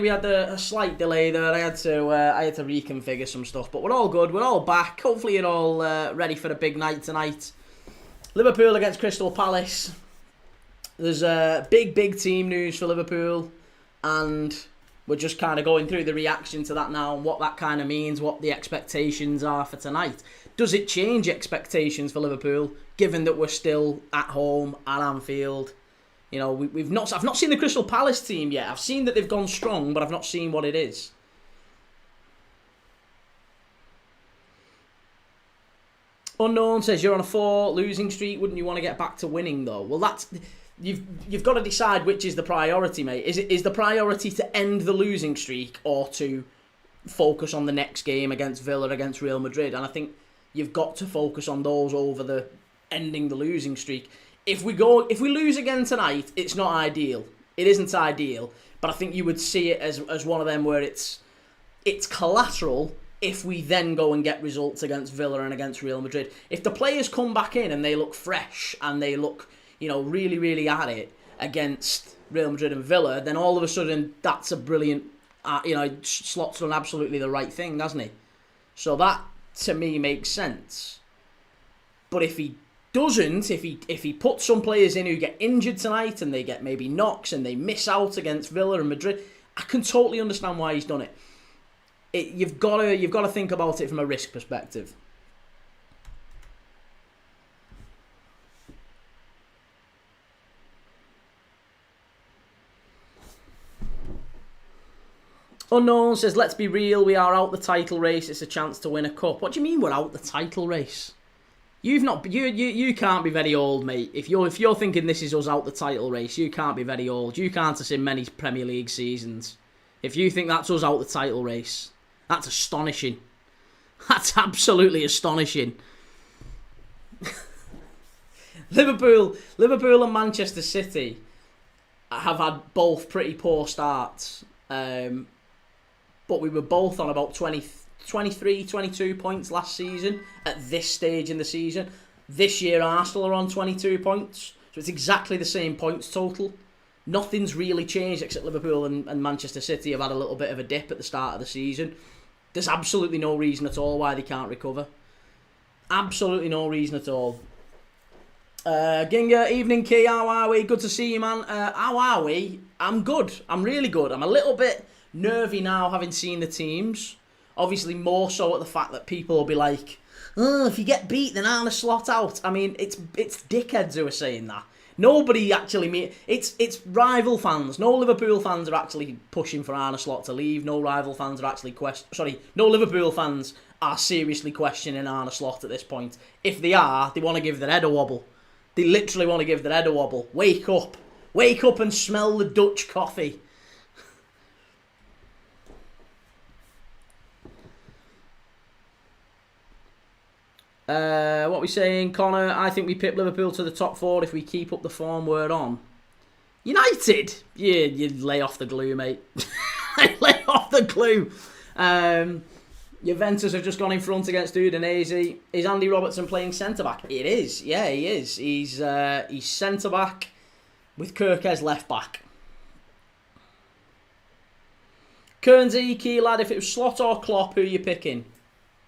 We had a slight delay there. I had to reconfigure some stuff, but we're all good. We're all back. Hopefully, you're all ready for a big night tonight. Liverpool against Crystal Palace. There's big team news for Liverpool, and we're just kind of going through the reaction to that now and what that kind of means, what the expectations are for tonight. Does it change expectations for Liverpool, given that we're still at home at Anfield? You know, I've not seen the Crystal Palace team yet. I've seen that they've gone strong, but I've not seen what it is. Unknown says you're on a 4 losing streak. Wouldn't you want to get back to winning though? Well, that's you've got to decide which is the priority, mate. Is the priority to end the losing streak or to focus on the next game against Villa, against Real Madrid? And I think you've got to focus on those over the ending the losing streak. If we lose again tonight, it's not ideal. It isn't ideal, but I think you would see it as one of them where it's collateral if we then go and get results against Villa and against Real Madrid. If the players come back in and they look fresh and they look, really at it against Real Madrid and Villa, then all of a sudden that's a brilliant, Slot's done absolutely the right thing, hasn't he? So that to me makes sense. But if he doesn't, if he puts some players in who get injured tonight and they get maybe knocks and they miss out against Villa and Madrid, I can totally understand why he's done it. You've got to think about it from a risk perspective. Unknown says, let's be real, we are out the title race, it's a chance to win a cup. What do you mean we're out the title race? You can't be very old, mate. If you're thinking this is us out the title race, you can't be very old. You can't have seen many Premier League seasons. If you think that's us out the title race, that's astonishing. That's absolutely astonishing. Liverpool and Manchester City have had both pretty poor starts. But we were both on about 23, 22 points last season at this stage in the season. This year Arsenal are on 22 points. So it's exactly the same points total. Nothing's really changed except Liverpool and Manchester City have had a little bit of a dip at the start of the season. There's absolutely no reason at all why they can't recover. Absolutely no reason at all. Ginga, evening Key, how are we? Good to see you, man. How are we? I'm good. I'm really good. I'm a little bit nervy now having seen the teams. Obviously more so at the fact that people will be like, oh, if you get beat then Arne Slot out. I mean, it's dickheads who are saying that. Nobody actually... It's rival fans. No Liverpool fans are actually pushing for Arne Slot to leave. No rival fans are actually... no Liverpool fans are seriously questioning Arne Slot at this point. If they are, they want to give their head a wobble. They literally want to give their head a wobble. Wake up. Wake up and smell the Dutch coffee. What are we saying? Connor, I think we pip Liverpool to the top 4 if we keep up the form we're on. United? You lay off the glue, mate. Lay off the glue. Juventus have just gone in front against Udinese. Is Andy Robertson playing centre-back? It is. Yeah, he is. He's centre-back with Kirkes left-back. Kernsey, key lad, if it was Slot or Klopp, who are you picking?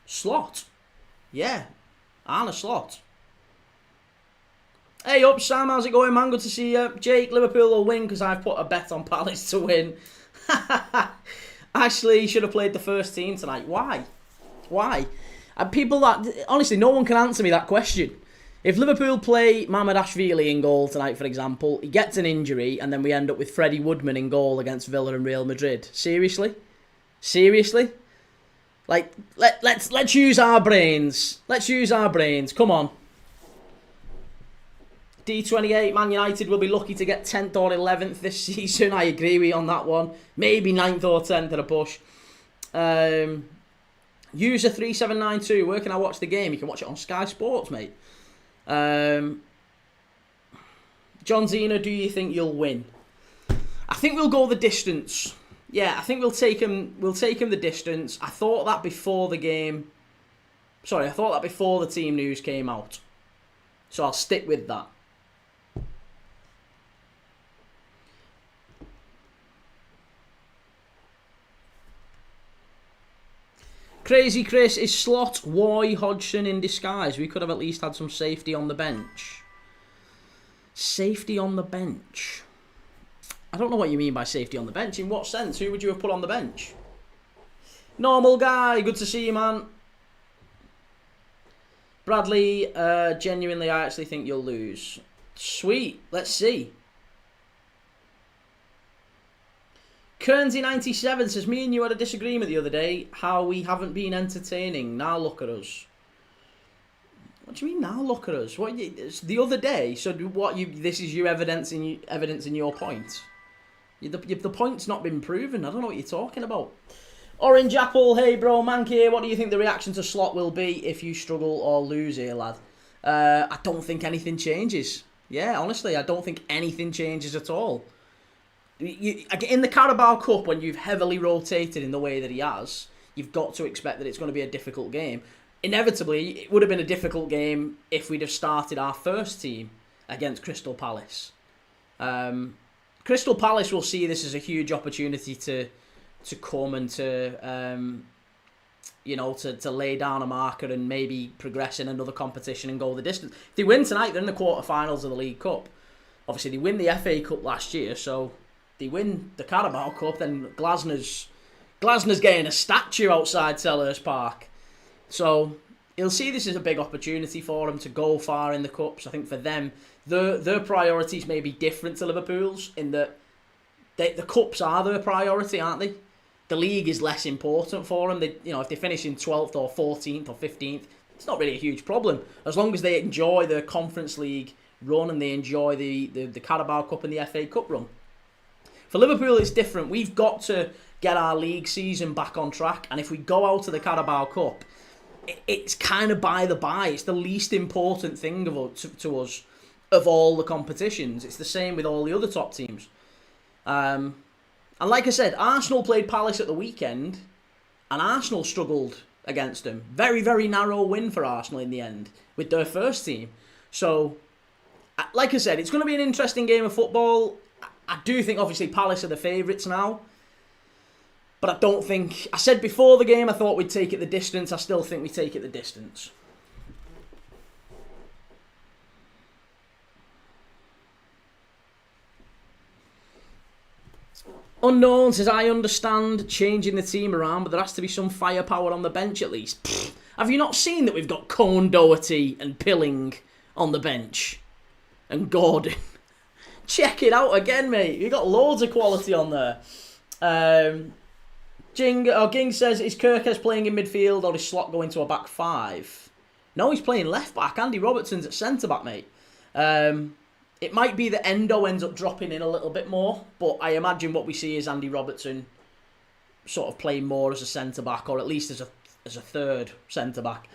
Slot. Yeah. Arne Slot. Hey up Sam, how's it going, man? Good to see you. Jake, Liverpool will win because I've put a bet on Palace to win. Ashley should have played the first team tonight. Why? People that... Honestly, no one can answer me that question. If Liverpool play Mamardashvili in goal tonight, for example, he gets an injury and then we end up with Freddie Woodman in goal against Villa and Real Madrid. Seriously? Like, let's use our brains. Let's use our brains. Come on. D28, Man United will be lucky to get 10th or 11th this season. I agree with you on that one. Maybe 9th or 10th at a push. User 3792, where can I watch the game? You can watch it on Sky Sports, mate. John Zena, do you think you'll win? I think we'll go the distance. Yeah, I think we'll take him the distance. I thought that before the game. Sorry, I thought that before the team news came out. So I'll stick with that. Crazy Chris, is Slot Roy Hodgson in disguise? We could have at least had some safety on the bench. Safety on the bench. I don't know what you mean by safety on the bench. In what sense? Who would you have put on the bench? Normal guy, good to see you, man. Bradley, genuinely, I actually think you'll lose. Sweet, let's see. Kernsy97 says, me and you had a disagreement the other day, how we haven't been entertaining. Now look at us. What do you mean, now look at us? What it's the other day, so what you? This is you evidencing your point. The point's not been proven. I don't know what you're talking about. Orange Apple, hey bro, Mank here. What do you think the reaction to Slot will be if you struggle or lose here, lad? I don't think anything changes. Yeah, honestly, I don't think anything changes at all. In the Carabao Cup, when you've heavily rotated in the way that he has, you've got to expect that it's going to be a difficult game. Inevitably, it would have been a difficult game if we'd have started our first team against Crystal Palace. Crystal Palace will see this as a huge opportunity to come and to lay down a marker and maybe progress in another competition and go the distance. If they win tonight, they're in the quarterfinals of the League Cup. Obviously, they win the FA Cup last year, so they win the Carabao Cup, then Glasner's getting a statue outside Selhurst Park. So you'll see this as a big opportunity for them to go far in the Cups. I think for them, their priorities may be different to Liverpool's in that the Cups are their priority, aren't they? The league is less important for them. If they finish in 12th or 14th or 15th, it's not really a huge problem. As long as they enjoy the Conference League run and they enjoy the Carabao Cup and the FA Cup run. For Liverpool, it's different. We've got to get our league season back on track. And if we go out to the Carabao Cup, it's kind of by the by. It's the least important thing to us of all the competitions. It's the same with all the other top teams. And like I said, Arsenal played Palace at the weekend, and Arsenal struggled against them. Very, very narrow win for Arsenal in the end with their first team. So, like I said, it's going to be an interesting game of football. I do think, obviously, Palace are the favourites now. But I don't think... I said before the game I thought we'd take it the distance. I still think we take it the distance. Unknown says, I understand changing the team around, but there has to be some firepower on the bench at least. Pfft. Have you not seen that we've got Cone Doherty and Pilling on the bench? And Gordon. Check it out again, mate. You've got loads of quality on there. Ging says, is Kirkes playing in midfield or is Slot going to a back five? No, he's playing left back. Andy Robertson's at centre back, mate. It might be that Endo ends up dropping in a little bit more, but I imagine what we see is Andy Robertson sort of playing more as a centre back, or at least as a third centre back.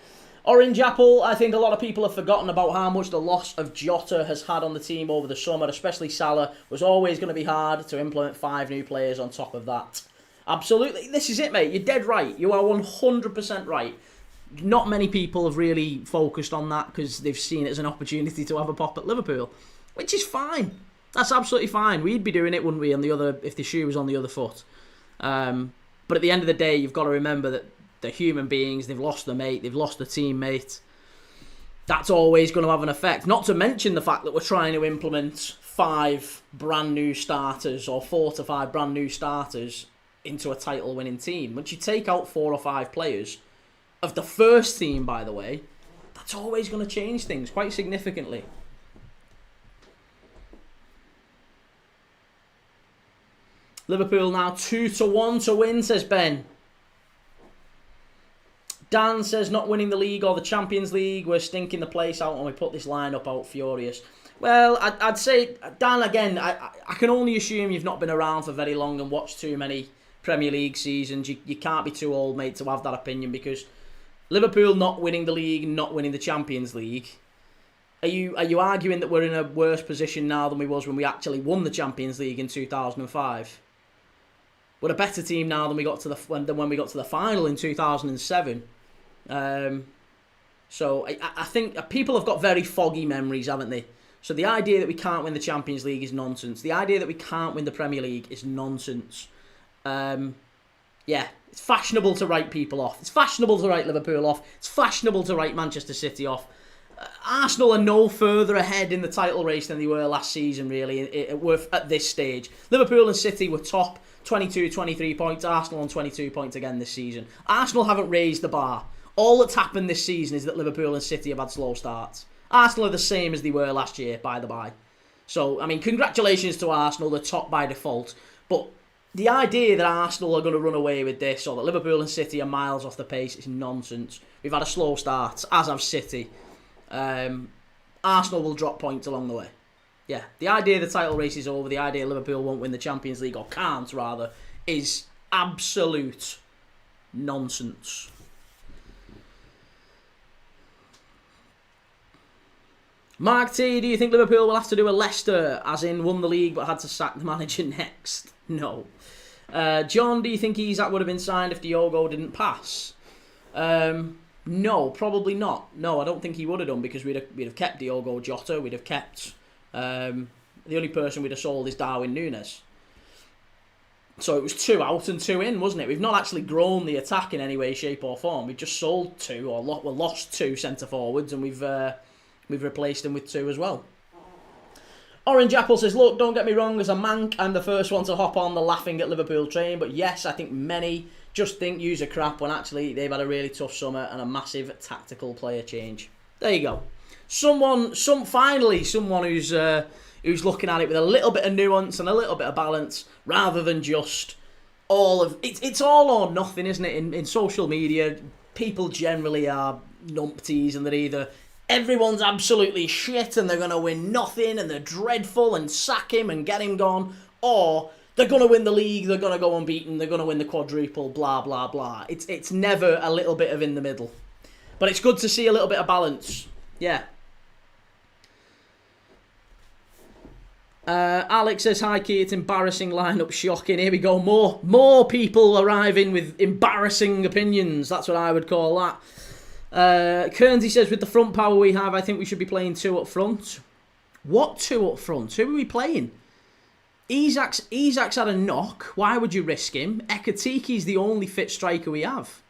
Orange Apple, I think a lot of people have forgotten about how much the loss of Jota has had on the team over the summer, especially Salah. Was always going to be hard to implement 5 new players on top of that. Absolutely. This is it, mate. You're dead right. You are 100% right. Not many people have really focused on that because they've seen it as an opportunity to have a pop at Liverpool, which is fine. That's absolutely fine. We'd be doing it, wouldn't we, if the shoe was on the other foot. But at the end of the day, you've got to remember that they're human beings. They've lost their mate. They've lost a teammate. That's always going to have an effect. Not to mention the fact that we're trying to implement 5 brand new starters or 4 to 5 brand new starters into a title-winning team. Once you take out 4 or 5 players of the first team, by the way, that's always going to change things quite significantly. Liverpool now 2-1 to win, says Ben. Dan says, not winning the league or the Champions League, we're stinking the place out when we put this lineup out furious. Well, I'd say, Dan, again, I can only assume you've not been around for very long and watched too many Premier League seasons. You can't be too old, mate, to have that opinion, because Liverpool not winning the league, not winning the Champions League, are you arguing that we're in a worse position now than we was when we actually won the Champions League in 2005? We're a better team now than when we got to the final in 2007. So I think people have got very foggy memories, haven't they? So the idea that we can't win the Champions League is nonsense. The idea that we can't win the Premier League is nonsense. Yeah, it's fashionable to write people off. It's fashionable to write Liverpool off. It's fashionable to write Manchester City off. Arsenal are no further ahead in the title race than they were last season, really, at this stage. Liverpool and City were top 22, 23 points. Arsenal on 22 points again this season. Arsenal haven't raised the bar. All that's happened this season is that Liverpool and City have had slow starts. Arsenal are the same as they were last year, by the by. So, I mean, congratulations to Arsenal. They're top by default. But the idea that Arsenal are going to run away with this, or that Liverpool and City are miles off the pace, is nonsense. We've had a slow start, as have City. Arsenal will drop points along the way. Yeah, the idea the title race is over, the idea Liverpool won't win the Champions League, or can't rather, is absolute nonsense. Mark T, do you think Liverpool will have to do a Leicester, as in won the league but had to sack the manager next? No. John, do you think Isak would have been signed if Diogo didn't pass? No, probably not. No, I don't think he would have done, because we'd have kept Diogo Jota. We'd have kept... the only person we'd have sold is Darwin Núñez. So it was 2 out and 2 in, wasn't it? We've not actually grown the attack in any way, shape or form. We've just sold 2, or lost 2 centre-forwards, and we've replaced them with 2 as well. Orange Apple says, look, don't get me wrong, as a mank, I'm the first one to hop on the laughing at Liverpool train, but yes, I think many just think use a crap when actually they've had a really tough summer and a massive tactical player change. There you go. Finally someone who's looking at it with a little bit of nuance and a little bit of balance, rather than just all of... It's all or nothing, isn't it? In social media, people generally are numpties, and they're either... Everyone's absolutely shit and they're going to win nothing and they're dreadful and sack him and get him gone. Or they're going to win the league, they're going to go unbeaten, they're going to win the quadruple, blah, blah, blah. It's never a little bit of in the middle. But it's good to see a little bit of balance. Yeah. Alex says, hi, Key, it's embarrassing lineup, shocking. Here we go, more people arriving with embarrassing opinions. That's what I would call that. Kernsey says, with the front power we have, I think we should be playing 2 up front. What 2 up front? Who are we playing? Isak's had a knock. Why would you risk him? Ekatiki's the only fit striker we have.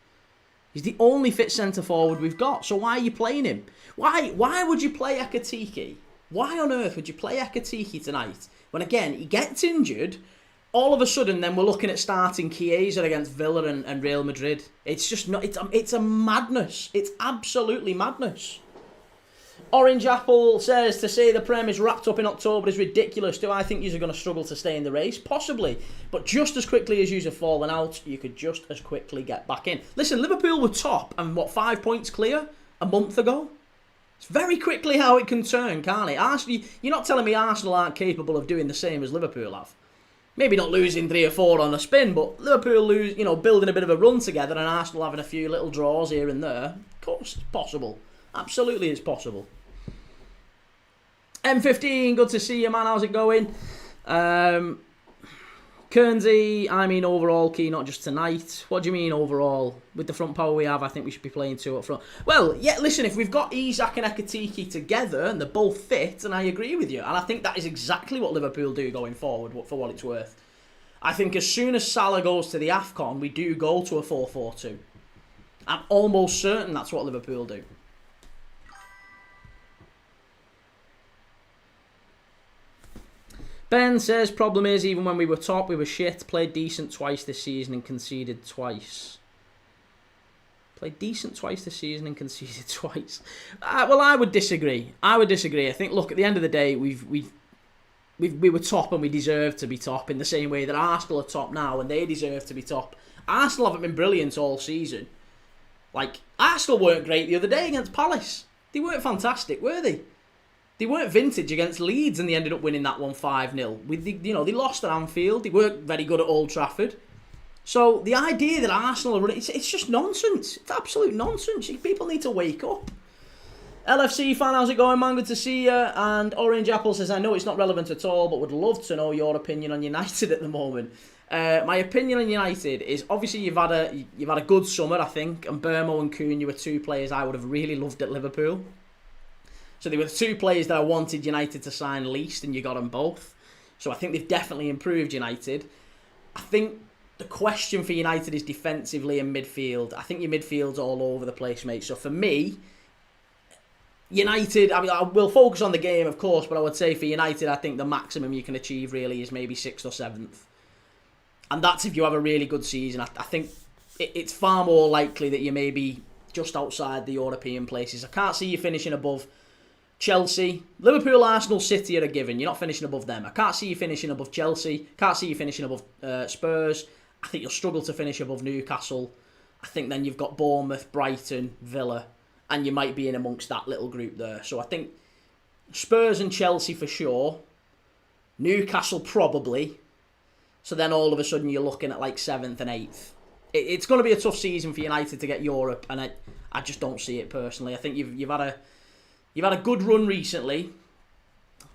He's the only fit centre forward we've got. So why are you playing him? Why would you play Ekatiki? Why on earth would you play Ekatiki tonight? When again, he gets injured. All of a sudden, then we're looking at starting Chiesa against Villa and Real Madrid. It's just not. It's a madness. It's absolutely madness. Orange Apple says, to say the Prem is wrapped up in October is ridiculous. Do I think you're going to struggle to stay in the race? Possibly. But just as quickly as you've fallen out, you could just as quickly get back in. Listen, Liverpool were top and 5 points clear a month ago? It's very quickly how it can turn, can't it? Arsenal, you're not telling me Arsenal aren't capable of doing the same as Liverpool have. Maybe not losing 3 or 4 on a spin, but Liverpool building a bit of a run together, and Arsenal having a few little draws here and there. Of course, it's possible. Absolutely, it's possible. M15, good to see you, man. How's it going? Kernsey, I mean overall, Key, not just tonight. What do you mean overall? With the front power we have, I think we should be playing 2 up front. Well, yeah, listen, if we've got Isak and Ekatiki together and they're both fit, and I agree with you, and I think that is exactly what Liverpool do going forward, for what it's worth. I think as soon as Salah goes to the AFCON, we do go to a 4-4-2. I'm almost certain that's what Liverpool do. Ben says, problem is, even when we were top, we were shit. Played decent twice this season and conceded twice. Played decent twice this season and conceded twice. Well, I would disagree. I think, look, at the end of the day, we were top and we deserve to be top in the same way that Arsenal are top now and they deserve to be top. Arsenal haven't been brilliant all season. Like, Arsenal weren't great the other day against Palace. They weren't fantastic, were they? They weren't vintage against Leeds and they ended up winning that one 5-0. They lost at Anfield. They weren't very good at Old Trafford. So the idea that Arsenal are running, it's just nonsense. It's absolute nonsense. People need to wake up. LFC fan, how's it going, man? Good to see you. And Orange Apple says, I know it's not relevant at all, but would love to know your opinion on United at the moment. My opinion on United is, obviously you've had a good summer, I think, and Burmo and Cunha were 2 players I would have really loved at Liverpool. So they were the 2 players that I wanted United to sign least, and you got them both. So I think they've definitely improved United. I think the question for United is defensively and midfield. I think your midfield's all over the place, mate. So for me, United, I mean, I will focus on the game, of course, but I would say for United, I think the maximum you can achieve really is maybe 6th or 7th. And that's if you have a really good season. I think it's far more likely that you may be just outside the European places. I can't see you finishing above Chelsea. Liverpool, Arsenal, City are a given. You're not finishing above them. I can't see you finishing above Chelsea. Can't see you finishing above Spurs. I think you'll struggle to finish above Newcastle. I think then you've got Bournemouth, Brighton, Villa, and you might be in amongst that little group there. So I think Spurs and Chelsea for sure. Newcastle probably. So then all of a sudden you're looking at like 7th and 8th. It's going to be a tough season for United to get Europe, and I just don't see it personally. I think you've had a good run recently,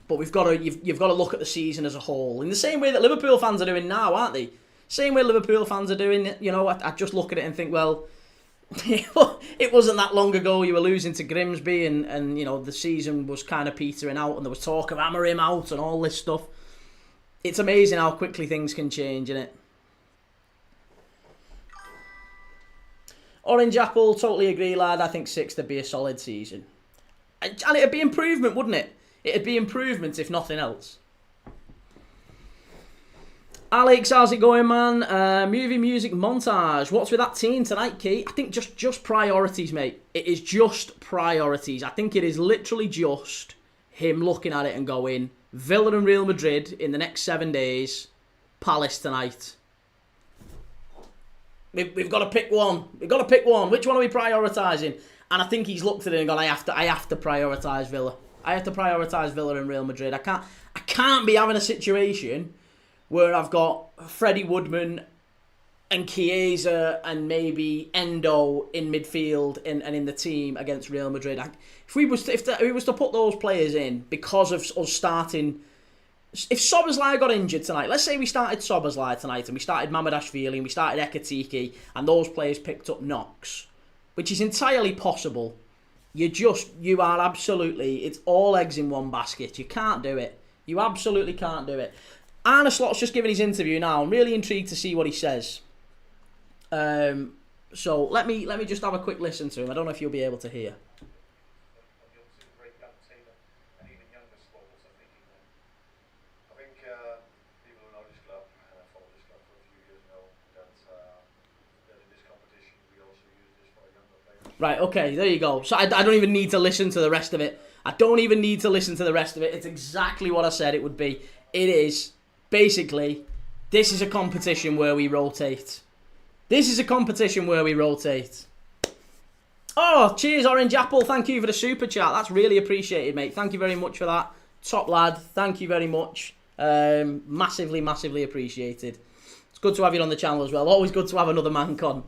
but you've got to look at the season as a whole in the same way that Liverpool fans are doing now, aren't they? Same way Liverpool fans are doing. You know, I just look at it and think, well, it wasn't that long ago you were losing to Grimsby, and you know the season was kind of petering out, and there was talk of hammer him out and all this stuff. It's amazing how quickly things can change, isn't it? Orange Apple, totally agree, lad. I think 6th would be a solid season. And it'd be improvement, wouldn't it? It'd be improvement if nothing else. Alex, how's it going, man? Movie music montage. What's with that team tonight, Keith? I think just priorities, mate. It is just priorities. I think it is literally just him looking at it and going, Villa and Real Madrid in the next 7 days, Palace tonight. We've got to pick one. We've got to pick one. Which one are we prioritising? And I think he's looked at it and gone, I have to prioritise Villa. I have to prioritise Villa and Real Madrid. I can't be having a situation where I've got Freddie Woodman and Chiesa and maybe Endo in midfield and in the team against Real Madrid. If we was to put those players in because of us starting, if Szoboszlai got injured tonight, let's say we started Szoboszlai tonight and we started Mamardashvili and we started Ekitike and those players picked up knocks, which is entirely possible. You are absolutely, it's all eggs in one basket. You can't do it. You absolutely can't do it. Arne Slot's just given his interview now. I'm really intrigued to see what he says. So let me just have a quick listen to him. I don't know if you'll be able to hear. Right, okay, there you go. So I don't even need to listen to the rest of it. It's exactly what I said it would be. It is, basically, this is a competition where we rotate. Oh, cheers, Orange Apple. Thank you for the super chat. That's really appreciated, mate. Thank you very much for that. Top lad. Thank you very much. Massively, massively appreciated. It's good to have you on the channel as well. Always good to have another Mancon.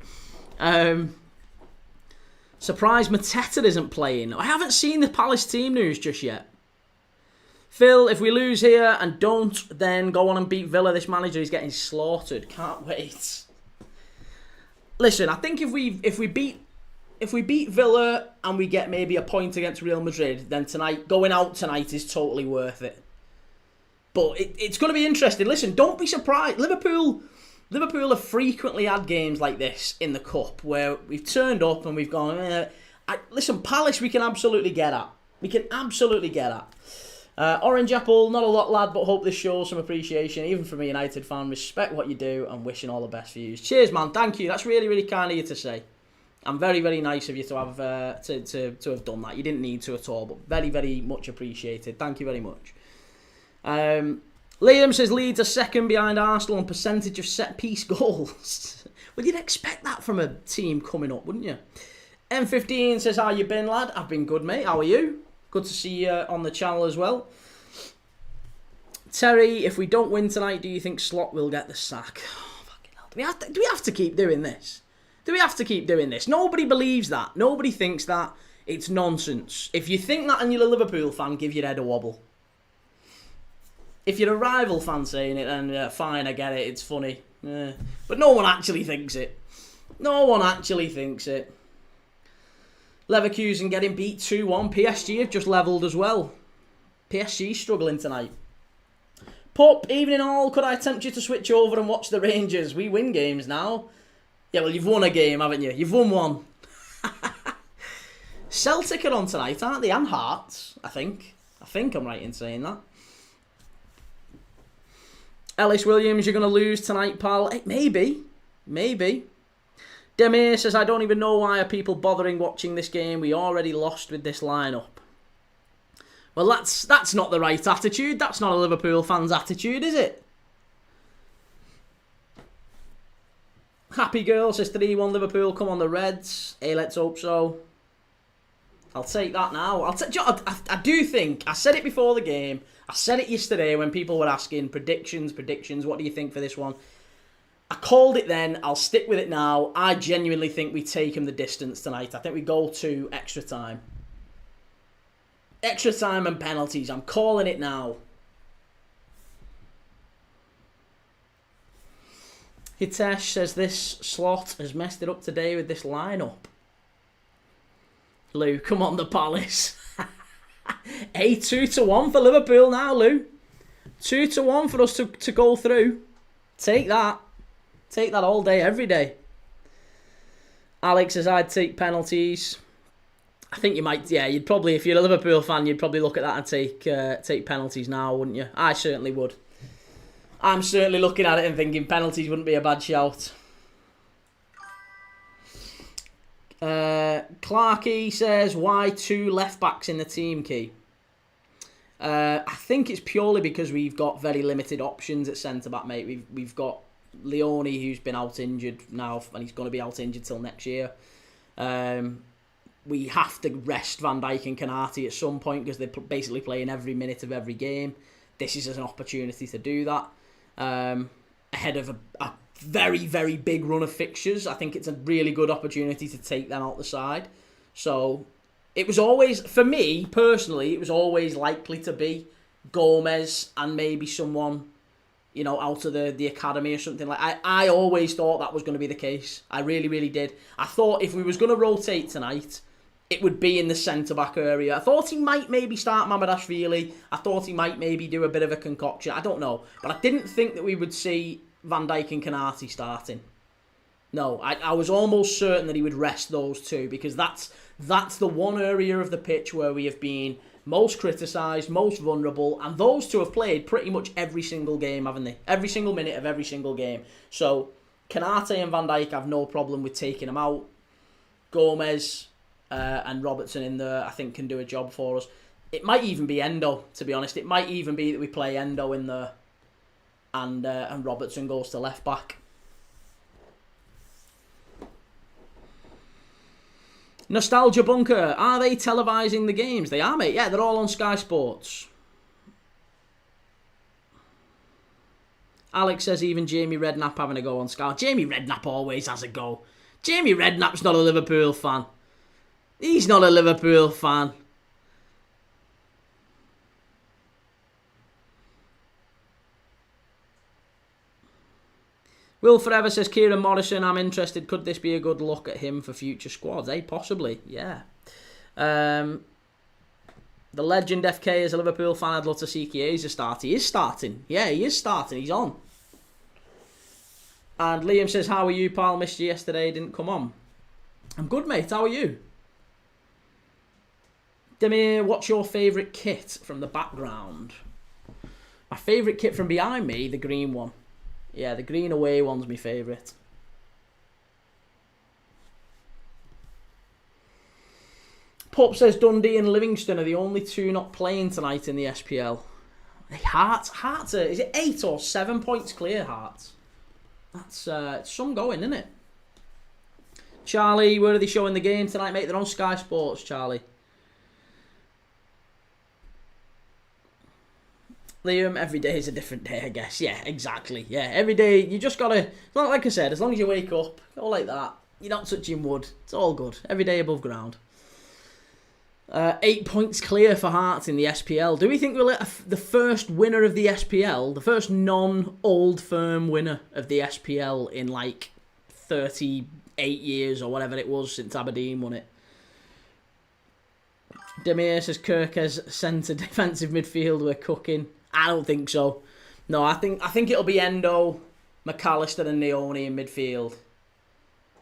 Surprised Mateta isn't playing. I haven't seen the Palace team news just yet. Phil, if we lose here and don't then go on and beat Villa, this manager is getting slaughtered. Can't wait. Listen, I think if we beat Villa and we get maybe a point against Real Madrid, then going out tonight is totally worth it. But it's going to be interesting. Listen, don't be surprised. Liverpool have frequently had games like this in the Cup where we've turned up and we've gone, listen, Palace we can absolutely get at. Orange Apple, not a lot, lad, but hope this shows some appreciation, even from a United fan. Respect what you do and wishing all the best for you. Cheers, man. Thank you. That's really, really kind of you to say. And very, very nice of you to have to have done that. You didn't need to at all, but very, very much appreciated. Thank you very much. Liam says Leeds are second behind Arsenal on percentage of set-piece goals. Well, you'd expect that from a team coming up, wouldn't you? M15 says, how you been, lad? I've been good, mate. How are you? Good to see you on the channel as well. Terry, if we don't win tonight, do you think Slot will get the sack? Oh, fucking hell. Do we have to keep doing this? Nobody believes that. Nobody thinks that. It's nonsense. If you think that and you're a Liverpool fan, give your head a wobble. If you're a rival fan saying it, then fine, I get it, it's funny. But no one actually thinks it. Leverkusen getting beat 2-1. PSG have just levelled as well. PSG struggling tonight. Pup, evening all. Could I tempt you to switch over and watch the Rangers? We win games now. Yeah, well, you've won a game, haven't you? You've won one. Celtic are on tonight, aren't they? And Hearts, I think. I think I'm right in saying that. Ellis Williams, you're going to lose tonight, pal. Maybe. Maybe. Demir says, I don't even know why are people bothering watching this game. We already lost with this lineup. Well, that's not the right attitude. That's not a Liverpool fan's attitude, is it? Happy Girl says 3-1 Liverpool. Come on, the Reds. Hey, let's hope so. I'll take that now. I do think, I said it before the game. I said it yesterday when people were asking predictions. What do you think for this one? I called it then. I'll stick with it now. I genuinely think we take him the distance tonight. I think we go to extra time. Extra time and penalties. I'm calling it now. Hitesh says this slot has messed it up today with this lineup. Lou, come on, the Palace. Hey, 2-1 for Liverpool now, Lou. 2-1 for us to go through. Take that. Take that all day, every day. Alex says I'd take penalties. I think you might, yeah, you'd probably, if you're a Liverpool fan, you'd probably look at that and take penalties now, wouldn't you? I certainly would. I'm certainly looking at it and thinking penalties wouldn't be a bad shout. Clarkey says, why 2 left-backs in the team, Key? I think it's purely because we've got very limited options at centre-back, mate. We've got Leone, who's been out injured now, and he's going to be out injured till next year. We have to rest Van Dijk and Canati at some point because they're basically playing every minute of every game. This is an opportunity to do that. Ahead of a very, very big run of fixtures. I think it's a really good opportunity to take them out the side. So it was always, for me personally, it was always likely to be Gomez and maybe someone, you know, out of the academy or something. Like I always thought that was going to be the case. I really, really did. I thought if we was going to rotate tonight, it would be in the centre-back area. I thought he might maybe start Mamardashvili. I thought he might maybe do a bit of a concoction. I don't know. But I didn't think that we would see Van Dijk and Canati starting. No, I was almost certain that he would rest those two because that's the one area of the pitch where we have been most criticised, most vulnerable, and those two have played pretty much every single game, haven't they? Every single minute of every single game. So, Canati and Van Dijk have no problem with taking them out. Gomez and Robertson in there, I think, can do a job for us. It might even be Endo, to be honest. It might even be that we play Endo in there and Robertson goes to left back. Nostalgia Bunker, are they televising the games? They are, mate. Yeah, they're all on Sky Sports. Alex says even Jamie Redknapp having a go on Sky. Jamie Redknapp always has a go. Jamie Redknapp's not a Liverpool fan. He's not a Liverpool fan. Will Forever says, Kieran Morrison, I'm interested. Could this be a good look at him for future squads? Possibly, yeah. The legend FK is a Liverpool fan. I'd love to see Chiesa start. He is starting. Yeah, he is starting. He's on. And Liam says, how are you, pal? Missed you yesterday. Didn't come on. I'm good, mate. How are you? Demir, what's your favourite kit from the background? My favourite kit from behind me, the green one. Yeah, the green away one's my favourite. Pup says Dundee and Livingston are the only two not playing tonight in the SPL. Hey, Hearts are, is it 8 or 7 points clear, Hearts? That's some going, isn't it? Charlie, where are they showing the game tonight, mate? They're on Sky Sports, Charlie. Liam, every day is a different day, I guess. Yeah, exactly. Yeah, every day, you just gotta, like I said, as long as you wake up, go like that, you're not touching wood, it's all good. Every day above ground. 8 points clear for Hearts in the SPL. Do we think we'll let the first winner of the SPL, the first non-old firm winner of the SPL in like 38 years or whatever it was since Aberdeen won it? Demir says Kirk has centre defensive midfield, we're cooking. I don't think so. No, I think it'll be Endo, McAllister and Neone in midfield.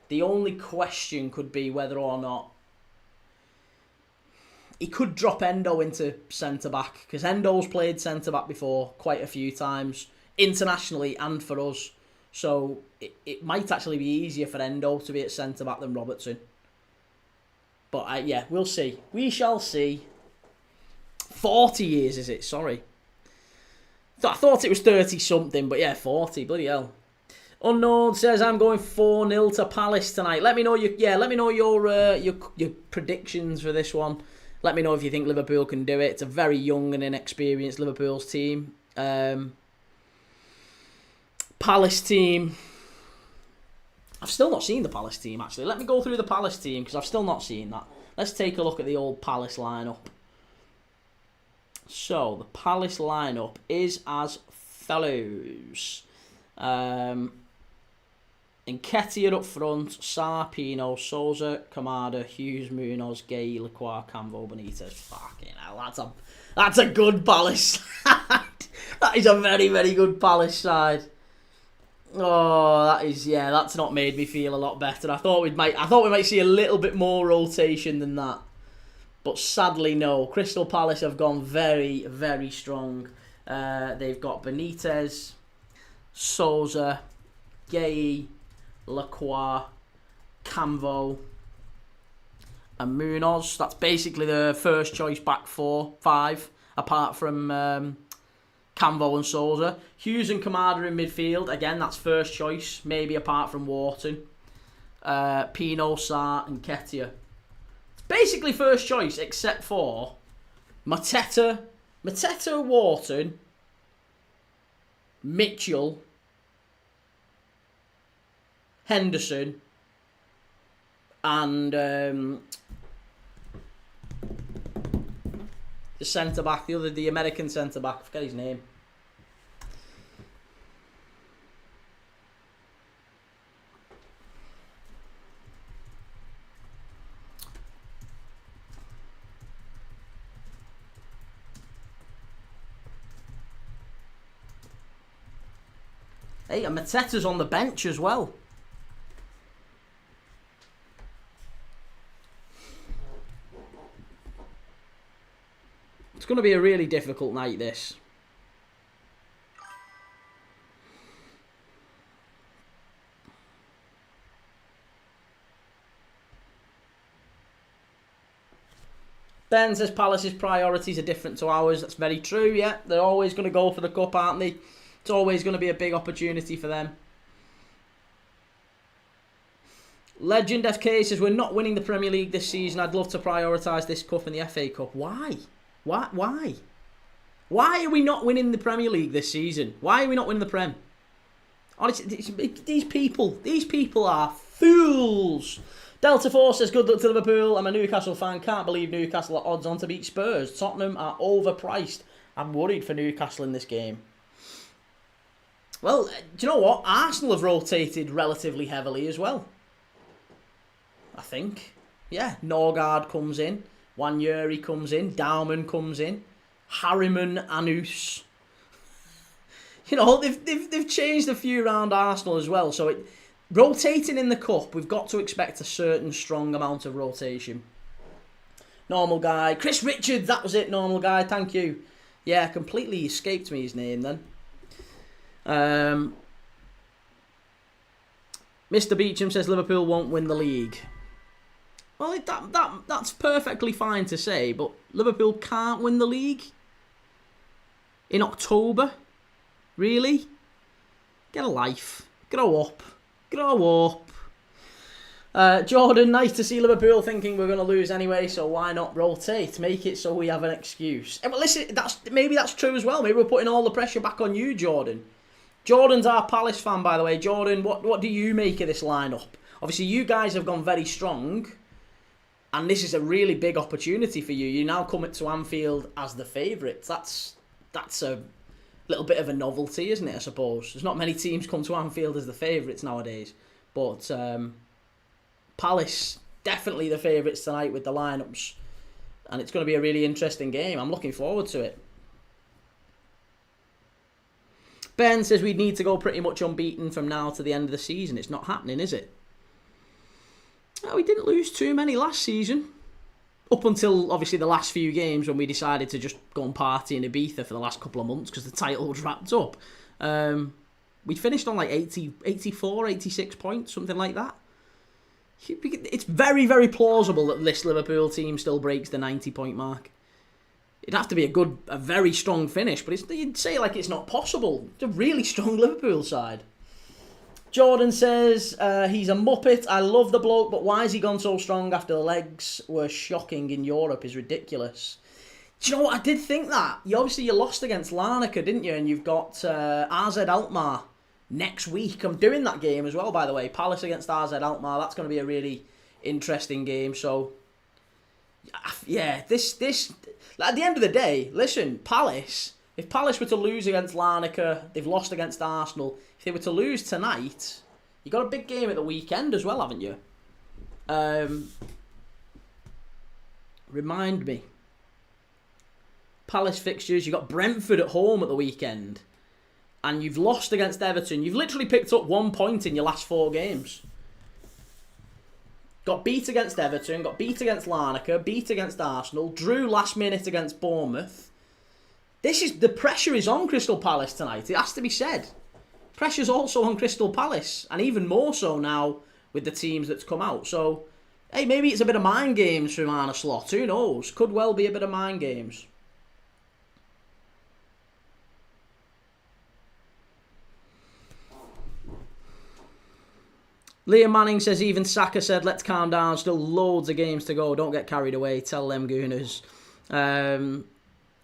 The only question could be whether or not he could drop Endo into centre-back, because Endo's played centre-back before quite a few times, internationally and for us. So it might actually be easier for Endo to be at centre-back than Robertson. But yeah, we'll see. We shall see. 40 years, is it? Sorry. I thought it was 30-something, but yeah, 40. Bloody hell. Unknown says, I'm going 4-0 to Palace tonight. Let me know your predictions for this one. Let me know if you think Liverpool can do it. It's a very young and inexperienced Liverpool's team. Palace team. I've still not seen the Palace team, actually. Let me go through the Palace team, because I've still not seen that. Let's take a look at the old Palace lineup. So, the Palace lineup is as follows. Nketiah up front, Sarr, Pino, Souza, Kamada, Hughes, Munoz, Gay, Lacroix, Camvo, Benitez. Fucking hell, that's a good Palace side. That is a very, very good Palace side. Oh, that's not made me feel a lot better. I thought we might see a little bit more rotation than that. But sadly, no. Crystal Palace have gone very, very strong. They've got Benitez, Souza, Gay, Lacroix, Camvo, and Munoz. That's basically the first choice back 5, apart from Camvo and Souza. Hughes and Kamada in midfield. Again, that's first choice, maybe apart from Wharton. Pino, Sarr, and Nketiah. It's basically first choice, except for Mateta, Wharton, Mitchell, Henderson, and the centre-back, the American centre-back, I forget his name. Hey, and Mateta's on the bench as well. It's going to be a really difficult night, this. Ben says Palace's priorities are different to ours. That's very true, yeah. They're always going to go for the cup, aren't they? It's always going to be a big opportunity for them. Legend FK says, we're not winning the Premier League this season. I'd love to prioritise this cup and the FA Cup. Why? Why? Why are we not winning the Premier League this season? Why are we not winning the Prem? Honestly, these people are fools. Delta Force says, good luck to Liverpool. I'm a Newcastle fan. Can't believe Newcastle are odds on to beat Spurs. Tottenham are overpriced. I'm worried for Newcastle in this game. Well, do you know what? Arsenal have rotated relatively heavily as well. I think. Yeah, Norgard comes in. Wanyeri comes in. Dauman comes in. Harriman, Anus. You know, they've changed a few around Arsenal as well. So rotating in the cup, we've got to expect a certain strong amount of rotation. Normal guy. Chris Richards, that was it, normal guy. Thank you. Yeah, completely escaped me his name then. Mr. Beecham says Liverpool won't win the league. Well, that's perfectly fine to say, but Liverpool can't win the league in October? Really? Get a life. Grow up. Jordan, nice to see Liverpool thinking we're going to lose anyway, so why not rotate? Make it so we have an excuse. Well, listen, maybe that's true as well. Maybe we're putting all the pressure back on you, Jordan. Jordan's our Palace fan, by the way. Jordan, what do you make of this lineup? Obviously, you guys have gone very strong, and this is a really big opportunity for you. You now come to Anfield as the favourites. That's a little bit of a novelty, isn't it, I suppose? There's not many teams come to Anfield as the favourites nowadays. But Palace, definitely the favourites tonight with the lineups. And it's going to be a really interesting game. I'm looking forward to it. Ben says we'd need to go pretty much unbeaten from now to the end of the season. It's not happening, is it? We didn't lose too many last season. Up until, obviously, the last few games when we decided to just go and party in Ibiza for the last couple of months because the title was wrapped up. We finished on like 80, 84, 86 points, something like that. It's very, very plausible that this Liverpool team still breaks the 90-point mark. It'd have to be a very strong finish, but you'd say like it's not possible. It's a really strong Liverpool side. Jordan says, he's a muppet. I love the bloke, but why has he gone so strong after the legs were shocking in Europe is ridiculous. Do you know what? I did think that. You lost against Larnaca, didn't you? And you've got AZ Alkmaar next week. I'm doing that game as well, by the way. Palace against AZ Alkmaar. That's going to be a really interesting game. So, yeah, this at the end of the day, listen, Palace, if Palace were to lose against Larnaca, they've lost against Arsenal. If they were to lose tonight, you got a big game at the weekend as well, haven't you? Remind me. Palace fixtures, you got Brentford at home at the weekend. And you've lost against Everton. You've literally picked up 1 point in your last 4 games. Got beat against Everton, got beat against Larnaca, beat against Arsenal, drew last minute against Bournemouth. The pressure is on Crystal Palace tonight. It has to be said. Pressure's also on Crystal Palace, and even more so now with the teams that's come out. So, hey, maybe it's a bit of mind games from Arne Slot. Who knows? Could well be a bit of mind games. Liam Manning says, even Saka said, let's calm down. Still loads of games to go. Don't get carried away. Tell them Gooners.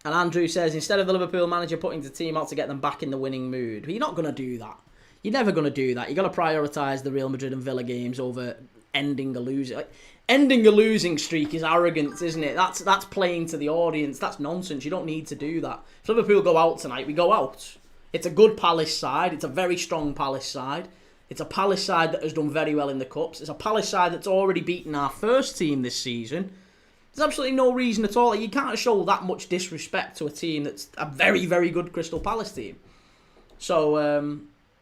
And Andrew says, instead of the Liverpool manager putting the team out to get them back in the winning mood. But you're not going to do that. You're never going to do that. You've got to prioritise the Real Madrid and Villa games over ending a losing. Ending a losing streak is arrogance, isn't it? That's playing to the audience. That's nonsense. You don't need to do that. If Liverpool go out tonight, we go out. It's a good Palace side. It's a very strong Palace side. It's a Palace side that has done very well in the Cups. It's a Palace side that's already beaten our first team this season. There's absolutely no reason at all. You can't show that much disrespect to a team that's a very, very good Crystal Palace team. So,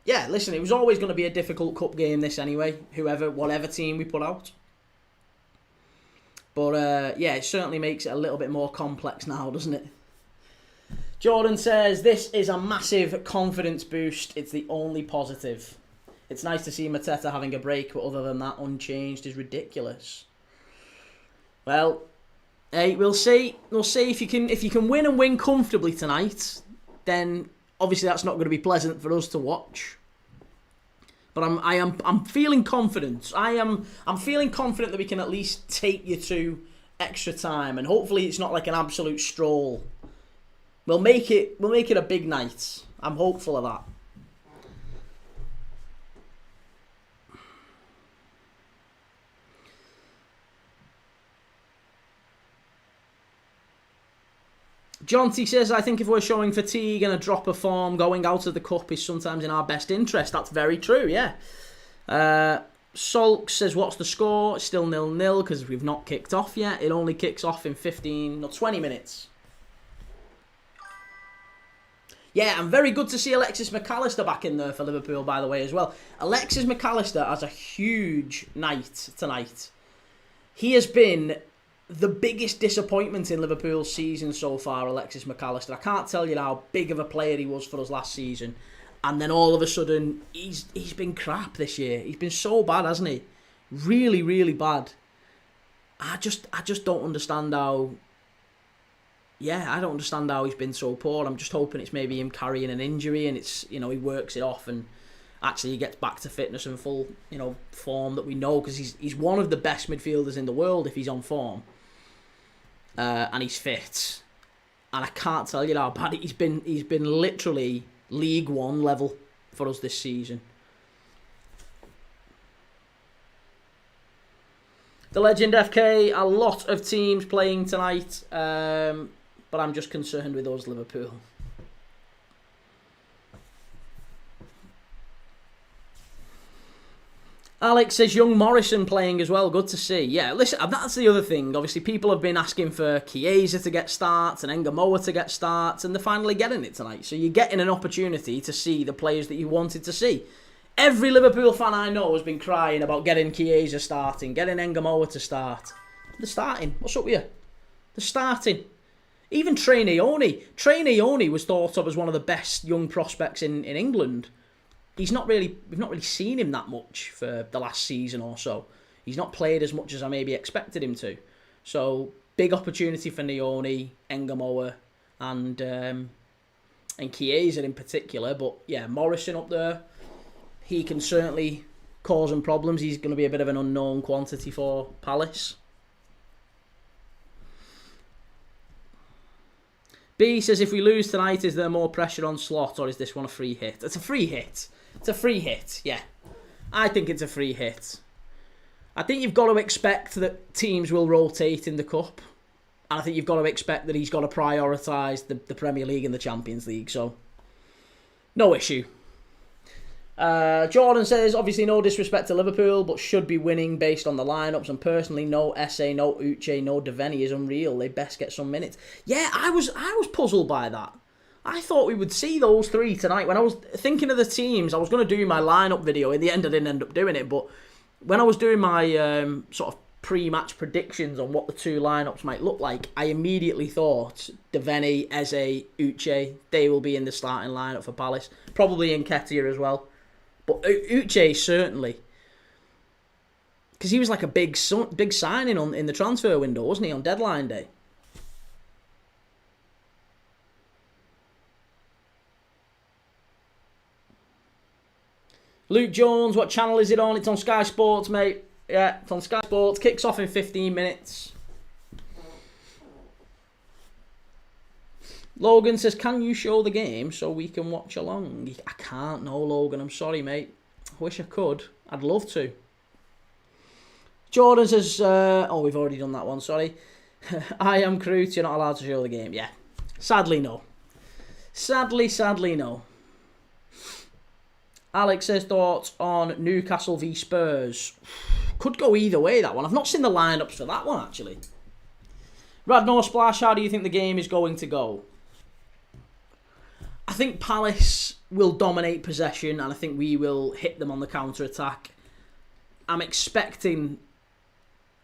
yeah, listen, it was always going to be a difficult Cup game this anyway, whatever team we put out. But, yeah, it certainly makes it a little bit more complex now, doesn't it? Jordan says, this is a massive confidence boost. It's the only positive. It's nice to see Mateta having a break, but other than that, unchanged is ridiculous. Well, hey, we'll see. We'll see if you can win and win comfortably tonight. Then obviously that's not going to be pleasant for us to watch. But I'm feeling confident. I'm feeling confident that we can at least take you to extra time, and hopefully it's not like an absolute stroll. We'll make it a big night. I'm hopeful of that. Jonty says, I think if we're showing fatigue and a drop of form, going out of the Cup is sometimes in our best interest. That's very true, yeah. Sulk says, what's the score? It's still 0-0 because we've not kicked off yet. It only kicks off in 20 minutes. Yeah, and very good to see Alexis McAllister back in there for Liverpool, by the way, as well. Alexis McAllister has a huge night tonight. He has been the biggest disappointment in Liverpool's season so far, Alexis McAllister. I can't tell you how big of a player he was for us last season. And then all of a sudden, he's been crap this year. He's been so bad, hasn't he? Really, really bad. I just don't understand how... Yeah, I don't understand how he's been so poor. I'm just hoping it's maybe him carrying an injury and it's, he works it off and actually he gets back to fitness and full, form that we know, because he's one of the best midfielders in the world if he's on form. And he's fit. And I can't tell you how bad he's been literally League One level for us this season. The Legend FK, a lot of teams playing tonight, but I'm just concerned with us, Liverpool. Alex says young Morrison playing as well. Good to see. Yeah, listen, that's the other thing. Obviously, people have been asking for Chiesa to get starts and Engamoa to get starts, and they're finally getting it tonight. So you're getting an opportunity to see the players that you wanted to see. Every Liverpool fan I know has been crying about getting Chiesa starting, getting Engamoa to start. They're starting. What's up with you? They're starting. Even Trey Naoni was thought of as one of the best young prospects in England. We've not really seen him that much for the last season or so. He's not played as much as I maybe expected him to. So big opportunity for Naoni, Engamoa, and Chiesa in particular. But yeah, Morrison up there, he can certainly cause them problems. He's going to be a bit of an unknown quantity for Palace. B says, if we lose tonight, is there more pressure on Slot, or is this one a free hit? It's a free hit. It's a free hit, yeah. I think it's a free hit. I think you've got to expect that teams will rotate in the Cup. And I think you've got to expect that he's got to prioritise the Premier League and the Champions League. So, no issue. Jordan says, obviously no disrespect to Liverpool, but should be winning based on the lineups. And personally, no Esse, no Uche, no Devaney is unreal. They best get some minutes. Yeah, I was puzzled by that. I thought we would see those three tonight. When I was thinking of the teams, I was going to do my lineup video. In the end, I didn't end up doing it. But when I was doing my sort of pre-match predictions on what the two lineups might look like, I immediately thought Devaney, Eze, Uche, they will be in the starting lineup for Palace. Probably Nketiah as well. But Uche certainly, because he was like a big signing in the transfer window, wasn't he, on deadline day? Luke Jones, what channel is it on? It's on Sky Sports, mate. Yeah, it's on Sky Sports. Kicks off in 15 minutes. Logan says, can you show the game so we can watch along? I can't, no, Logan. I'm sorry, mate. I wish I could. I'd love to. Jordan says, we've already done that one, sorry. I am Crute, you're not allowed to show the game. Yeah. Sadly, no. Sadly, no. Alex says, thoughts on Newcastle v Spurs. Could go either way, that one. I've not seen the lineups for that one, actually. Radnor Splash, how do you think the game is going to go? I think Palace will dominate possession, and I think we will hit them on the counter-attack. I'm expecting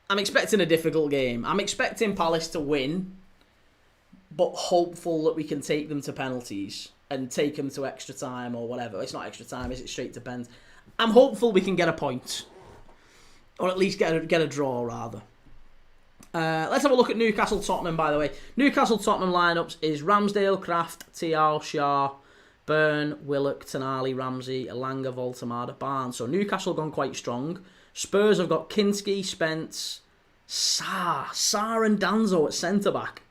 a difficult game. I'm expecting Palace to win, but hopeful that we can take them to penalties and take them to extra time or whatever. It's not extra time, is it? Straight to pens. I'm hopeful we can get a point, or at least get a draw, rather. Let's have a look at Newcastle-Tottenham, by the way. Newcastle-Tottenham lineups is Ramsdale, Kraft, Tial, Shah, Byrne, Willock, Tonali, Ramsey, Elanga, Voltemada, Barnes. So Newcastle gone quite strong. Spurs have got Kinski, Spence, Sarr and Danzo at centre-back.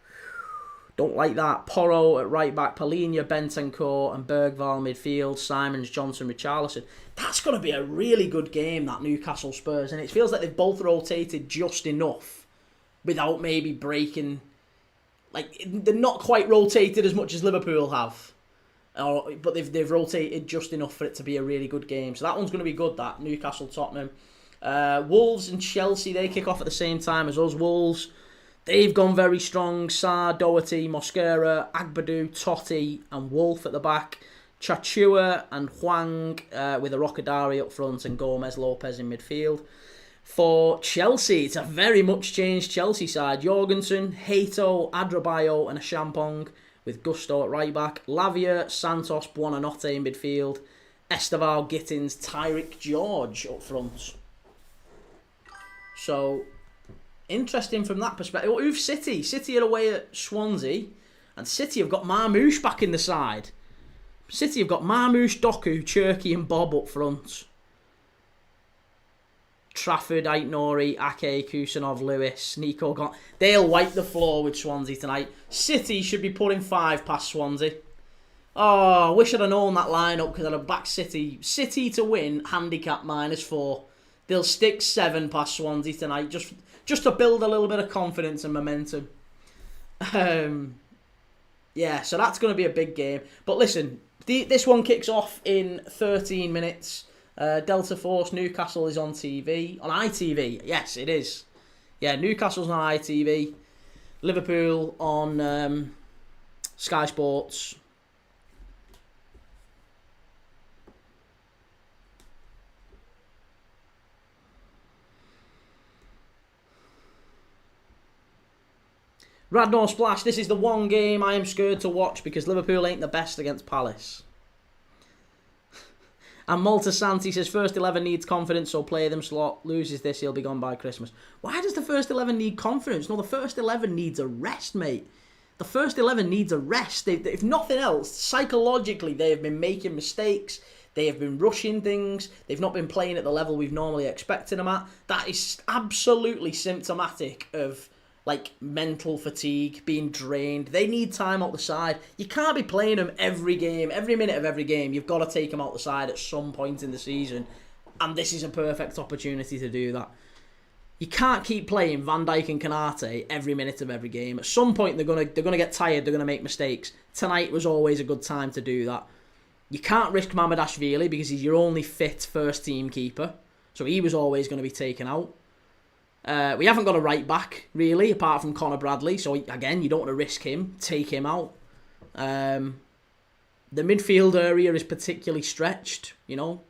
Don't like that. Porro at right-back, Palhinha, Bentancur and Bergvall midfield, Simons, Johnson, Richarlison. That's going to be a really good game, that Newcastle-Spurs. And it feels like they've both rotated just enough without maybe breaking. Like, they're not quite rotated as much as Liverpool have. But they've rotated just enough for it to be a really good game. So that one's going to be good, that. Newcastle-Tottenham. Wolves and Chelsea, they kick off at the same time as us. Wolves, they've gone very strong. Sarr, Doherty, Mosquera, Agbadu, Totti and Wolf at the back. Chachua and Hwang with a Rockadari up front and Gomez, Lopez in midfield. For Chelsea, it's a very much changed Chelsea side. Jorgensen, Hato, Adrabayo and a Champong with Gusto at right back. Lavia, Santos, Buonanotte in midfield. Esteval, Gittins, Tyrick George up front. So, interesting from that perspective. Who've City? City are away at Swansea. And City have got Marmoush back in the side. City have got Marmoush, Doku, Cherky and Bob up front. Trafford, Aitnori, Ake, Kusanov, Lewis, Nico Gont. They'll wipe the floor with Swansea tonight. City should be putting 5 past Swansea. Oh, I wish I'd have known that lineup because I'd have backed City. City to win, handicap -4. They'll stick 7 past Swansea tonight just to build a little bit of confidence and momentum. Yeah, so that's going to be a big game. But listen, this one kicks off in 13 minutes. Delta Force, Newcastle is on TV. On ITV, yes, it is. Yeah, Newcastle's on ITV. Liverpool on Sky Sports. Radnor Splash, this is the one game I am scared to watch because Liverpool ain't the best against Palace. And Malta Santi says, first 11 needs confidence, so play them slot. Loses this, he'll be gone by Christmas. Why does the first 11 need confidence? No, the first 11 needs a rest, mate. The first 11 needs a rest. If nothing else, psychologically, they have been making mistakes. They have been rushing things. They've not been playing at the level we've normally expected them at. That is absolutely symptomatic of mental fatigue, being drained. They need time out the side. You can't be playing them every game, every minute of every game. You've got to take them out the side at some point in the season, and this is a perfect opportunity to do that. You can't keep playing Van Dijk and Konate every minute of every game. At some point, they're gonna get tired. They're gonna make mistakes. Tonight was always a good time to do that. You can't risk Mamardashvili because he's your only fit first team keeper, so he was always going to be taken out. We haven't got a right back, really, apart from Connor Bradley. So, again, you don't want to risk him. Take him out. The midfield area is particularly stretched.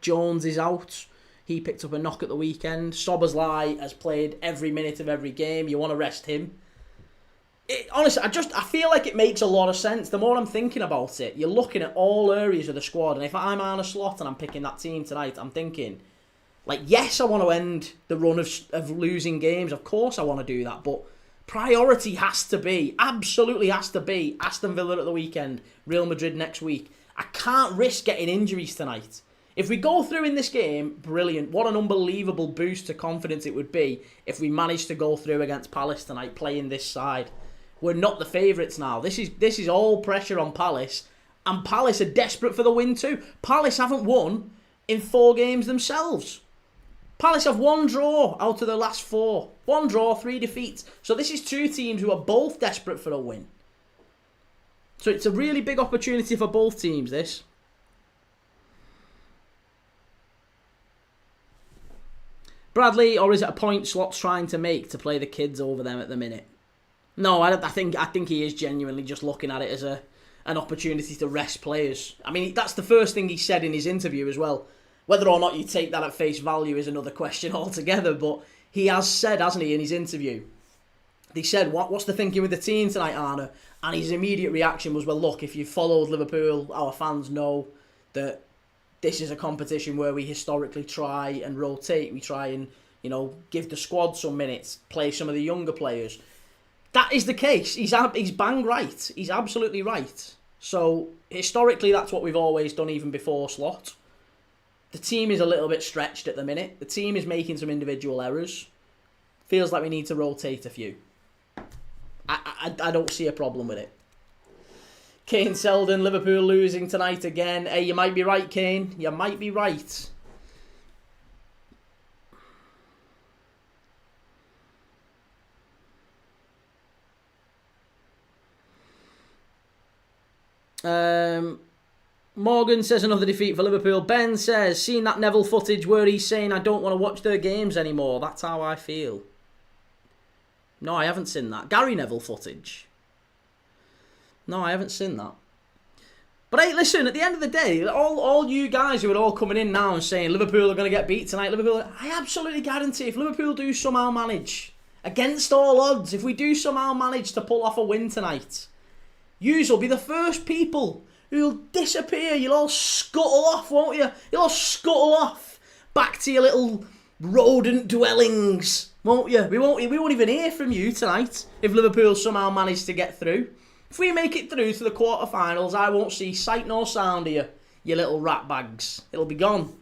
Jones is out. He picked up a knock at the weekend. Szoboszlai has played every minute of every game. You want to rest him. Honestly, I feel like it makes a lot of sense. The more I'm thinking about it, you're looking at all areas of the squad. And if I'm Arne Slot and I'm picking that team tonight, I'm thinking, yes, I want to end the run of losing games. Of course I want to do that. But priority absolutely has to be Aston Villa at the weekend, Real Madrid next week. I can't risk getting injuries tonight. If we go through in this game, brilliant. What an unbelievable boost to confidence it would be if we managed to go through against Palace tonight, playing this side. We're not the favourites now. This is all pressure on Palace. And Palace are desperate for the win too. Palace haven't won in 4 games themselves. Palace have 1 draw out of their last 4. 1 draw, 3 defeats. So this is 2 teams who are both desperate for a win. So it's a really big opportunity for both teams, this. Bradley, or is it a point Slot's trying to make to play the kids over them at the minute? No, I think he is genuinely just looking at it as an opportunity to rest players. I mean, that's the first thing he said in his interview as well. Whether or not you take that at face value is another question altogether, but he has said, hasn't he, in his interview? He said, what's the thinking with the team tonight, Arne? And his immediate reaction was, well, look, if you've followed Liverpool, our fans know that this is a competition where we historically try and rotate. We try and, give the squad some minutes, play some of the younger players. That is the case. He's bang right. He's absolutely right. So, historically, that's what we've always done even before Slot. The team is a little bit stretched at the minute. The team is making some individual errors. Feels like we need to rotate a few. I don't see a problem with it. Kane Selden, Liverpool losing tonight again. Hey, you might be right, Kane. You might be right. Morgan says another defeat for Liverpool. Ben says, seen that Neville footage where he's saying I don't want to watch their games anymore. That's how I feel. No, I haven't seen that. Gary Neville footage. No, I haven't seen that. But hey, listen, at the end of the day, all you guys who are all coming in now and saying Liverpool are going to get beat tonight, I absolutely guarantee if Liverpool do somehow manage, against all odds, if we do somehow manage to pull off a win tonight, yous will be the first people who'll disappear. You'll all scuttle off, won't you? You'll all scuttle off back to your little rodent dwellings, won't you? We won't even hear from you tonight if Liverpool somehow manage to get through. If we make it through to the quarterfinals, I won't see sight nor sound of you, you little rat bags. It'll be gone.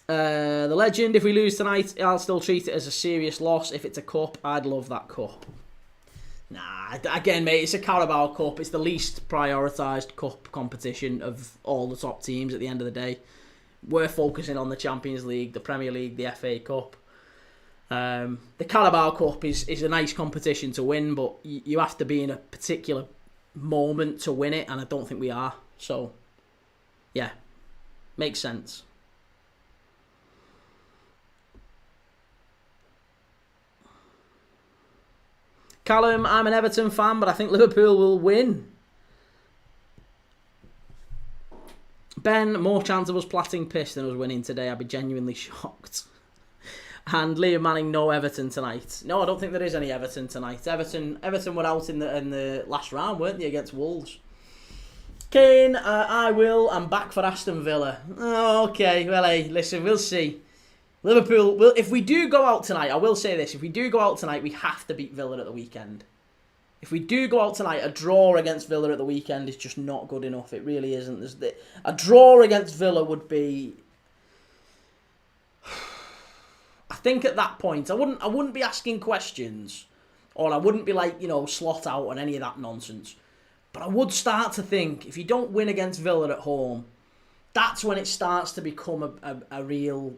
The legend, if we lose tonight, I'll still treat it as a serious loss. If it's a cup, I'd love that cup. Nah, again, mate, it's a Carabao Cup. It's the least prioritised cup competition of all the top teams at the end of the day. We're focusing on the Champions League, the Premier League, the FA Cup. The Carabao Cup is a nice competition to win, but you have to be in a particular moment to win it, and I don't think we are. So, yeah, makes sense. Callum, I'm an Everton fan, but I think Liverpool will win. Ben, more chance of us platting piss than us winning today. I'd be genuinely shocked. And Liam Manning, no Everton tonight. No, I don't think there is any Everton tonight. Everton were out in the last round, weren't they, against Wolves? Kane, I will. I'm back for Aston Villa. Oh, okay, well, hey, listen, we'll see. Liverpool, if we do go out tonight, I will say this, if we do go out tonight, we have to beat Villa at the weekend. If we do go out tonight, a draw against Villa at the weekend is just not good enough. It really isn't. A draw against Villa would be... I think at that point, I wouldn't be asking questions, or I wouldn't be like, slot out and any of that nonsense. But I would start to think, if you don't win against Villa at home, that's when it starts to become a real...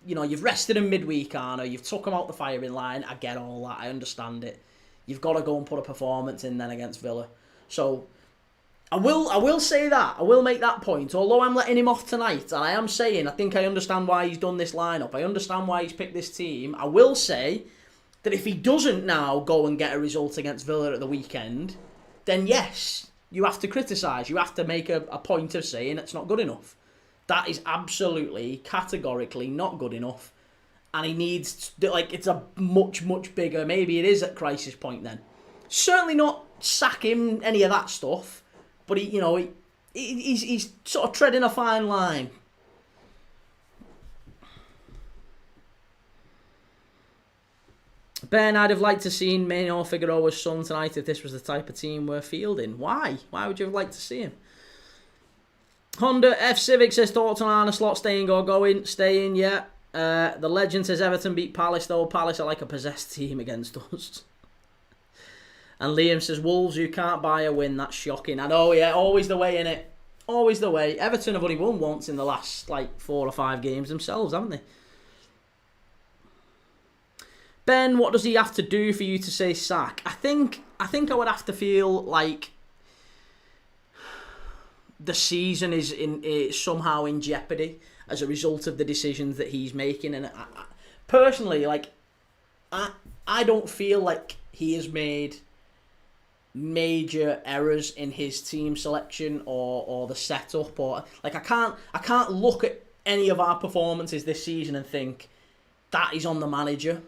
you've rested him midweek, Arno. You've took him out the firing line. I get all that. I understand it. You've got to go and put a performance in then against Villa. So, I will say that. I will make that point. Although I'm letting him off tonight, and I am saying I think I understand why he's done this lineup. I understand why he's picked this team. I will say that if he doesn't now go and get a result against Villa at the weekend, then yes, you have to criticise. You have to make a point of saying it's not good enough. That is absolutely, categorically not good enough. And he needs, it's a much, much bigger, maybe it is at crisis point then. Certainly not sack him, any of that stuff. But, he's sort of treading a fine line. Ben, I'd have liked to see Maynor Figueroa's son tonight if this was the type of team we're fielding. Why? Why would you have liked to see him? Honda F Civic says thoughts on Arne Slot staying or going? Staying, yeah. The legend says Everton beat Palace though. Palace are like a possessed team against us. And Liam says Wolves, you can't buy a win. That's shocking. I know, yeah. Always the way, innit? Always the way. Everton have only won once in the last 4 or 5 games themselves, haven't they? Ben, what does he have to do for you to say sack? I think I would have to feel like the season is somehow in jeopardy as a result of the decisions that he's making. And personally, I don't feel like he has made major errors in his team selection or the setup, or I can't look at any of our performances this season and think that is on the manager.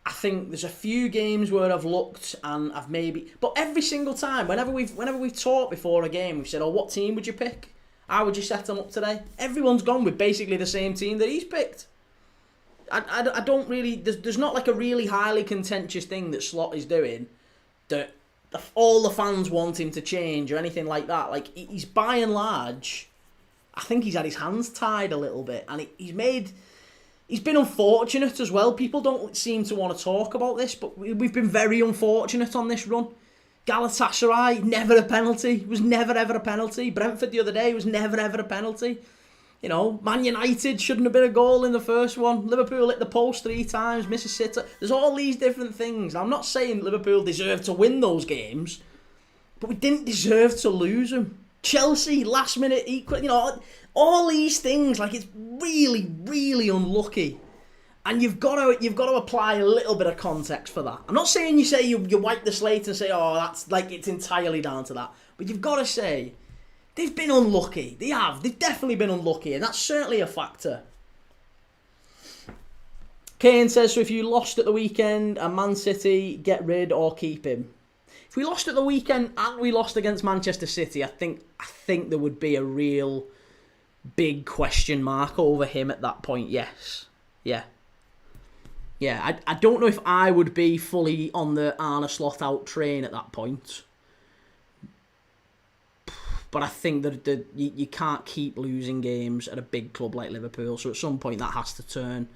I think there's a few games where I've looked and I've maybe... But every single time, whenever we've talked before a game, we've said, oh, what team would you pick? How would you set them up today? Everyone's gone with basically the same team that he's picked. I don't really... There's not a really highly contentious thing that Slot is doing that all the fans want him to change or anything like that. He's by and large... I think he's had his hands tied a little bit, and he's been unfortunate as well. People don't seem to want to talk about this, but we've been very unfortunate on this run. Galatasaray, never a penalty. Was never ever a penalty. Brentford the other day was never ever a penalty. Man United shouldn't have been a goal in the first one. Liverpool hit the post 3 times, misses sitter. There's all these different things. I'm not saying Liverpool deserved to win those games, but we didn't deserve to lose them. Chelsea, last minute equal, all these things, it's really, really unlucky. And you've got to apply a little bit of context for that. I'm not saying you wipe the slate and say, oh, that's it's entirely down to that. But you've got to say, they've been unlucky. They have. They've definitely been unlucky, and that's certainly a factor. Kane says, so if you lost at the weekend and Man City, get rid or keep him. If we lost at the weekend and we lost against Manchester City, I think there would be a real big question mark over him at that point. Yes. Yeah. Yeah, I don't know if I would be fully on the Arne Slot out train at that point. But I think that you can't keep losing games at a big club like Liverpool. So at some point that has to turn.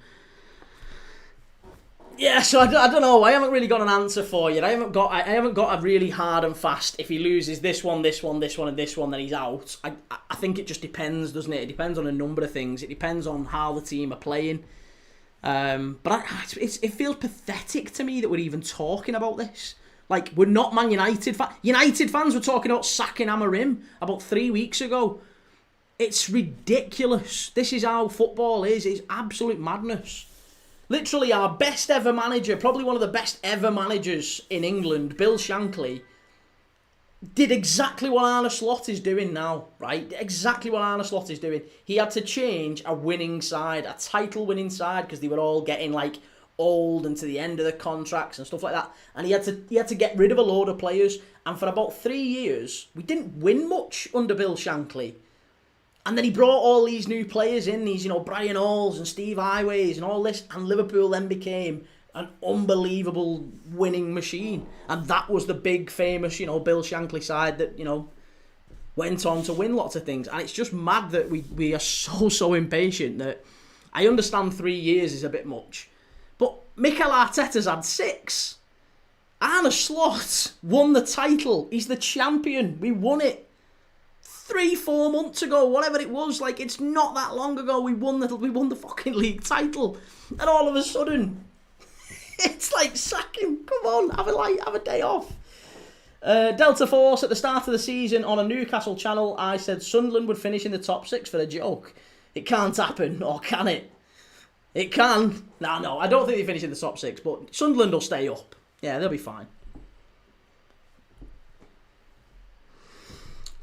Yeah, so I don't know. I haven't really got an answer for you. I haven't got a really hard and fast. If he loses this one, and this one, then he's out. I think it just depends, doesn't it? It depends on a number of things. It depends on how the team are playing. But it feels pathetic to me that we're even talking about this. Like, we're not Man United fans. United fans were talking about sacking Amorim about 3 weeks ago. It's ridiculous. This is how football is. It's absolute madness. Literally, our best ever manager, probably one of the best ever managers in England, Bill Shankly, did exactly what Arne Slot is doing now, right? Exactly what Arne Slot is doing. He had to change a winning side, a title-winning side, because they were all getting, like, old and to the end of the contracts and stuff like that. And he had to get rid of a load of players. And for about 3 years, we didn't win much under Bill Shankly. And then he brought all these new players in, these, Brian Halls and Steve Highways and all this, and Liverpool then became an unbelievable winning machine. And that was the big, famous, Bill Shankly side that, went on to win lots of things. And it's just mad that we are so impatient that I understand 3 years is a bit much. But Mikel Arteta's had 6. Arne Slot won the title. He's the champion. We won it 3-4 months ago, whatever it was. Like, it's not that long ago we won the fucking league title. And all of a sudden, it's like, sack him. Come on, have a day off. Delta Force, at the start of the season on a Newcastle channel, I said Sunderland would finish in the top 6 for a joke. It can't happen, or can it? It can. No, I don't think they finish in the top 6, but Sunderland will stay up. Yeah, they'll be fine.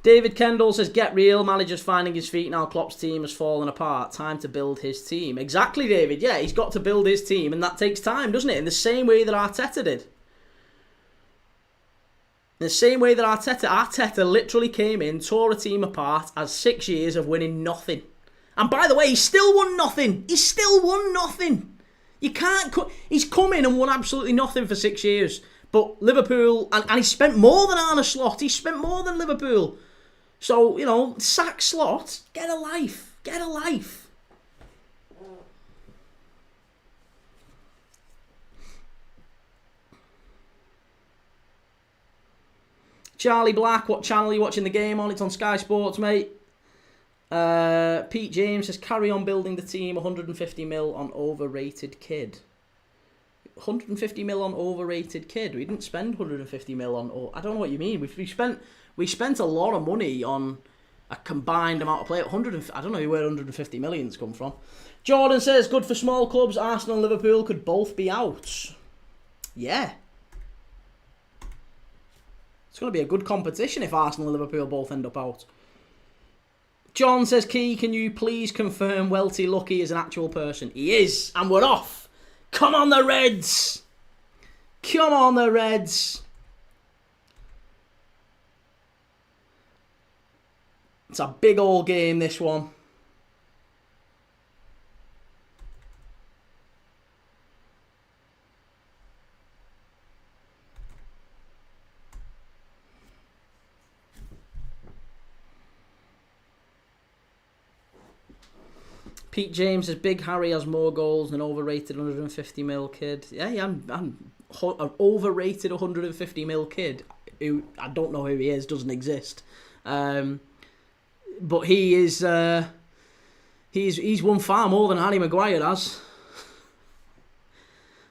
David Kendall says, get real, manager's finding his feet now, Klopp's team has fallen apart. Time to build his team. Exactly, David. Yeah, he's got to build his team, and that takes time, doesn't it? In the same way that Arteta did. In the same way that Arteta literally came in, tore a team apart, as 6 years of winning nothing. And by the way, he still won nothing. He still won nothing. You can't... He's come in and won absolutely nothing for 6 years. But Liverpool... And he spent more than Arne Slot. He spent more than Liverpool. So, sack Slot. Get a life. Get a life. Charlie Black, what channel are you watching the game on? It's on Sky Sports, mate. Pete James says, carry on building the team, 150 mil on overrated kid. 150 mil on overrated kid? We didn't spend 150 mil on... I don't know what you mean. We spent a lot of money on a combined amount of play. I don't know where 150 million's come from. Jordan says, good for small clubs. Arsenal and Liverpool could both be out. Yeah. It's going to be a good competition if Arsenal and Liverpool both end up out. John says, Key, can you please confirm Welty Lucky is an actual person? He is, and we're off. Come on, the Reds. Come on, the Reds. It's a big old game, this one. Pete James says, Big Harry has more goals than overrated 150 mil kid. Yeah, I'm an overrated 150 mil kid who, I don't know who he is, doesn't exist. But he is, he's won far more than Harry Maguire has.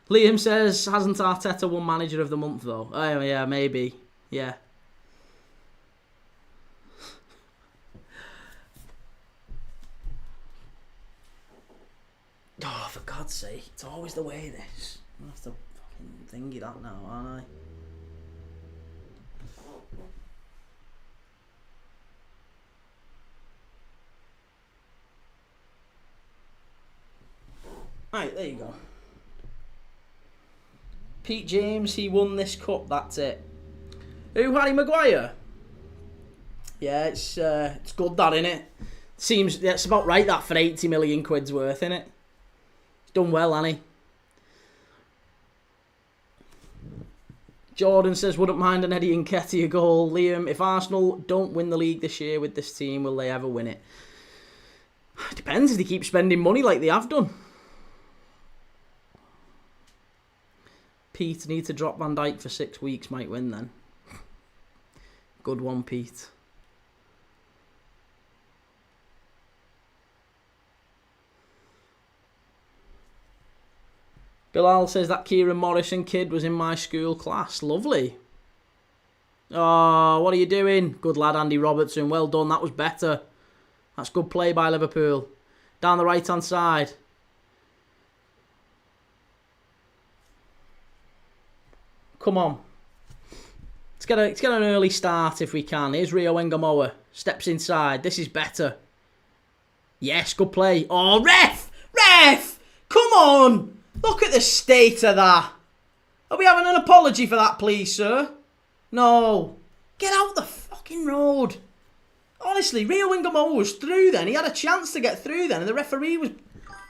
Liam says, hasn't Arteta won manager of the month though? Oh yeah, maybe. Yeah. Oh, for God's sake, it's always the way this. I have to fucking thingy that now, aren't I? Right, there you go. Pete James, he won this cup, that's it. Who, Harry Maguire? Yeah, it's good that, innit? Seems, that's about right, that, for 80 million quid's worth, innit? He's done well, hasn't he? Jordan says, wouldn't mind an Eddie Nketiah goal. Liam, if Arsenal don't win the league this year with this team, will they ever win it? Depends if they keep spending money like they have done. Pete, need to drop Van Dijk for 6 weeks, might win then. Good one, Pete. Bilal says that Kieran Morrison kid was in my school class. Lovely. Oh, what are you doing? Good lad, Andy Robertson. Well done. That was better. That's good play by Liverpool. Down the right-hand side. Come on. Let's get an early start if we can. Here's Rio Engamoa. Steps inside. This is better. Yes, good play. Oh, ref! Ref! Come on! Look at the state of that. Are we having an apology for that, please, sir? No. Get out the fucking road. Honestly, Rio Engamoa was through then. He had a chance to get through then, and the referee was...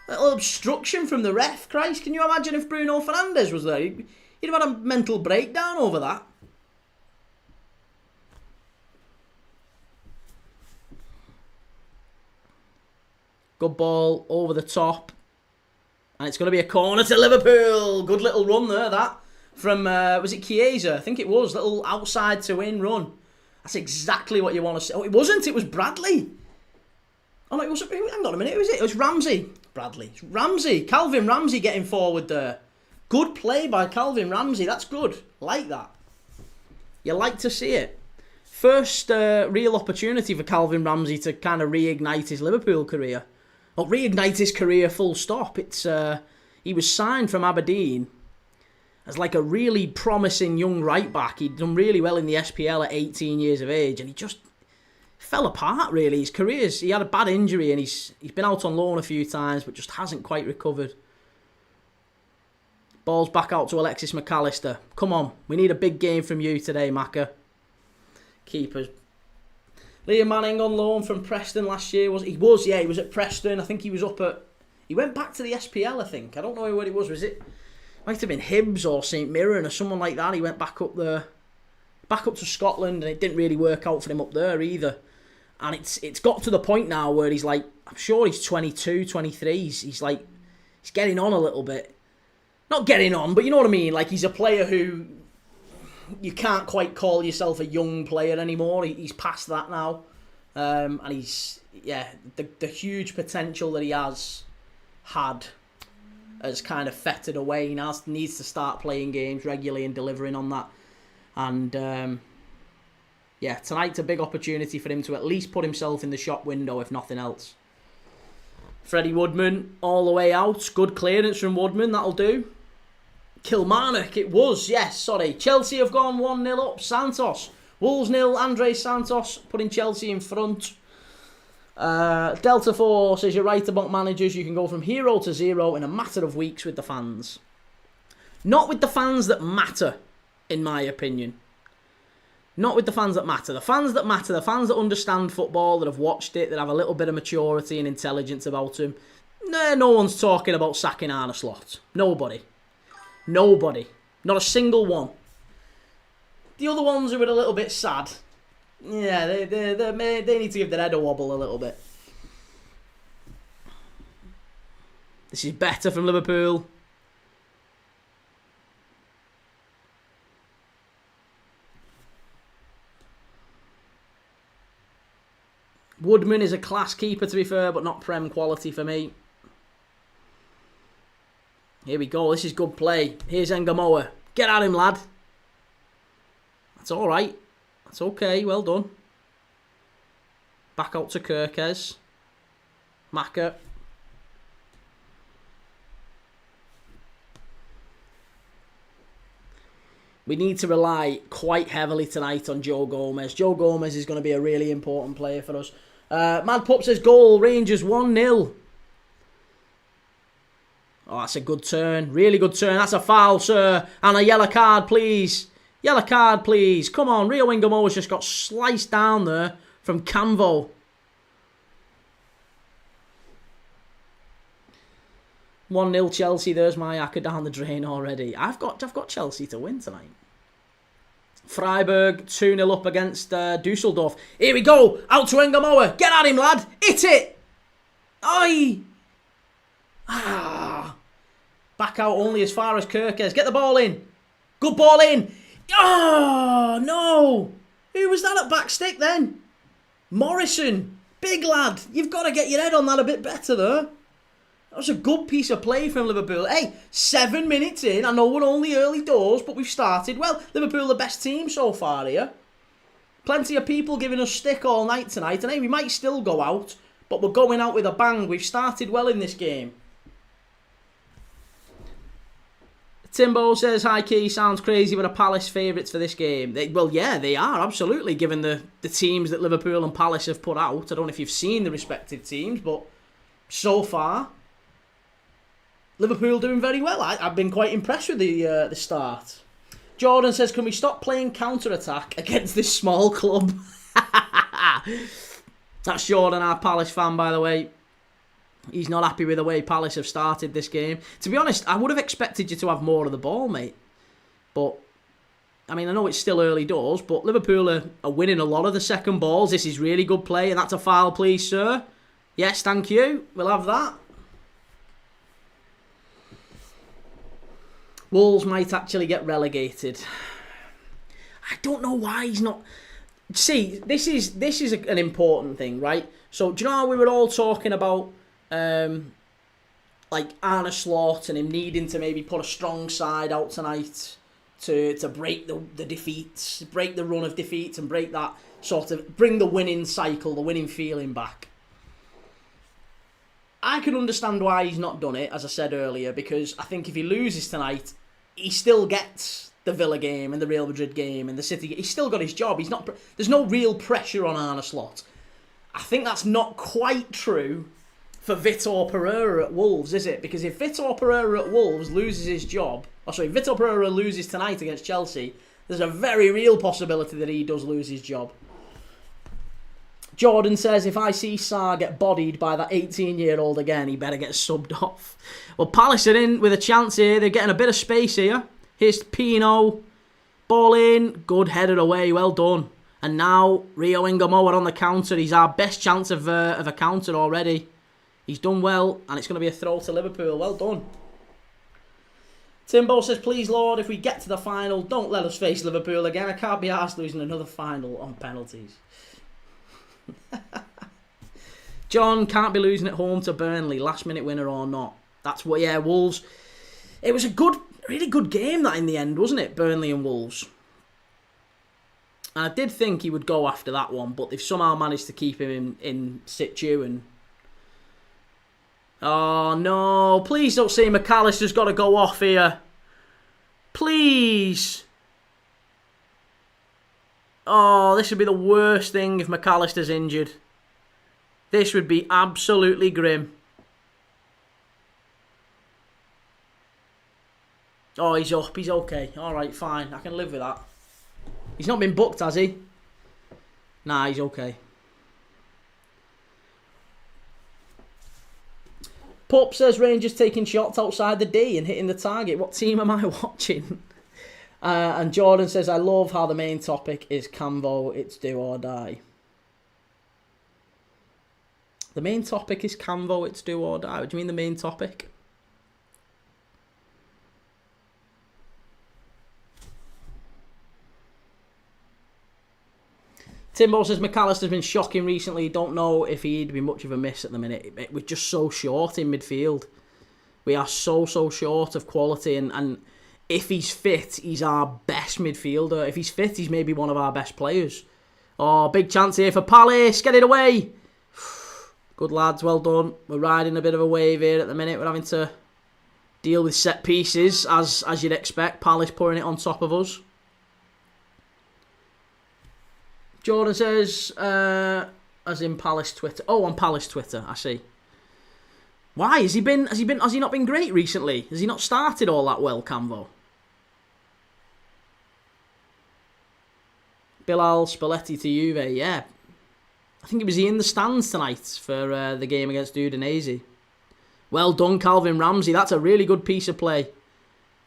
A little obstruction from the ref. Christ, can you imagine if Bruno Fernandes was there? He'd have had a mental breakdown over that. Good ball over the top. And it's going to be a corner to Liverpool. Good little run there, that. From, was it Chiesa? I think it was. Little outside to in run. That's exactly what you want to see. Oh, it wasn't. It was Bradley. Oh, no, it was... Hang on a minute. Who was it? It was Ramsey. Bradley. It's Ramsey. Calvin Ramsey getting forward there. Good play by Calvin Ramsey. That's good. Like that. You like to see it. First real opportunity for Calvin Ramsey to kind of reignite his Liverpool career. Or reignite his career full stop. It's he was signed from Aberdeen as like a really promising young right back. He'd done really well in the SPL at 18 years of age, and he just fell apart really. His career's, he had a bad injury and he's been out on loan a few times but just hasn't quite recovered. Ball's back out to Alexis McAllister. Come on, we need a big game from you today, Macca. Keepers. Liam Manning on loan from Preston last year. He was at Preston. I think he was up at... He went back to the SPL, I think. I don't know what it was. Was it... Might have been Hibs or St Mirren or someone like that. He went back up there. Back up to Scotland, and it didn't really work out for him up there either. And it's got to the point now where he's like... I'm sure he's 22, 23. He's like... He's getting on a little bit. Not getting on, but you know what I mean? Like, he's a player who... You can't quite call yourself a young player anymore. He's past that now. And he's... Yeah, the huge potential that he has kind of fettered away. He now needs to start playing games regularly and delivering on that. And... Yeah, tonight's a big opportunity for him to at least put himself in the shop window, if nothing else. Freddie Woodman all the way out. Good clearance from Woodman, that'll do. Kilmarnock, it was, yes, sorry. Chelsea have gone 1-0 up. Santos. Wolves 0, Andres Santos putting Chelsea in front. Delta 4 says you're right about managers. You can go from hero to zero in a matter of weeks with the fans. Not with the fans that matter, in my opinion. Not with the fans that matter. The fans that matter, the fans that understand football, that have watched it, that have a little bit of maturity and intelligence about them. No one's talking about sacking Arne Slot. Nobody. Not a single one. The other ones who are a little bit sad. Yeah, they need to give their head a wobble a little bit. This is better from Liverpool. Woodman is a class keeper, to be fair, but not Prem quality for me. Here we go. This is good play. Here's Engamoa. Get at him, lad. That's all right. That's okay. Well done. Back out to Kirkes. Macca. We need to rely quite heavily tonight on Joe Gomez. Joe Gomez is going to be a really important player for us. Mad Pup says goal. Rangers 1-0. Oh, that's a good turn. Really good turn. That's a foul, sir. And a yellow card, please. Yellow card, please. Come on. Rio Engamoa's just got sliced down there from Camvo. 1-0 Chelsea. There's my acca down the drain already. I've got Chelsea to win tonight. Freiburg 2-0 up against Dusseldorf. Here we go. Out to Engamoa. Get at him, lad. Hit it. Aye. Back out only as far as Kirkes. Get the ball in. Good ball in. Oh, no. Who was that at back stick then? Morrison. Big lad. You've got to get your head on that a bit better there. was a good piece of play from Liverpool. Hey, 7 minutes in. I know we're only early doors, but we've started well. Liverpool the best team so far here. Plenty of people giving us stick all night tonight. And hey, we might still go out, but we're going out with a bang. We've started well in this game. Timbo says, hi Key, sounds crazy, but are Palace favourites for this game? Well, yeah, they are, absolutely, given the teams that Liverpool and Palace have put out. I don't know if you've seen the respective teams, but so far, Liverpool doing very well. I've been quite impressed with the start. Jordan says, can we stop playing counter-attack against this small club? That's Jordan, our Palace fan, by the way. He's not happy with the way Palace have started this game. To be honest, I would have expected you to have more of the ball, mate. But, I mean, I know it's still early doors, but Liverpool are winning a lot of the second balls. This is really good play, and that's a foul, please, sir. Yes, thank you. We'll have that. Wolves might actually get relegated. I don't know why he's not... See, this is an important thing, right? So, do you know how we were all talking about like Arne Slot and him needing to maybe put a strong side out tonight to break the defeats, break the run of defeats and break that sort of, bring the winning cycle, the winning feeling back. I can understand why he's not done it, as I said earlier, because I think if he loses tonight, he still gets the Villa game and the Real Madrid game and the City. He's still got his job. He's not. There's no real pressure on Arne Slot. I think that's not quite true for Vitor Pereira at Wolves, is it? Because if Vitor Pereira at Wolves loses his job, Vitor Pereira loses tonight against Chelsea, there's a very real possibility that he does lose his job. Jordan says, if I see Sarr get bodied by that 18-year-old again, he better get subbed off. Well, Palace are in with a chance here. They're getting a bit of space here. Here's Pino. Ball in. Good header away. Well done. And now Rio Ingamoa on the counter. He's our best chance of a counter already. He's done well, and it's going to be a throw to Liverpool. Well done. Timbo says, please, Lord, if we get to the final, don't let us face Liverpool again. I can't be arsed losing another final on penalties. John, can't be losing at home to Burnley, last minute winner or not. That's what, yeah, Wolves. It was a really good game that in the end, wasn't it? Burnley and Wolves. And I did think he would go after that one, but they've somehow managed to keep him in situ. And oh no, please don't say McAllister's got to go off here. Please. Oh, this would be the worst thing if McAllister's injured. This would be absolutely grim. Oh, he's up. He's okay. All right, fine. I can live with that. He's not been booked, has he? Nah, he's okay. Pup says Rangers taking shots outside the D and hitting the target. What team am I watching? And Jordan says, I love how the main topic is Camvo, it's do or die. The main topic is Camvo, it's do or die. What do you mean the main topic? Timbo says McAllister's been shocking recently. Don't know if he'd be much of a miss at the minute. We're just so short in midfield. We are so short of quality, and if he's fit, he's our best midfielder. If he's fit, he's maybe one of our best players. Oh, big chance here for Palace. Get it away. Good lads, well done. We're riding a bit of a wave here at the minute. We're having to deal with set pieces, as you'd expect. Palace pouring it on top of us. Jordan says, as in Palace Twitter. Oh, on Palace Twitter, I see. Why? Has he not been great recently? Has he not started all that well, Camvo? Bilal Spalletti to Juve, yeah. I think was he in the stands tonight for the game against Udinese. Well done, Calvin Ramsey. That's a really good piece of play.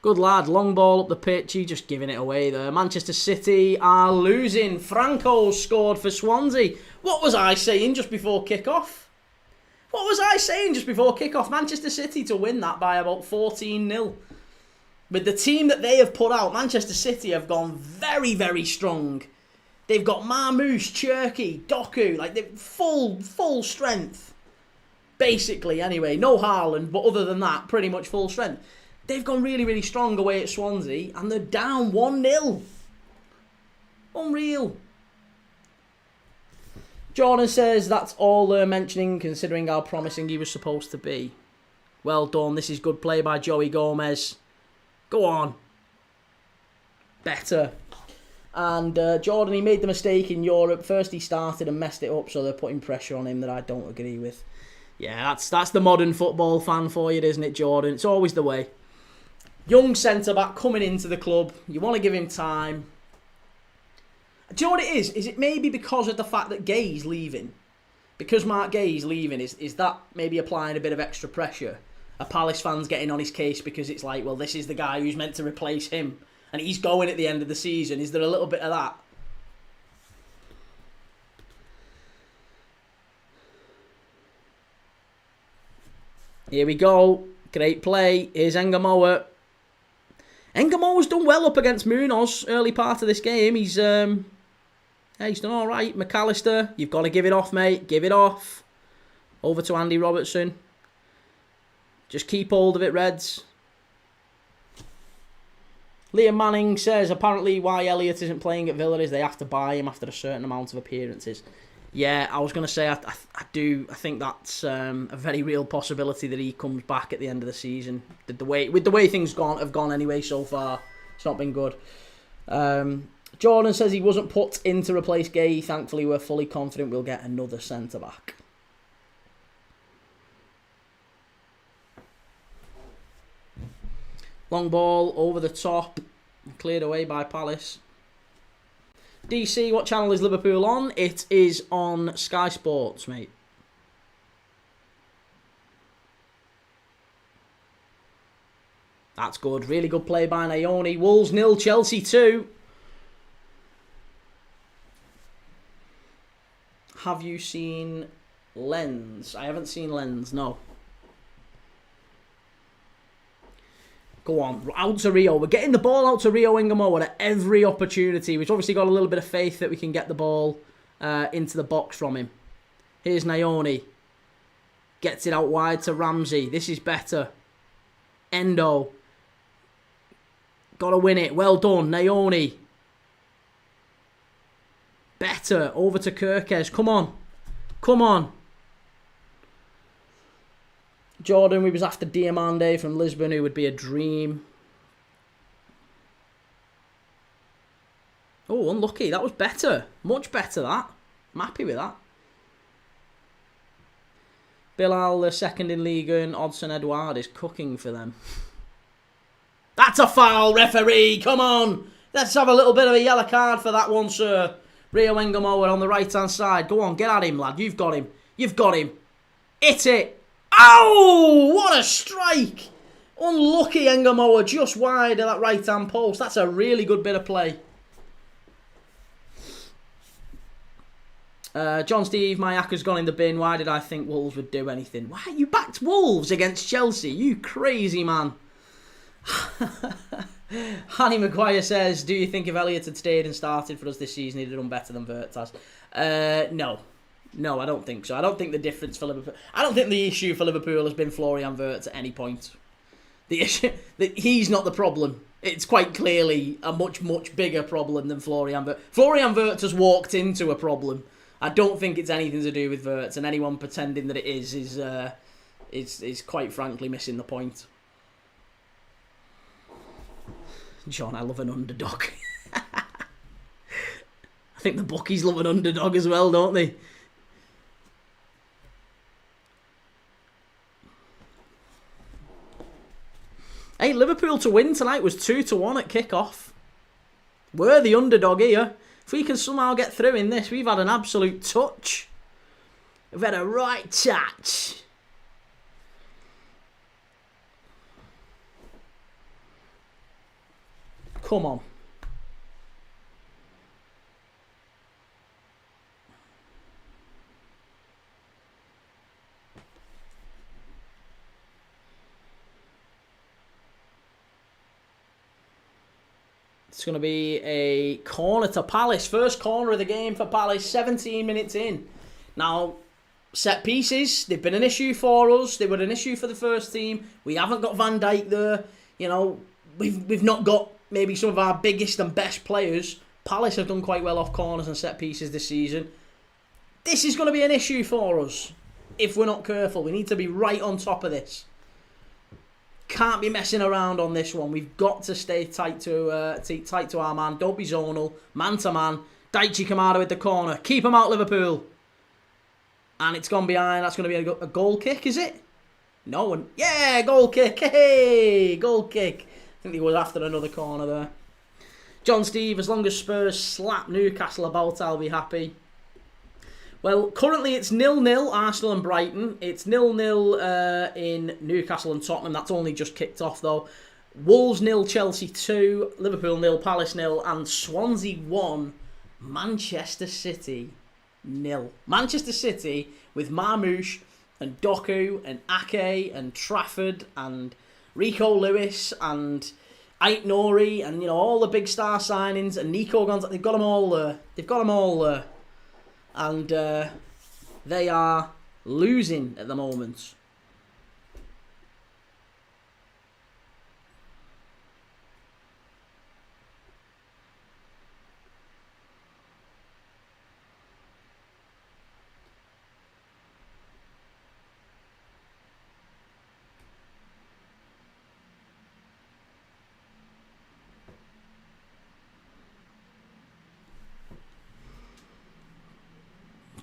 Good lad. Long ball up the pitch. He just giving it away there. Manchester City are losing. Franco scored for Swansea. What was I saying just before kick-off? Manchester City to win that by about 14-0. With the team that they have put out, Manchester City have gone very, very strong. They've got Marmoush, Cherky, Doku, like they're full strength. Basically, anyway. No Haaland, but other than that, pretty much full strength. They've gone really, really strong away at Swansea, and they're down 1-0. Unreal. Jordan says that's all they're mentioning, considering how promising he was supposed to be. Well done. This is good play by Joey Gomez. Go on. Better. And Jordan, he made the mistake in Europe. First he started and messed it up, so they're putting pressure on him that I don't agree with. Yeah, that's the modern football fan for you, isn't it, Jordan? It's always the way. Young centre-back coming into the club. You want to give him time. Do you know what it is? Is it maybe because of the fact that Gay's leaving? Because Mark Gay's leaving, is that maybe applying a bit of extra pressure? Are Palace fans getting on his case because it's like, well, this is the guy who's meant to replace him, and he's going at the end of the season? Is there a little bit of that? Here we go. Great play. Here's Engamoa. Engamoa's done well up against Munoz early part of this game. He's done all right. McAllister, you've got to give it off, mate. Give it off. Over to Andy Robertson. Just keep hold of it, Reds. Liam Manning says apparently why Elliott isn't playing at Villa is they have to buy him after a certain amount of appearances. Yeah, I was going to say I think that's a very real possibility that he comes back at the end of the season. With the way things have gone anyway so far, it's not been good. Jordan says he wasn't put in to replace Gay. Thankfully, we're fully confident we'll get another centre back. Long ball over the top, cleared away by Palace. DC, what channel is Liverpool on? It is on Sky Sports, mate. That's good. Really good play by Naoni. Wolves 0, Chelsea 2. Have you seen Lens? I haven't seen Lens, no. Go on, out to Rio. We're getting the ball out to Rio Engamoa at every opportunity. We've obviously got a little bit of faith that we can get the ball into the box from him. Here's Naoni. Gets it out wide to Ramsey. This is better. Endo. Got to win it. Well done, Naoni. Better. Over to Kirkes. Come on. Come on. Jordan, we was after Diamande from Lisbon, who would be a dream. Oh, unlucky. That was better. Much better, that. I'm happy with that. Bilal, the second in Ligue 1. Odsonne Edouard is cooking for them. That's a foul, referee. Come on. Let's have a little bit of a yellow card for that one, sir. Rio Engamoa on the right-hand side. Go on, get at him, lad. You've got him. You've got him. Hit it. Ow! What a strike! Unlucky Engamoa, just wide of that right-hand post. That's a really good bit of play. John Steve, my acca's gone in the bin. Why did I think Wolves would do anything? Why you backed Wolves against Chelsea? You crazy man. Hanny Maguire says, do you think if Elliott had stayed and started for us this season, he'd have done better than Wirtz has? No. No, I don't think so. I don't think the difference for Liverpool... I don't think the issue for Liverpool has been Florian Wirtz at any point. The issue... He's not the problem. It's quite clearly a much, much bigger problem than Florian Wirtz. Florian Wirtz has walked into a problem. I don't think it's anything to do with Wirtz, and anyone pretending that it is quite frankly missing the point. John, I love an underdog. I think the bookies love an underdog as well, don't they? Hey, Liverpool to win tonight was 2-1 at kick-off. We're the underdog here. If we can somehow get through in this, we've had an absolute touch. We've had a right touch. Come on. It's going to be a corner to Palace. First corner of the game for Palace, 17 minutes in. Now, Set pieces, they've been an issue for us. They were an issue for the first team. We haven't got Van Dijk there. You know, we've not got maybe some of our biggest and best players. Palace have done quite well off corners and set pieces this season. This is going to be an issue for us if we're not careful. We need to be right on top of this. Can't be messing around on this one. We've got to stay tight to our man. Don't be zonal. Man to man. Daichi Kamada with the corner. Keep him out, Liverpool. And it's gone behind. That's going to be a goal kick, is it? No one. Yeah, goal kick. Hey, goal kick. I think he was after another corner there. John Steve, as long as Spurs slap Newcastle about, I'll be happy. Well, currently it's 0-0, Arsenal and Brighton. It's 0-0 in Newcastle and Tottenham. That's only just kicked off, though. Wolves 0, Chelsea 2, Liverpool 0, Palace 0, and Swansea 1, Manchester City 0. Manchester City with Marmoush and Doku and Ake and Trafford and Rico Lewis and Ait Nouri and, you know, all the big star signings and Nico Gonzalez. They've got them all there. They've got them all there. And they are losing at the moment.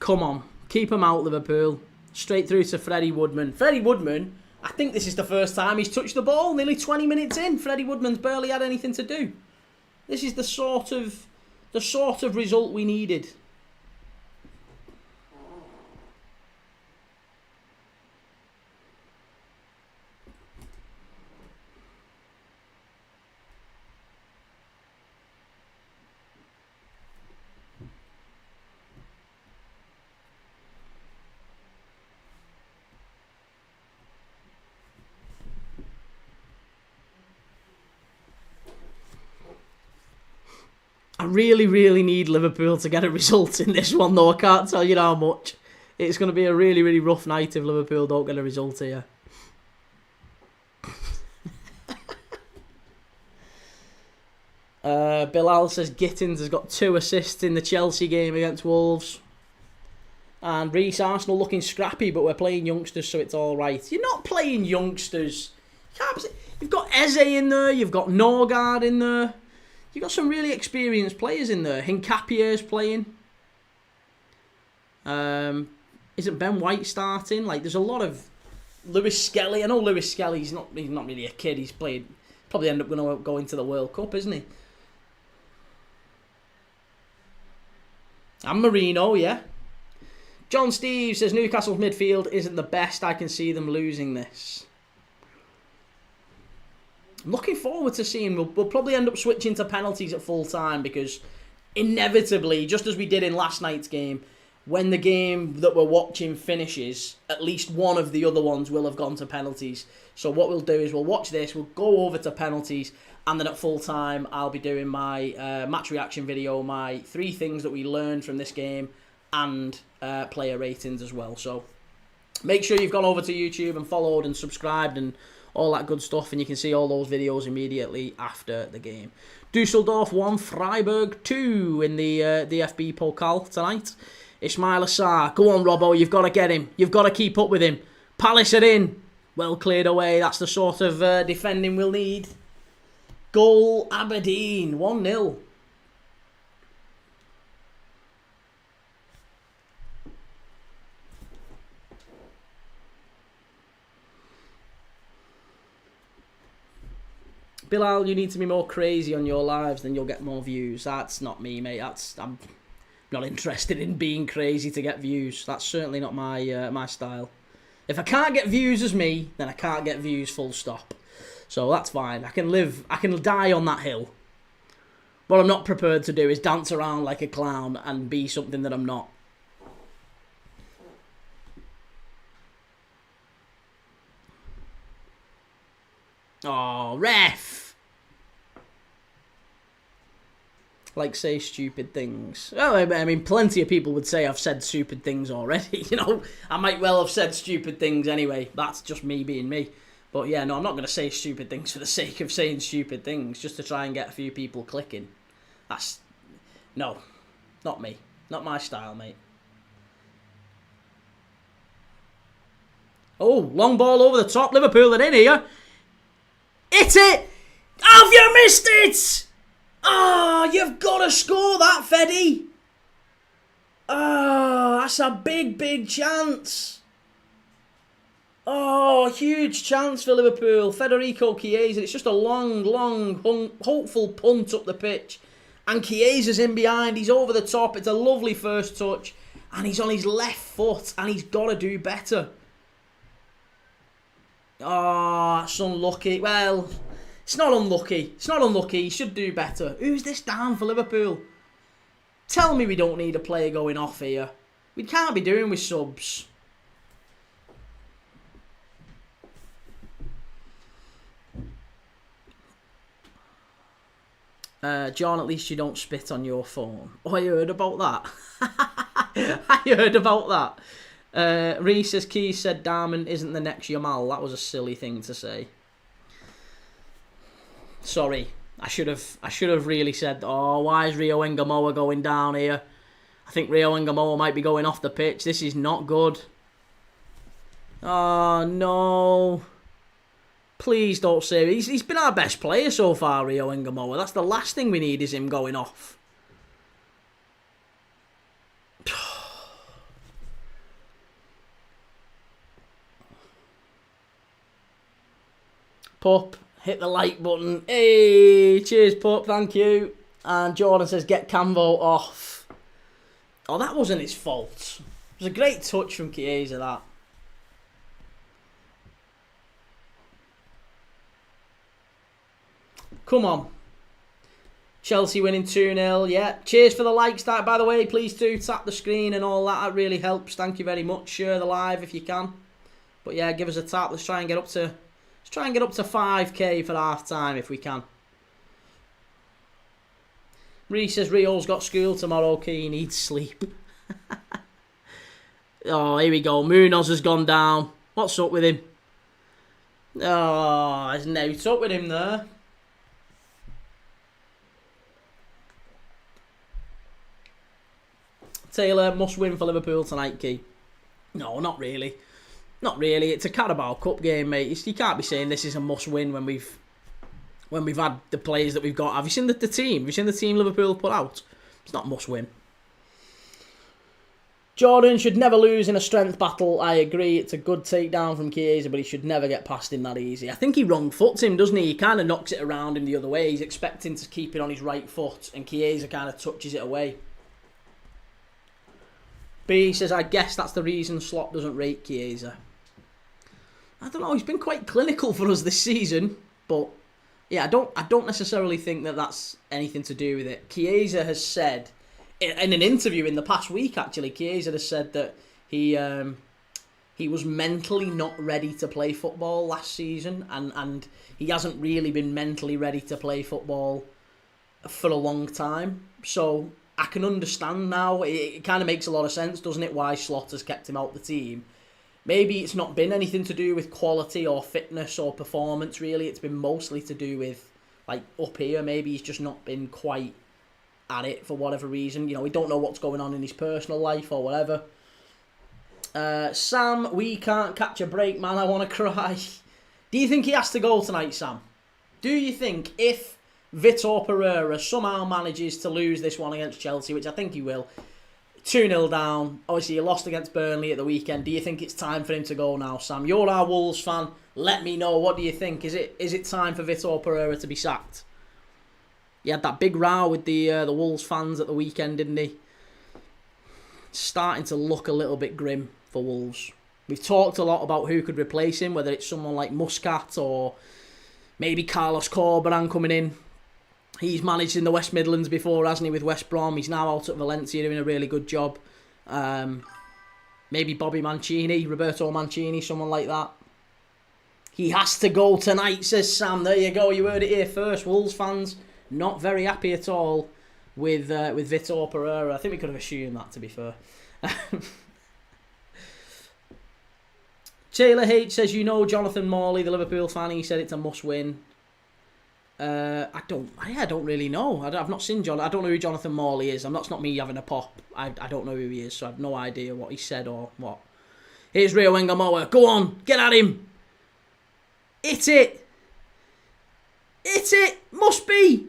Come on, keep him out, Liverpool. Straight through to Freddie Woodman. Freddie Woodman, I think this is the first time he's touched the ball. Nearly 20 minutes in, Freddie Woodman's barely had anything to do. This is the sort of result we needed. I really, really need Liverpool to get a result in this one, though. I can't tell you how much. It's going to be a really, really rough night if Liverpool don't get a result here. Bilal says Gittins has got 2 assists in the Chelsea game against Wolves. And Reece, Arsenal looking scrappy, but we're playing youngsters, so it's all right. You're not playing youngsters. You've got Eze in there. You've got Norgard in there. You've got some really experienced players in there. Hincapie's playing. Isn't Ben White starting? Like, there's a lot of Lewis Skelly. I know Lewis Skelly. He's not really a kid. He's played. Probably end up going to go into the World Cup, isn't he? And Marino, yeah. John Steve says Newcastle's midfield isn't the best. I can see them losing this. I'm looking forward to seeing. We'll probably end up switching to penalties at full time because inevitably, just as we did in last night's game, when the game that we're watching finishes, at least one of the other ones will have gone to penalties. So what we'll do is we'll watch this, we'll go over to penalties, and then at full time I'll be doing my match reaction video, my 3 things that we learned from this game, and player ratings as well. So make sure you've gone over to YouTube and followed and subscribed and all that good stuff, and you can see all those videos immediately after the game. Dusseldorf 1, Freiburg 2 in the DFB Pokal tonight. Ismail Assar, go on Robbo, you've got to get him. You've got to keep up with him. Palace are in. Well cleared away. That's the sort of defending we'll need. Goal Aberdeen, 1-0. Bilal, you need to be more crazy on your lives, then you'll get more views. That's not me, mate. I'm not interested in being crazy to get views. That's certainly not my style. If I can't get views as me, then I can't get views, full stop. So that's fine. I can die on that hill. What I'm not prepared to do is dance around like a clown and be something that I'm not. Oh, ref! Like, say stupid things. Well, I mean, plenty of people would say I've said stupid things already. I might well have said stupid things anyway. That's just me being me. But yeah, no, I'm not going to say stupid things for the sake of saying stupid things, just to try and get a few people clicking. No, not me. Not my style, mate. Oh, long ball over the top. Liverpool are in here. Hit it! Have you missed it? Oh, you've got to score that, Feddy. Oh, that's a big, big chance. Oh, huge chance for Liverpool. Federico Chiesa. It's just a long, hopeful punt up the pitch. And Chiesa's in behind. He's over the top. It's a lovely first touch. And he's on his left foot. And he's got to do better. Oh, that's unlucky. Well, it's not unlucky. It's not unlucky. He should do better. Who's this down for Liverpool? Tell me we don't need a player going off here. We can't be doing with subs. John, at least you don't spit on your phone. Oh, I heard about that. I heard about that. Reese says, Keys said Darman isn't the next Yamal. That was a silly thing to say. Sorry. I should have really said, oh, why is Rio Ngamoa going down here? I think Rio Ngamoa might be going off the pitch. This is not good. Oh, no. Please don't say he's been our best player so far, Rio Ngamoa. That's the last thing we need is him going off. Pup, hit the like button. Hey, cheers, Pup, thank you. And Jordan says, get Camvo off. Oh, that wasn't his fault. It was a great touch from Chiesa, that. Come on. Chelsea winning 2-0, yeah. Cheers for the likes, that, by the way. Please do tap the screen and all that. That really helps. Thank you very much. Share the live if you can. But yeah, give us a tap. Let's try and get up to 5k for half time if we can. Reece says Rio's got school tomorrow. Okay, he needs sleep. Oh, here we go. Munoz has gone down. What's up with him? Oh, there's nothing up with him there. Taylor, must win for Liverpool tonight, Key. No, not really. Not really. It's a Carabao Cup game, mate. You can't be saying this is a must win when we've had the players that we've got. Have you seen the team? Have you seen the team Liverpool put out? It's not must win. Jordan should never lose in a strength battle. I agree. It's a good takedown from Chiesa, but he should never get past him that easy. I think he wrong foots him, doesn't he? He kind of knocks it around him the other way. He's expecting to keep it on his right foot, and Chiesa kind of touches it away. B says, I guess that's the reason Slot doesn't rate Chiesa. I don't know, he's been quite clinical for us this season, but yeah, I don't necessarily think that that's anything to do with it. Chiesa has said, in an interview in the past week actually, Chiesa has said that he was mentally not ready to play football last season, and he hasn't really been mentally ready to play football for a long time. So I can understand now. It kind of makes a lot of sense, doesn't it, why Slot has kept him out the team. Maybe it's not been anything to do with quality or fitness or performance, really. It's been mostly to do with, like, up here. Maybe he's just not been quite at it for whatever reason. We don't know what's going on in his personal life or whatever. Sam, we can't catch a break, man. I want to cry. Do you think he has to go tonight, Sam? Do you think if Vitor Pereira somehow manages to lose this one against Chelsea, which I think he will, 2-0 down, obviously he lost against Burnley at the weekend, do you think it's time for him to go now, Sam? You're our Wolves fan, let me know, what do you think? Is it time for Vitor Pereira to be sacked? He had that big row with the Wolves fans at the weekend, didn't he? It's starting to look a little bit grim for Wolves. We've talked a lot about who could replace him, whether it's someone like Muscat or maybe Carlos Corberán coming in. He's managed in the West Midlands before, hasn't he, with West Brom? He's now out at Valencia doing a really good job. Maybe Bobby Mancini, Roberto Mancini, someone like that. He has to go tonight, says Sam. There you go, you heard it here first. Wolves fans, not very happy at all with Vitor Pereira. I think we could have assumed that, to be fair. Taylor H says, you know Jonathan Morley, the Liverpool fan, he said it's a must-win. I don't really know. I've not seen John. I don't know who Jonathan Morley is. That's not me having a pop. I don't know who he is, so I have no idea what he said or what. Here's Rio Wengamoa. Go on, get at him. Hit it. Hit it. Must be.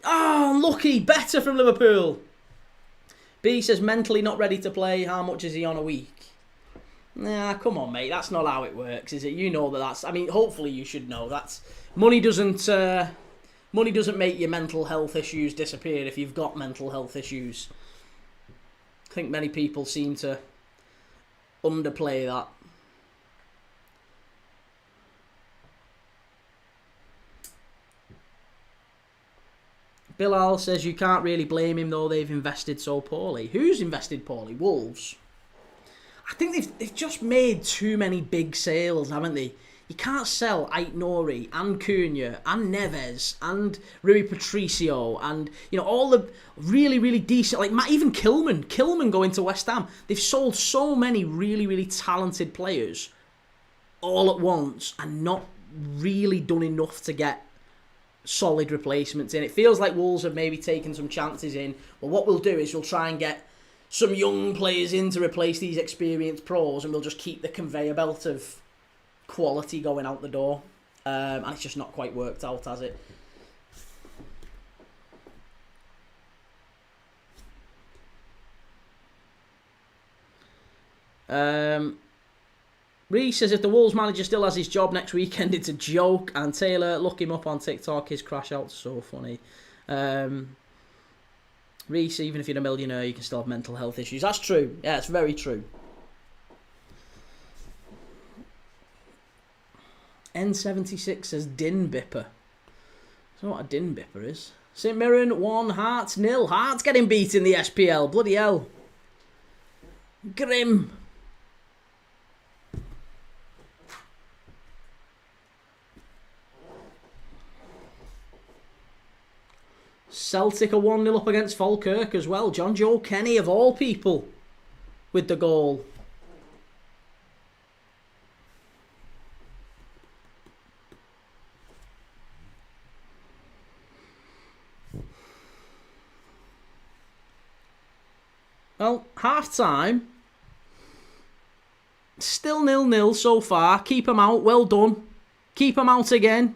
Oh, unlucky. Better from Liverpool. B says, mentally not ready to play. How much is he on a week? Nah, come on, mate. That's not how it works, is it? You know that's... I mean, hopefully you should know. Money doesn't make your mental health issues disappear if you've got mental health issues. I think many people seem to underplay that. Bilal says you can't really blame him though, they've invested so poorly. Who's invested poorly? Wolves. I think they've just made too many big sales, haven't they? You can't sell Ait Nouri and Cunha and Neves and Rui Patricio and, you know, all the really, really decent, like even Kilman going to West Ham. They've sold so many really, really talented players all at once and not really done enough to get solid replacements in. It feels like Wolves have maybe taken some chances in. Well, what we'll do is we'll try and get some young players in to replace these experienced pros, and we'll just keep the conveyor belt of quality going out the door. And it's just not quite worked out, has it? Reece says if the Wolves manager still has his job next weekend, it's a joke. And Taylor, look him up on TikTok. His crash out's so funny. Reece, even if you're a millionaire, you can still have mental health issues. That's true. Yeah, it's very true. N76 says Din Bipper. I don't know what a Din Bipper is. St Mirren 1, Hearts 0. Hearts getting beat in the SPL. Bloody hell. Grim. Celtic are 1-0 up against Falkirk as well. John Joe Kenny, of all people, with the goal. Well, half-time. Still 0-0 so far. Keep them out. Well done. Keep them out again.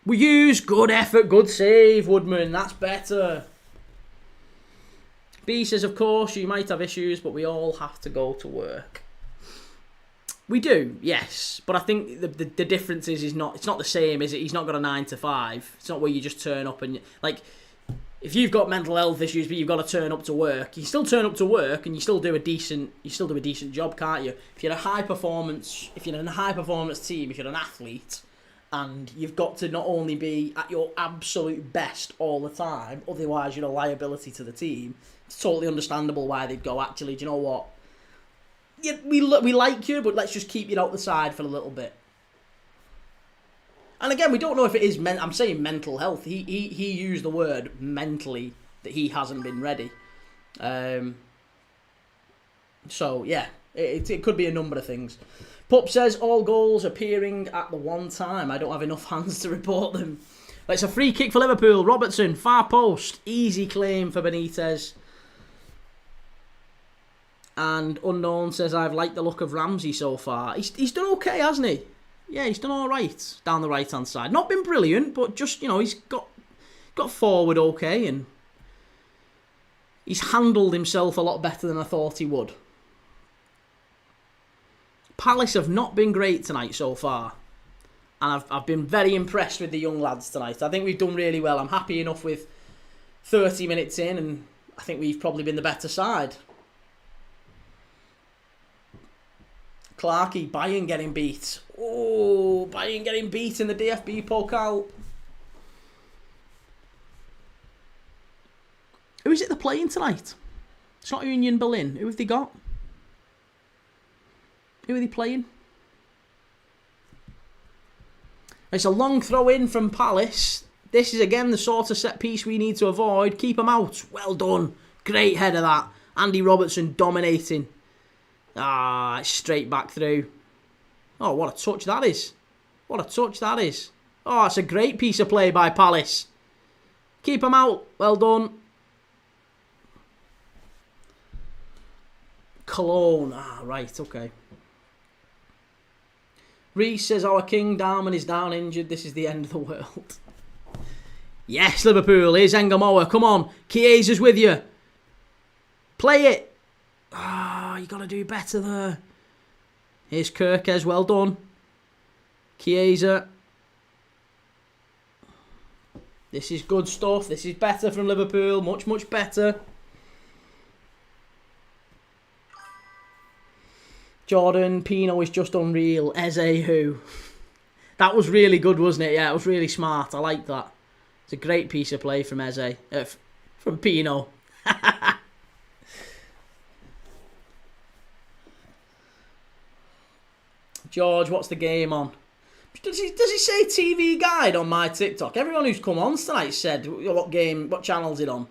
We use good effort, good save, Woodman. That's better. B says, of course, you might have issues, but we all have to go to work. We do, yes. But I think the difference is it's not the same, is it? He's not got a 9 to 5. It's not where you just turn up and... Like, if you've got mental health issues, but you've got to turn up to work, you still turn up to work and you still do a decent job, can't you? If you're in a high performance team, if you're an athlete... And you've got to not only be at your absolute best all the time, otherwise you're a liability to the team. It's totally understandable why they'd go, actually, do you know what? Yeah, we like you, but let's just keep you out the side for a little bit. And again, we don't know if it is... I'm saying mental health. He used the word mentally that he hasn't been ready. So, yeah, it could be a number of things. Pup says, all goals appearing at the one time. I don't have enough hands to report them. It's a free kick for Liverpool. Robertson, far post. Easy claim for Benitez. And Unknown says, I've liked the look of Ramsey so far. He's done okay, hasn't he? Yeah, he's done all right down the right-hand side. Not been brilliant, but just, you know, he's got forward okay. And he's handled himself a lot better than I thought he would. Palace have not been great tonight so far. And I've been very impressed with the young lads tonight. I think we've done really well. I'm happy enough with 30 minutes in, and I think we've probably been the better side. Clarkey, Bayern getting beat. Oh, Bayern getting beat in the DFB Pokal. Who is it they're playing tonight? It's not Union Berlin. Who have they got? Who are they playing? It's a long throw in from Palace. This is, again, the sort of set-piece we need to avoid. Keep him out. Well done. Great header, that. Andy Robertson dominating. It's straight back through. Oh, what a touch that is. What a touch that is. Oh, it's a great piece of play by Palace. Keep him out. Well done. Cologne. Right, okay. Reece says, our King Darman is down injured. This is the end of the world. Yes, Liverpool. Here's Engamoa. Come on. Chiesa's with you. Play it. You got to do better there. Here's Kirkes. Well done. Chiesa. This is good stuff. This is better from Liverpool. Much, much better. Jordan, Pino is just unreal. Eze who? That was really good, wasn't it? Yeah, it was really smart. I like that. It's a great piece of play from Eze. From Pino. George, what's the game on? Does he say TV Guide on my TikTok? Everyone who's come on tonight said what channel's it on?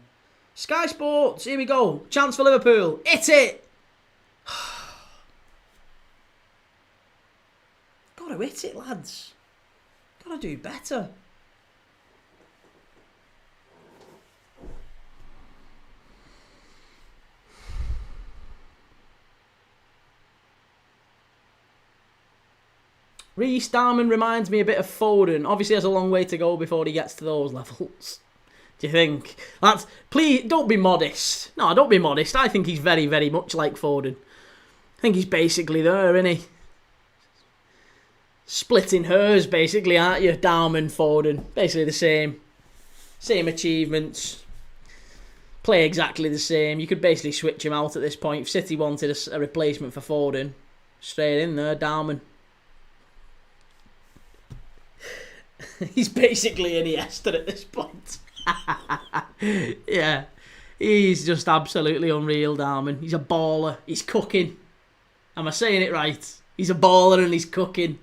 Sky Sports, here we go. Chance for Liverpool. Hit it! Gotta hit it, lads. Gotta do better. Reece Darman reminds me a bit of Foden. Obviously has a long way to go before he gets to those levels. Do you think? Please, don't be modest. No, don't be modest. I think he's very, very much like Foden. I think he's basically there, isn't he? Splitting hairs, basically, aren't you? Darman, Foden. Basically the same. Same achievements. Play exactly the same. You could basically switch him out at this point. If City wanted a replacement for Foden, straight in there, Darman. He's basically Iniesta at this point. Yeah. He's just absolutely unreal, Darman. He's a baller. He's cooking. Am I saying it right? He's a baller and he's cooking.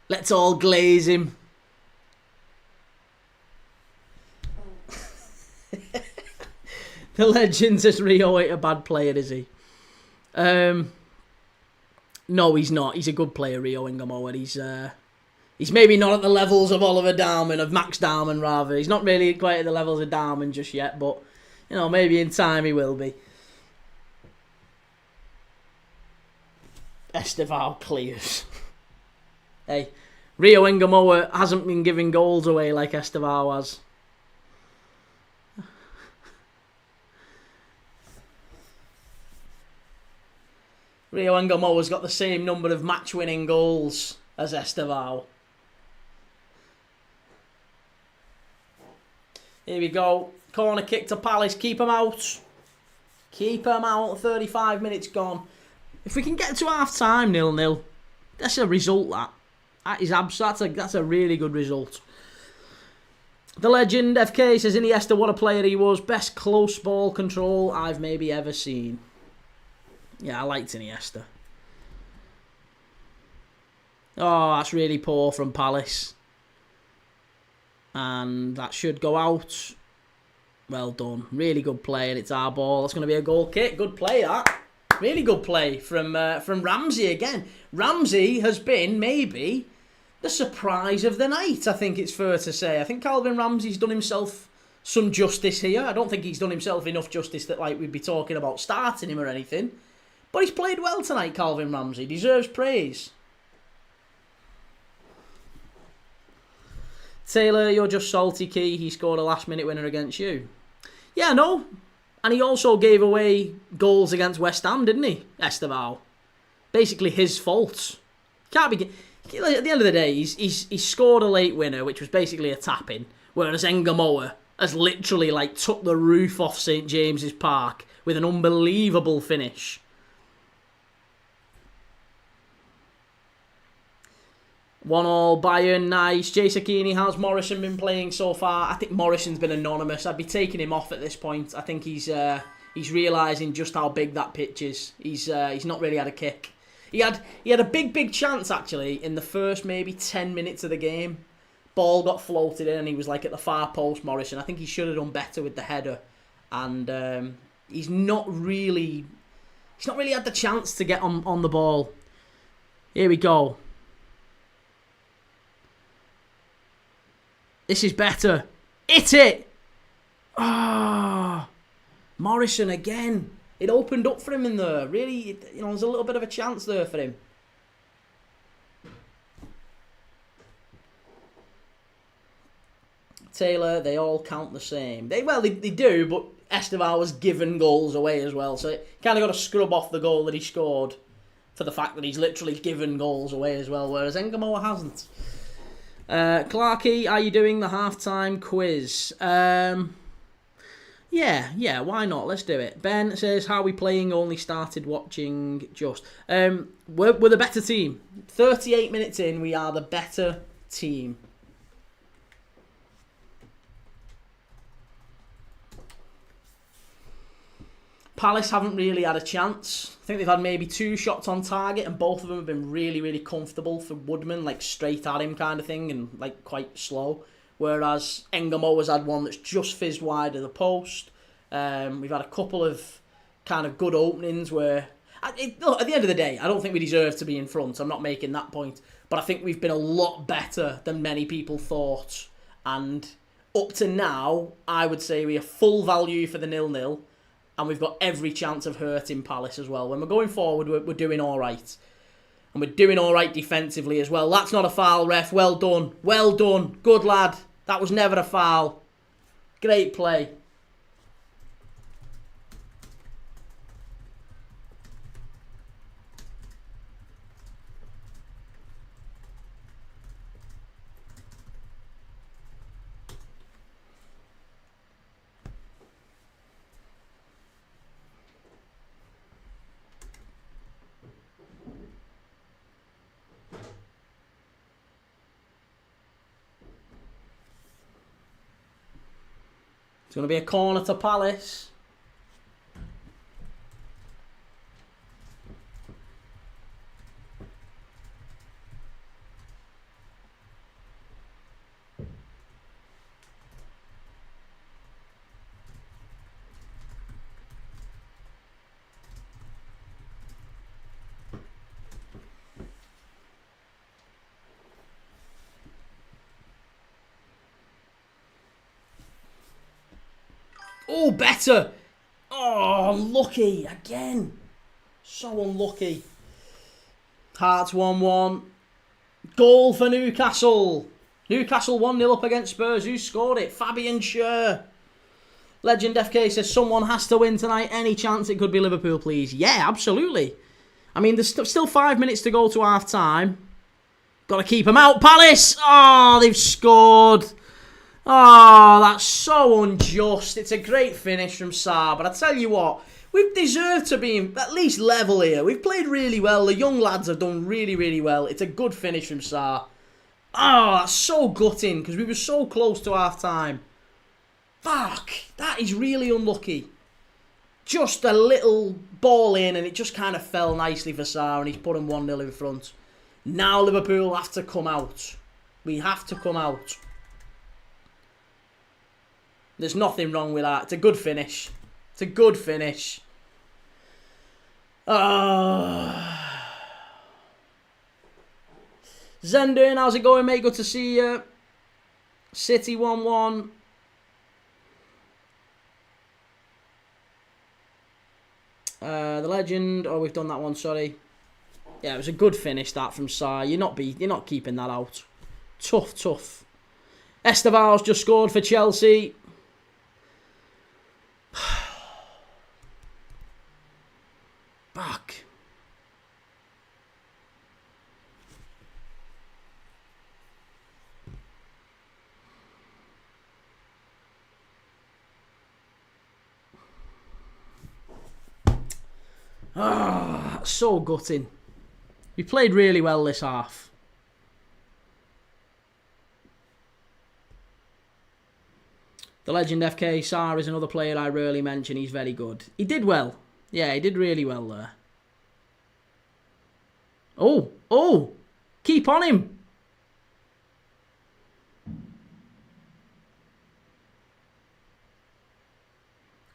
Let's all glaze him. The legend says Rio ain't a bad player, is he? No, he's not. He's a good player, Rio Engamoa. He's maybe not at the levels of Oliver Darman, of Max Darman rather. He's not really quite at the levels of Darman just yet, but maybe in time he will be. Estevao clears. Hey, Rio Engamoa hasn't been giving goals away like Estevao has. Rio Engamoa's got the same number of match-winning goals as Estevao. Here we go. Corner kick to Palace. Keep him out. Keep him out. 35 minutes gone. If we can get to half-time 0-0, that's a result, that is that's a really good result. The legend, FK, says Iniesta, what a player he was. Best close ball control I've maybe ever seen. Yeah, I liked Iniesta. Oh, that's really poor from Palace. And that should go out. Well done. Really good play, and it's our ball. That's going to be a goal kick. Good play, that. Really good play from Ramsey again. Ramsey has been, maybe, the surprise of the night, I think it's fair to say. I think Calvin Ramsey's done himself some justice here. I don't think he's done himself enough justice that we'd be talking about starting him or anything. But he's played well tonight, Calvin Ramsey. Deserves praise. Taylor, you're just salty, Key. He scored a last-minute winner against you. Yeah, no. And he also gave away goals against West Ham, didn't he, Estevao? Basically his fault. Can't be. At the end of the day, he's scored a late winner, which was basically a tap-in, whereas Engamoa has literally took the roof off St James's Park with an unbelievable finish. One all Bayern, nice. Jay Sakini, how's Morrison been playing so far? I think Morrison's been anonymous. I'd be taking him off at this point. I think he's realising just how big that pitch is. He's not really had a kick. He had a big chance actually in the first maybe 10 minutes of the game, Ball got floated in and he was like at the far post, Morrison. I think he should have done better with the header. And he's not really had the chance to get on the ball. Here we go. This is better. Hit it! Ah, Morrison again. It opened up for him in there. Really, there's a little bit of a chance there for him. Taylor, they all count the same. They do, but Esteval was given goals away as well. So you kind of got to scrub off the goal that he scored for the fact that he's literally given goals away as well, whereas Engamoa hasn't. Clarkey, are you doing the halftime quiz? Yeah, why not? Let's do it. Ben says, how are we playing? Only started watching just. We're the better team. 38 minutes in, we are the better team. Palace haven't really had a chance. I think they've had maybe 2 shots on target and both of them have been really, really comfortable for Woodman, like straight at him kind of thing and like quite slow. Whereas Engamo has had one that's just fizzed wide of the post. We've had a couple of kind of good openings where, at the end of the day, I don't think we deserve to be in front. I'm not making that point. But I think we've been a lot better than many people thought. And up to now, I would say we are full value for the 0-0. And we've got every chance of hurting Palace as well. When we're going forward, we're doing all right. And we're doing all right defensively as well. That's not a foul, ref. Well done. Well done. Good lad. That was never a foul. Great play. It's going to be a corner to Palace. Oh, better. Oh, unlucky. Again. So unlucky. Hearts 1-1. Goal for Newcastle. Newcastle 1-0 up against Spurs. Who scored it? Fabian Schär. Legend FK says someone has to win tonight. Any chance it could be Liverpool, please? Yeah, absolutely. I mean, there's still 5 minutes to go to half time. Got to keep them out. Palace. Oh, they've scored. Oh, that's so unjust. It's a great finish from Sarr, but I tell you what, we've deserved to be at least level here. We've played really well. The young lads have done really, really well. It's a good finish from Sarr. Oh, that's so gutting because we were so close to half-time. Fuck, that is really unlucky. Just a little ball in and it just kind of fell nicely for Sarr and he's put him 1-0 in front. Now Liverpool have to come out. We have to come out. There's nothing wrong with that. It's a good finish. It's a good finish. Zendern, how's it going, mate? Good to see you. City 1-1. The legend. Oh, we've done that one. Sorry. Yeah, it was a good finish that from Sarr. You're not keeping that out. Tough. Esteval's just scored for Chelsea. Back. So gutting. We played really well this half. The legend FK Sarr is another player I rarely mention. He's very good. He did well. Yeah, he did really well there. Oh! Keep on him!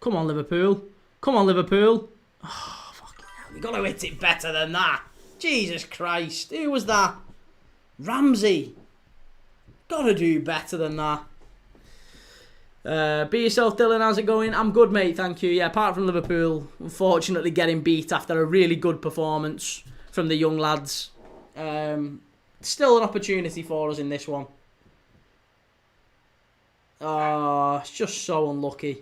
Come on, Liverpool. Come on, Liverpool. Oh, fucking hell. You've got to hit it better than that. Jesus Christ. Who was that? Ramsey. Got to do better than that. Be yourself, Dylan. How's it going? I'm good, mate. Thank you. Yeah, apart from Liverpool, unfortunately getting beat after a really good performance from the young lads. Still an opportunity for us in this one. Oh, it's just so unlucky.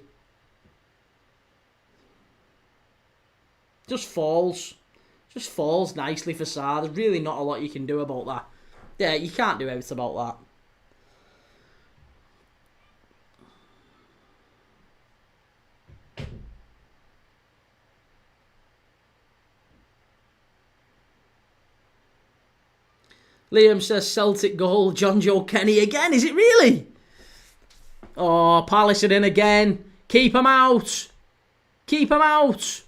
Just falls. Just falls nicely for Sarr. There's really not a lot you can do about that. Yeah, you can't do anything about that. Liam says Celtic goal, John Joe Kenny again. Is it really? Oh, Palace it in again. Keep him out. Keep him out.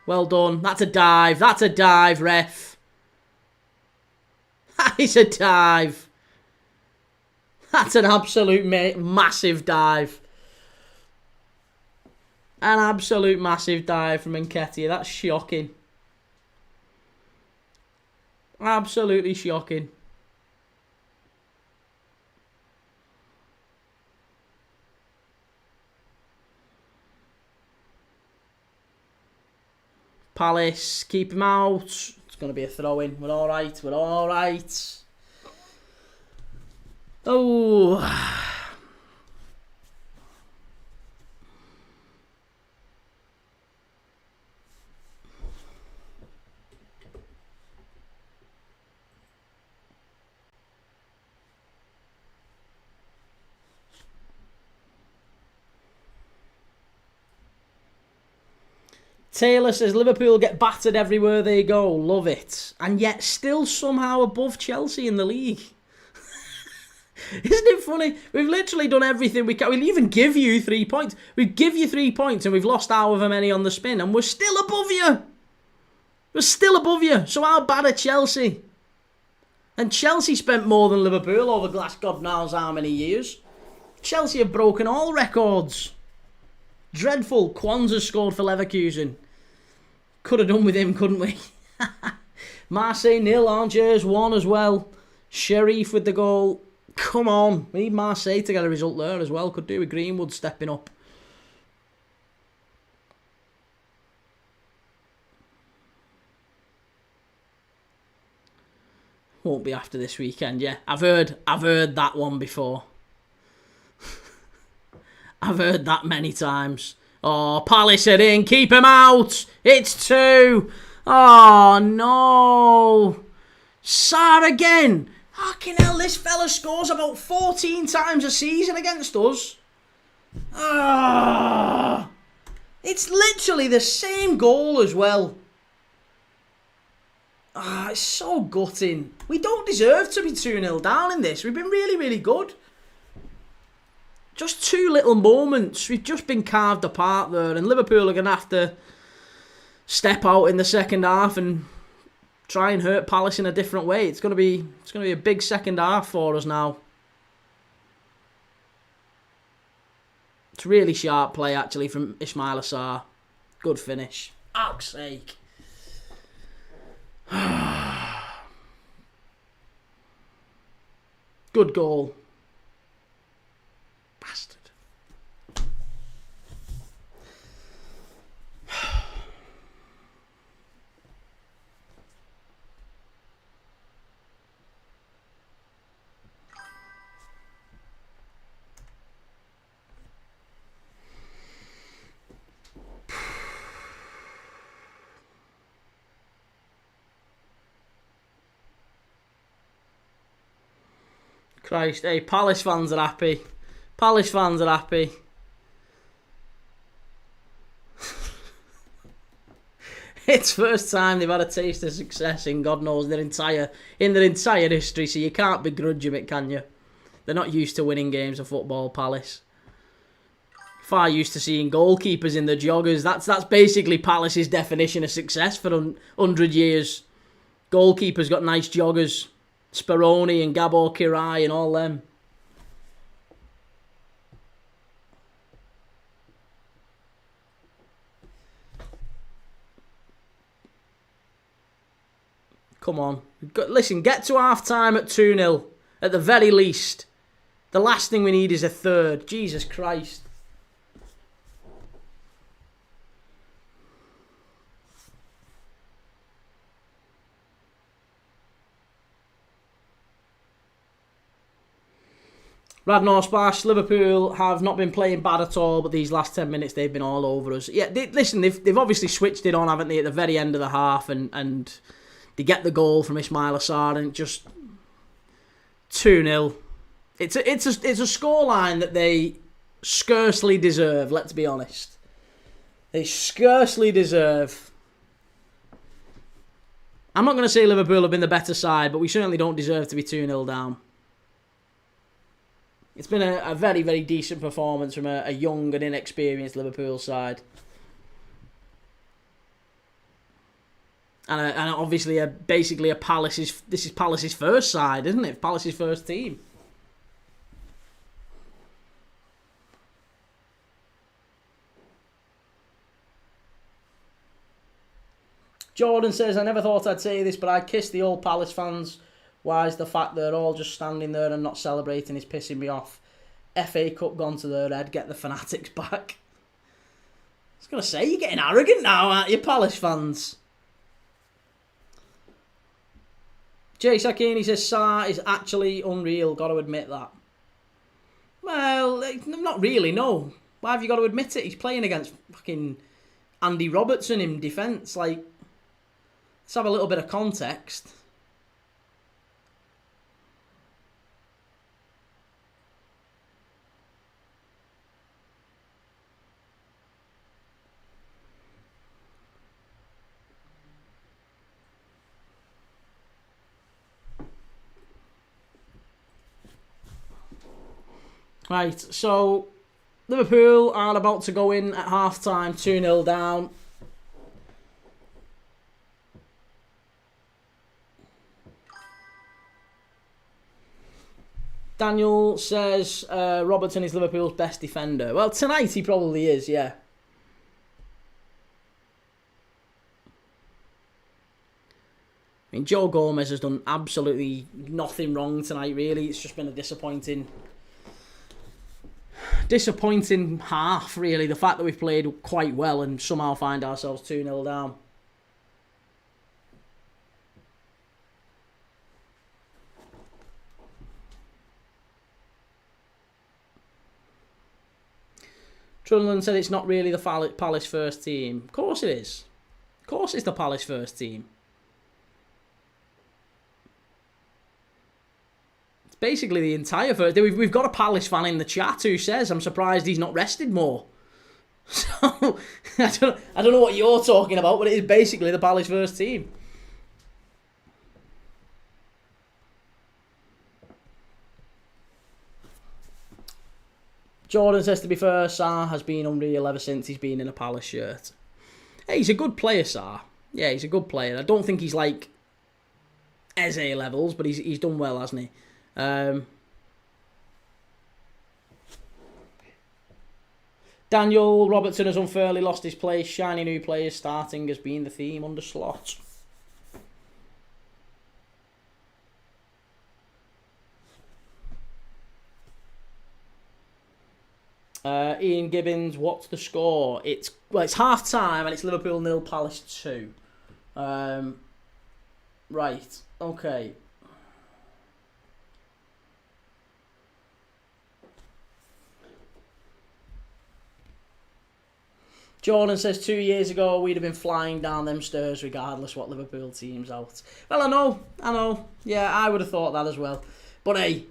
Well done. That's a dive. That's a dive, ref. That is a dive. That's an absolute massive dive. An absolute massive dive from Nketiah. That's shocking. Absolutely shocking. Palace, keep him out. It's going to be a throw-in. We're all right. We're all right. Oh. Taylor says Liverpool get battered everywhere they go. Love it. And yet still somehow above Chelsea in the league. Isn't it funny? We've literally done everything we can. We'll even give you 3 points. We give you 3 points and we've lost however many on the spin and we're still above you. We're still above you. So how bad are Chelsea? And Chelsea spent more than Liverpool over the last God knows how many years. Chelsea have broken all records. Dreadful. Kwanzaa scored for Leverkusen. Could have done with him, couldn't we? Marseille 0, Angers 1 as well. Sharif with the goal. Come on. We need Marseille to get a result there as well. Could do with Greenwood stepping up. Won't be after this weekend, yeah. I've heard that one before. I've heard that many times. Oh, Palace are in. Keep him out. It's 2. Oh, no. Sarr again. Fucking hell, this fella scores about 14 times a season against us. Ah. It's literally the same goal as well. Ah, it's so gutting. We don't deserve to be 2-0 down in this. We've been really, really good. Just 2 little moments. We've just been carved apart there. And Liverpool are going to have to step out in the second half and try and hurt Palace in a different way. It's going to be a big second half for us now. It's really sharp play, actually, from Ismail Assar. Good finish. Fuck's sake. Good goal. Bastard. Christ, hey, Palace fans are happy. Palace fans are happy. It's first time they've had a taste of success in God knows their entire history, so you can't begrudge them it, can you? They're not used to winning games of football, Palace. Far used to seeing goalkeepers in the joggers. That's basically Palace's definition of success for 100 years. Goalkeepers got nice joggers. Speroni and Gabor Kirai and all them. Come on. Listen, get to half-time at 2-0, at the very least. The last thing we need is a third. Jesus Christ. Radnor Splash, Liverpool have not been playing bad at all, but these last 10 minutes they've been all over us. Yeah, they've obviously switched it on, haven't they, at the very end of the half, and they get the goal from Ismail Assar, and just 2-0. It's a scoreline that they scarcely deserve, let's be honest. They scarcely deserve. I'm not going to say Liverpool have been the better side, but we certainly don't deserve to be 2-0 down. It's been a very, very decent performance from a young and inexperienced Liverpool side. And obviously basically this is Palace's first side, isn't it? Palace's first team. Jordan says, I never thought I'd say this, but I kiss the old Palace fans. Why is the fact they're all just standing there and not celebrating is pissing me off? FA Cup gone to their head, get the fanatics back. I was going to say, you're getting arrogant now, aren't you, Palace fans? Jay Sakini says, Sarr is actually unreal, got to admit that. Well, not really, no. Why have you got to admit it? He's playing against fucking Andy Robertson in defence. Like, let's have a little bit of context. Right, so Liverpool are about to go in at half-time, 2-0 down. Daniel says Robertson is Liverpool's best defender. Well, tonight he probably is, yeah. I mean, Joe Gomez has done absolutely nothing wrong tonight, really. It's just been a disappointing half, really. The fact that we've played quite well and somehow find ourselves 2-0 down. Trunland said it's not really the Palace first team. Of course it is. Of course it's the Palace first team. Basically the entire first. We've got a Palace fan in the chat who says, I'm surprised he's not rested more. So, I don't know what you're talking about, but it is basically the Palace first team. Jordan says, to be fair, Sarr has been unreal ever since he's been in a Palace shirt. Hey, he's a good player, Sarr. Yeah, he's a good player. I don't think he's like Eze levels, but he's done well, hasn't he? Daniel Robertson has unfairly lost his place. Shiny new players starting has been the theme under Slot. Ian Gibbons, what's the score? It's half time and it's Liverpool 0, Palace 2. Right, okay. Jordan says 2 years ago we'd have been flying down them stairs regardless what Liverpool team's out. Well, I know. Yeah, I would have thought that as well. But hey,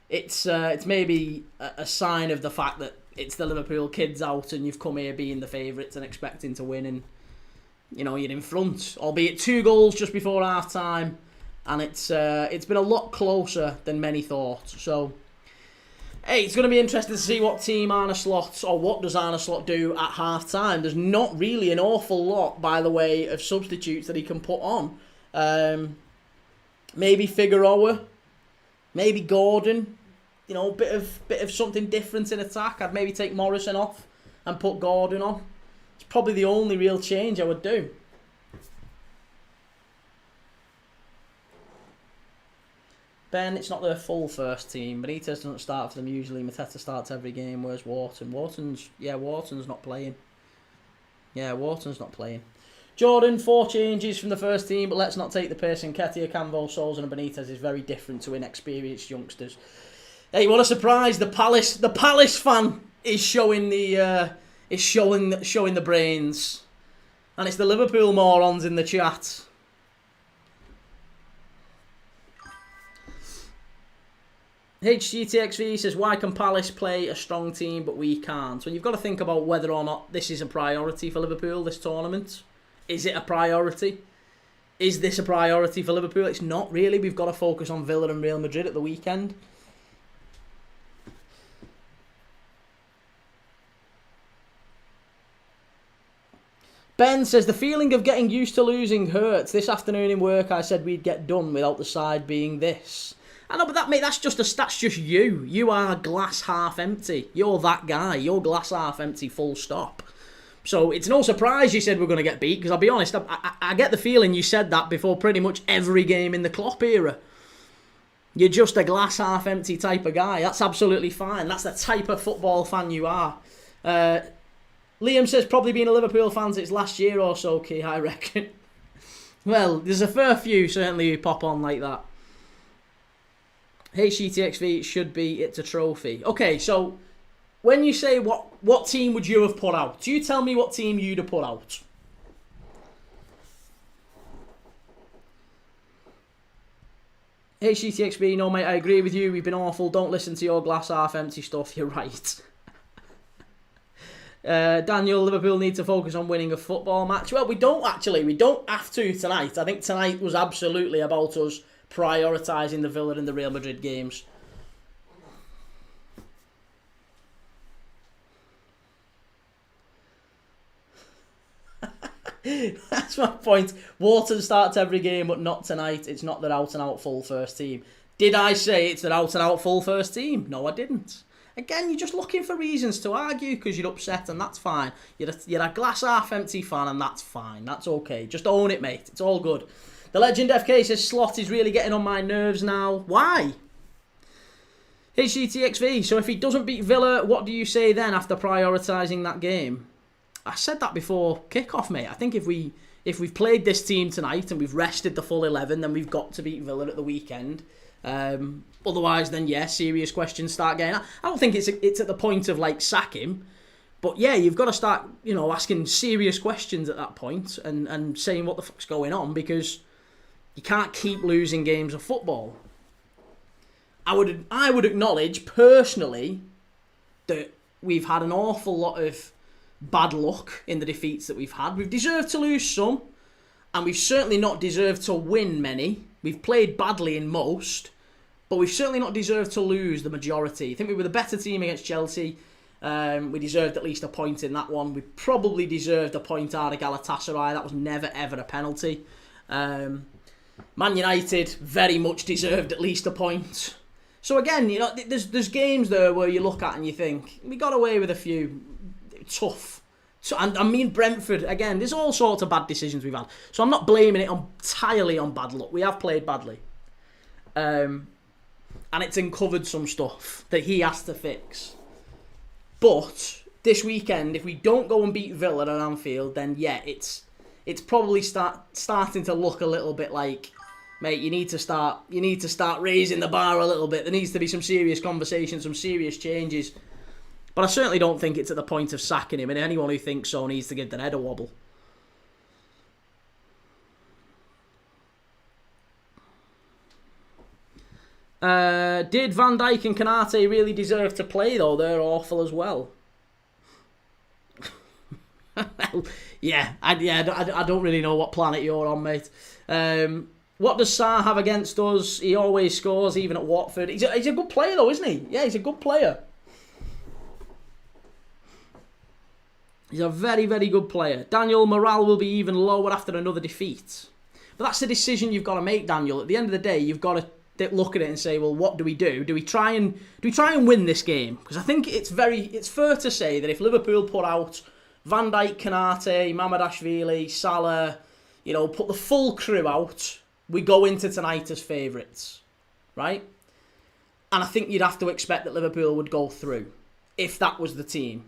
it's maybe a sign of the fact that it's the Liverpool kids out and you've come here being the favourites and expecting to win, and you know you're in front, albeit 2 goals just before half time, and it's been a lot closer than many thought. So. Hey, it's going to be interesting to see what team Arne Slot, or what does Arne Slot do at half-time. There's not really an awful lot, by the way, of substitutes that he can put on. Maybe Figueroa, maybe Gordon. You know, bit of something different in attack. I'd maybe take Morrison off and put Gordon on. It's probably the only real change I would do. Ben, it's not their full first team. Benitez doesn't start for them usually. Mateta starts every game. Where's Wharton? Wharton's not playing. Yeah, Wharton's not playing. Jordan, 4 changes from the first team, but let's not take the piss. Nketiah, Campbell, Souls and Benitez is very different to inexperienced youngsters. Hey, what a surprise! The Palace fan is showing the brains, and it's the Liverpool morons in the chat. HGTXV says, why can Palace play a strong team but we can't? So you've got to think about whether or not this is a priority for Liverpool, this tournament. Is it a priority? Is this a priority for Liverpool? It's not really. We've got to focus on Villa and Real Madrid at the weekend. Ben says, the feeling of getting used to losing hurts. This afternoon in work I said we'd get done without the side being this. I know, but that's just you. You are glass half empty. You're that guy. You're glass half empty, full stop. So it's no surprise you said we're going to get beat, because I'll be honest, I get the feeling you said that before pretty much every game in the Klopp era. You're just a glass half empty type of guy. That's absolutely fine. That's the type of football fan you are. Liam says, probably being a Liverpool fan since last year or so, Key, I reckon. Well, there's a fair few certainly who pop on like that. HGTXV should be it's a trophy. Okay, so when you say what team would you have put out? Do you tell me what team you'd have put out? HGTXV, no mate, I agree with you. We've been awful. Don't listen to your glass half empty stuff. You're right. Daniel, Liverpool need to focus on winning a football match. Well, we don't actually. We don't have to tonight. I think tonight was absolutely about us prioritising the Villa and the Real Madrid games. That's my point. Wharton starts every game, but not tonight. It's not their out-and-out full first team. Did I say it's their out-and-out full first team? No, I didn't. Again, you're just looking for reasons to argue because you're upset, and that's fine. You're a glass half-empty fan, and that's fine. That's okay. Just own it, mate. It's all good. The Legend FK says, Slot is really getting on my nerves now. Why? HGTXV, so if he doesn't beat Villa, what do you say then after prioritising that game? I said that before kickoff, mate. I think if we've played this team tonight and we've rested the full 11, then we've got to beat Villa at the weekend. Otherwise, then yeah, serious questions start getting. I don't think it's at the point of like sack him, but yeah, you've got to start asking serious questions at that point and saying what the fuck's going on, because you can't keep losing games of football. I would acknowledge personally that we've had an awful lot of bad luck in the defeats that we've had. We've deserved to lose some, and we've certainly not deserved to win many. We've played badly in most, but we've certainly not deserved to lose the majority. I think we were the better team against Chelsea. We deserved at least a point in that one. We probably deserved a point out of Galatasaray. That was never ever a penalty. Man United very much deserved at least a point. So again, there's games there where you look at and you think, we got away with a few. Tough. So, and I mean Brentford, again, there's all sorts of bad decisions we've had. So I'm not blaming it entirely on bad luck. We have played badly. And it's uncovered some stuff that he has to fix. But this weekend, if we don't go and beat Villa at Anfield, then yeah, it's probably starting to look a little bit like, mate, you need to start raising the bar a little bit. There needs to be some serious conversation, some serious changes. But I certainly don't think it's at the point of sacking him, and anyone who thinks so needs to give their head a wobble. Did Van Dijk and Kanate really deserve to play, though? They're awful as well. Well, yeah, I don't really know what planet you're on, mate. What does Sarr have against us? He always scores, even at Watford. He's a good player, though, isn't he? Yeah, he's a good player. He's a very, very good player. Daniel, morale will be even lower after another defeat. But that's the decision you've got to make, Daniel. At the end of the day, you've got to look at it and say, well, what do we do? Do we try and win this game? Because I think it's fair to say that if Liverpool put out Van Dijk, Kanate, Mamadashvili, Salah, put the full crew out, we go into tonight as favourites. right? And I think you'd have to expect that Liverpool would go through if that was the team.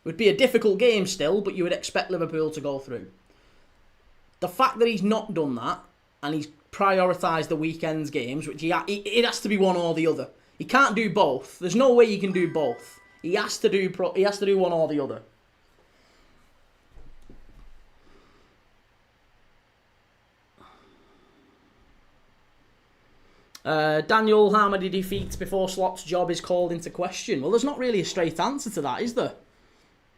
It would be a difficult game still, but you would expect Liverpool to go through. The fact that he's not done that, and he's prioritised the weekend's games, which it has to be one or the other. He can't do both. There's no way you can do both. He has to do one or the other. Daniel, how many defeats before Slot's job is called into question? Well, there's not really a straight answer to that, is there?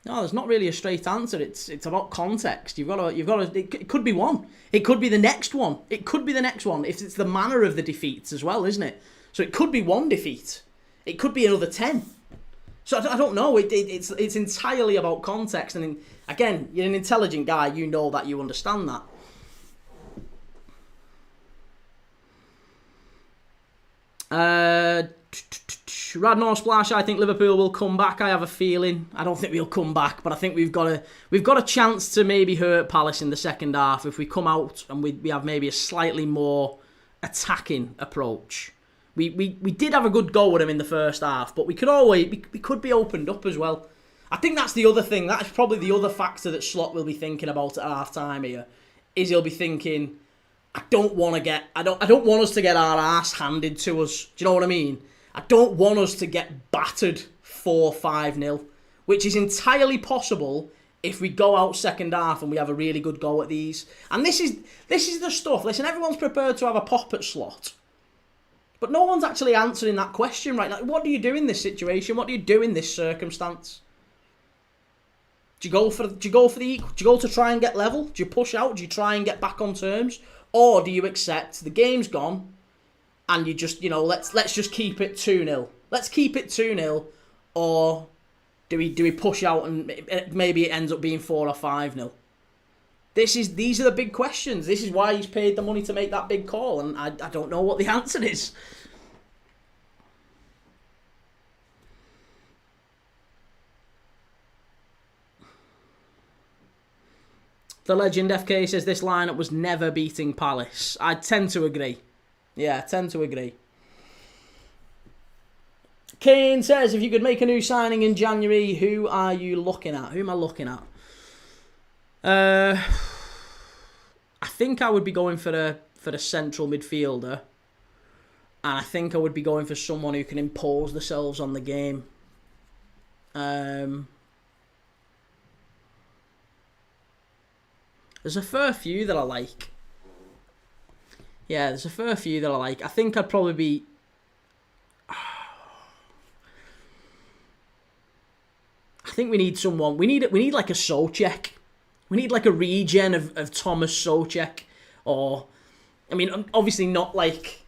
No, there's not really a straight answer. It's about context. You've got to. It could be one. It could be the next one. It could be the next one. If it's the manner of the defeats as well, isn't it? So it could be one defeat. It could be another 10. So I don't know. It's entirely about context. And again, you're an intelligent guy. You know that. You understand that. Radnor Splash, I think Liverpool will come back. I have a feeling. I don't think we'll come back, but I think we've got a chance to maybe hurt Palace in the second half if we come out and we have maybe a slightly more attacking approach. We did have a good go at him in the first half, but we could be opened up as well. I think that's the other thing. That's probably the other factor that Slot will be thinking about at half time here. Is he'll be thinking, I don't want us to get our arse handed to us. Do you know what I mean? I don't want us to get battered 4-5-0, which is entirely possible if we go out second half and we have a really good go at these. And this is the stuff. Listen, everyone's prepared to have a pop at Slot, but no one's actually answering that question right now. What do you do in this situation? What do you do in this circumstance? Do you go for the equal? Do you go to try and get level? Do you push out? Do you try and get back on terms? Or do you accept the game's gone and you just, let's just keep it 2-0. Let's keep it 2-0, or do we push out and maybe it ends up being 4 or 5-0? These are the big questions. This is why he's paid the money to make that big call, and I don't know what the answer is. The Legend FK says this lineup was never beating Palace. I tend to agree. Yeah, I tend to agree. Kane says, if you could make a new signing in January, who are you looking at? Who am I looking at? I think I would be going for a central midfielder. And I think I would be going for someone who can impose themselves on the game. There's a fair few that I like. Yeah, there's a fair few that I like. I think I'd probably be... I think we need someone... We need like a Souček. We need like a regen of Thomas Souček. Or... I mean, obviously not like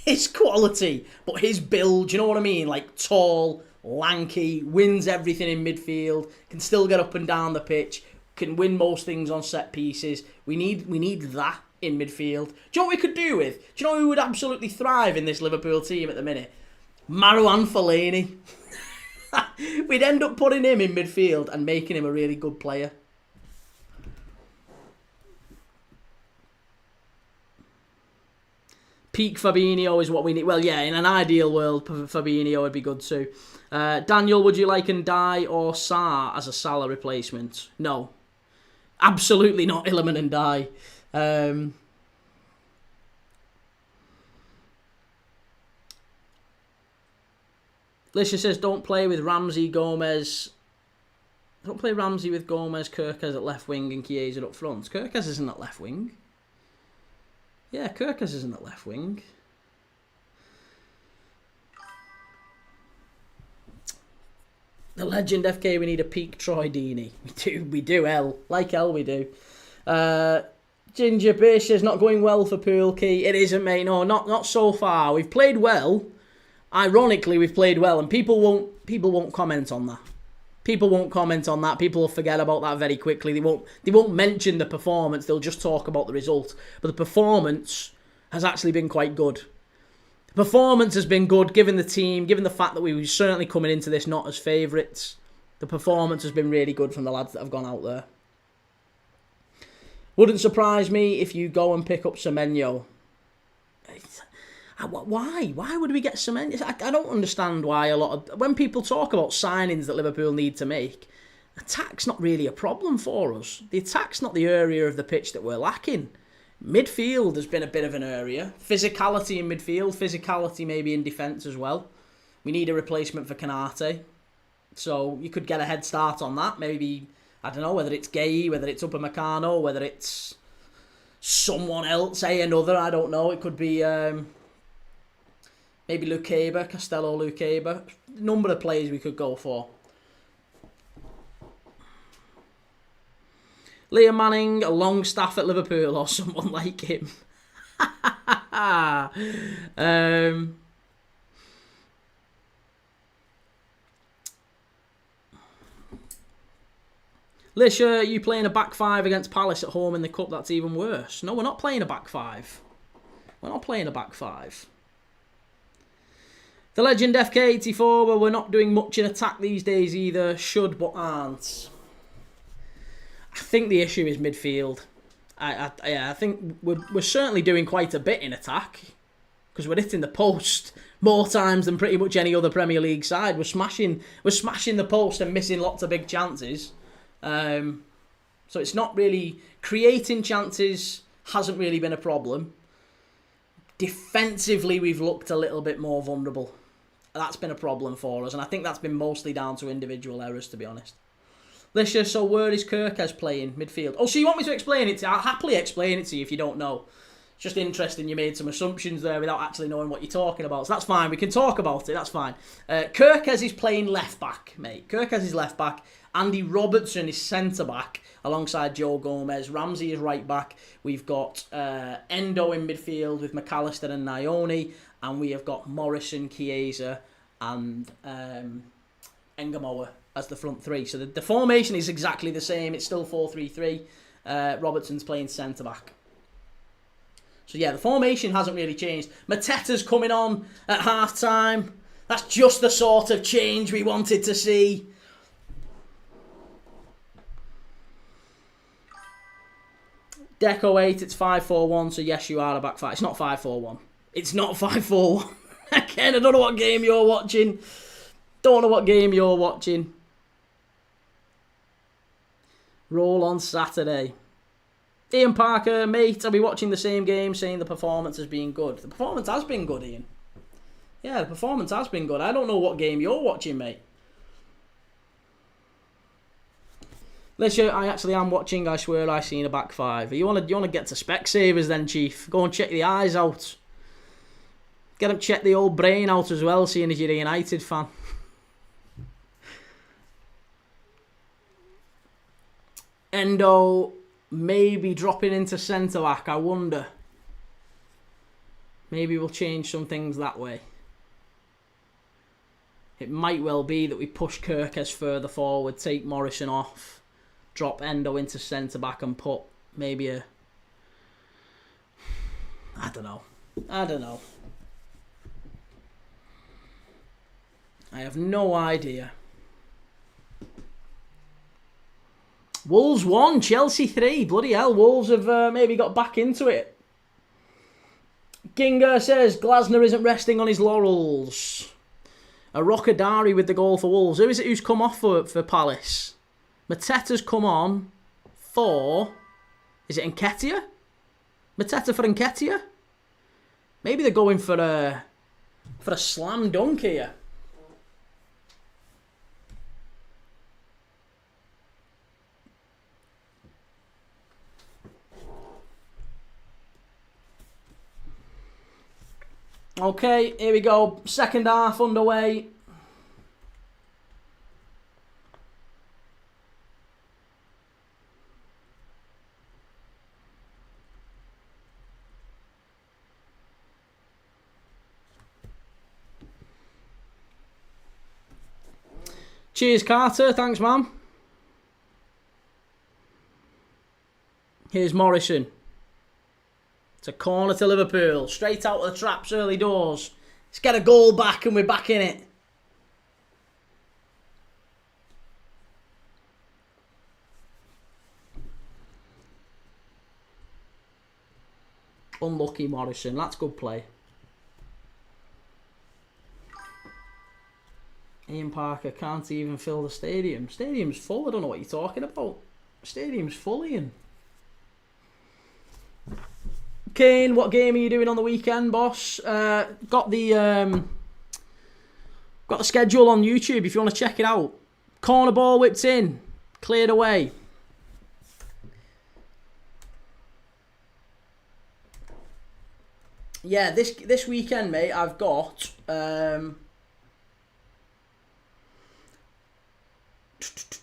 his quality, but his build, you know what I mean? Like tall, lanky, wins everything in midfield, can still get up and down the pitch, can win most things on set pieces. We need that in midfield. Do you know what we could do with? Do you know who would absolutely thrive in this Liverpool team at the minute? Marouane Fellaini. We'd end up putting him in midfield and making him a really good player. Peak Fabinho is what we need. Well, yeah, in an ideal world, Fabinho would be good too. Daniel, would you like Ndiaye or Sarr as a Salah replacement? No. Absolutely not Iliman Ndiaye. Lisha says, don't play with Ramsey, Gomez. Don't play Ramsey with Gomez, Kirkes at left wing and Chiesa up front. Kirkes isn't at left wing. Yeah, Kirkes isn't at left wing. The Legend FK, we need a peak Troy Deeney. We do, hell. Like hell we do. Ginger Bish is not going well for Poolkey. It isn't, mate. No, not so far. We've played well. Ironically, we've played well, and people won't comment on that. People won't comment on that. People will forget about that very quickly. They won't mention the performance. They'll just talk about the result. But the performance has actually been quite good. The performance has been good, given the team, given the fact that we were certainly coming into this not as favourites. The performance has been really good from the lads that have gone out there. Wouldn't surprise me if you go and pick up Semenyo. Why? Why would we get cement? I don't understand why a lot of... When people talk about signings that Liverpool need to make, attack's not really a problem for us. The attack's not the area of the pitch that we're lacking. Midfield has been a bit of an area. Physicality in midfield, physicality maybe in defence as well. We need a replacement for Kanate. So you could get a head start on that. Maybe, I don't know, whether it's Gay, whether it's Upamecano, whether it's someone else, another, I don't know. It could be maybe Lukeba, Castello Lukeba. Number of players we could go for. Liam Manning, a Longstaff at Liverpool, or someone like him. Lisha, are you playing a back five against Palace at home in the Cup? That's even worse. No, we're not playing a back five. We're not playing a back five. The Legend FK84, well, we're not doing much in attack these days either. Should, but aren't. I think the issue is midfield. I think we're certainly doing quite a bit in attack because we're hitting the post more times than pretty much any other Premier League side. We're smashing the post and missing lots of big chances. So it's not really creating chances. Hasn't really been a problem. Defensively, we've looked a little bit more vulnerable. That's been a problem for us, and I think that's been mostly down to individual errors, to be honest. Lisha, so where is Kirkes playing? Midfield. Oh, so you want me to explain it to you? I'll happily explain it to you if you don't know. It's just interesting you made some assumptions there without actually knowing what you're talking about. So that's fine. We can talk about it. That's fine. Kirkes is playing left back, mate. Kirkes is left back. Andy Robertson is centre back alongside Joe Gomez. Ramsey is right back. We've got Endo in midfield with McAllister and Nione. And we have got Morrison, Chiesa and Engamoa as the front three. So the formation is exactly the same. It's still 4-3-3. Robertson's playing centre-back. So yeah, the formation hasn't really changed. Mateta's coming on at half-time. That's just the sort of change we wanted to see. Deco 8, it's 5-4-1, so yes, you are a back five. It's not 5-4-1. It's not 5-4-1. Again, I don't know what game you're watching. Don't know what game you're watching. Roll on Saturday. Ian Parker, mate, I'll be watching the same game saying the performance has been good. The performance has been good, Ian. Yeah, the performance has been good. I don't know what game you're watching, mate. Listen, I actually am watching. I swear I seen a back five. You want to get to Specsavers then, Chief? Go and check the eyes out. Get them check the old brain out as well, seeing as you're a United fan. Endo maybe dropping into centre-back, I wonder. Maybe we'll change some things that way. It might well be that we push Kirkes further forward, take Morrison off, drop Endo into centre-back and put maybe a... I don't know. I have no idea. Wolves 1, Chelsea 3. Bloody hell, Wolves have maybe got back into it. Ginga says Glasner isn't resting on his laurels. A Rockadari with the goal for Wolves. Who is it who's come off for Palace? Mateta's come on for... Is it Nketiah? Mateta for Nketiah? Maybe they're going for a slam dunk here. Okay, here we go. Second half underway. Cheers, Carter. Thanks, man. Here's Morrison. It's a corner to Liverpool. Straight out of the traps, early doors. Let's get a goal back and we're back in it. Unlucky Morrison. That's good play. Ian Parker can't even fill the stadium. Stadium's full. I don't know what you're talking about. Stadium's full, Ian. Kane, what game are you doing on the weekend, boss? Got the schedule on YouTube if you want to check it out. Corner ball whipped in, cleared away. Yeah, this weekend, mate, I've got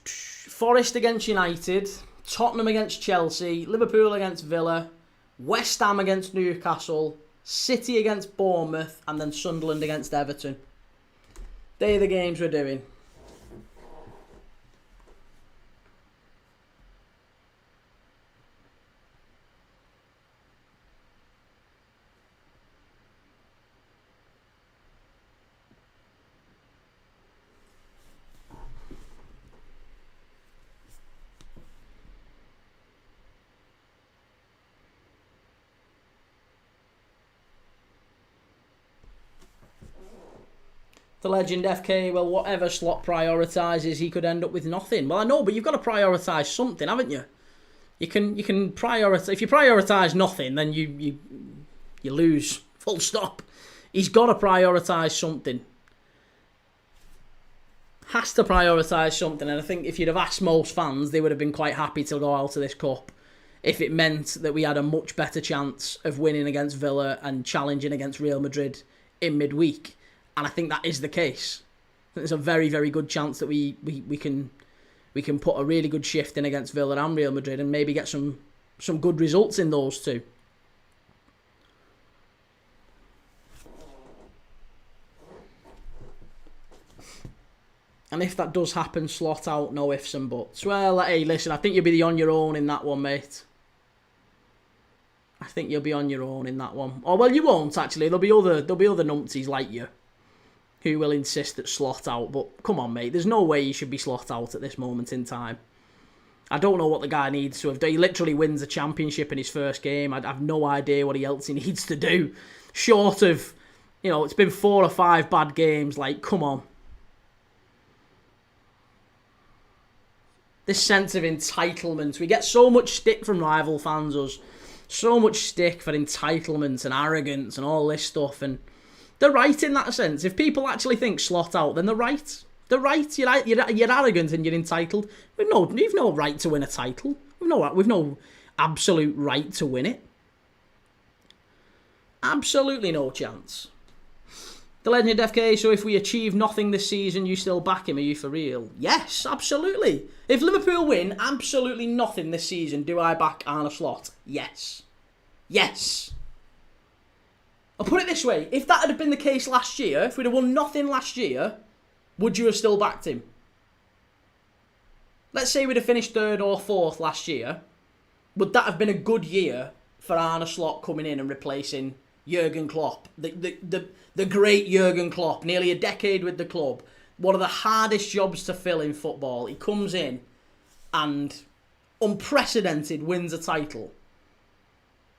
Forest against United, Tottenham against Chelsea, Liverpool against Villa, West Ham against Newcastle, City against Bournemouth, and then Sunderland against Everton. They're the games we're doing. The legend FK, well, whatever Slot prioritises, he could end up with nothing. Well, I know, but you've got to prioritise something, haven't you? You can prioritise. If you prioritise nothing, then you lose. Full stop. He's got to prioritise something. Has to prioritise something. And I think if you'd have asked most fans, they would have been quite happy to go out of this cup if it meant that we had a much better chance of winning against Villa and challenging against Real Madrid in midweek. And I think that is the case. I think there's a very, very good chance that we can put a really good shift in against Villa and Real Madrid and maybe get some good results in those two. And if that does happen, Slot out, no ifs and buts. Well, hey, listen, I think you'll be on your own in that one, mate. I think you'll be on your own in that one. Oh, well, you won't, actually. There'll be other numpties like you who will insist that Slot out. But come on, mate. There's no way he should be Slot out at this moment in time. I don't know what the guy needs to have done. He literally wins a championship in his first game. I have no idea what else he needs to do. Short of, it's been 4 or 5 bad games. Like, come on. This sense of entitlement. We get so much stick from rival fans, us. So much stick for entitlement and arrogance and all this stuff. And they're right in that sense. If people actually think Slot out, then they're right. They're right. You're arrogant and you're entitled. We've no right to win a title. We've no absolute right to win it. Absolutely no chance. The legend FK, so if we achieve nothing this season, you still back him? Are you for real? Yes, absolutely. If Liverpool win absolutely nothing this season, do I back Arne Slot? Yes. Yes. I'll put it this way. If that had been the case last year, if we'd have won nothing last year, would you have still backed him? Let's say we'd have finished 3rd or 4th last year. Would that have been a good year for Arne Slot coming in and replacing Jurgen Klopp? The great Jurgen Klopp, nearly a decade with the club. One of the hardest jobs to fill in football. He comes in and unprecedented wins a title.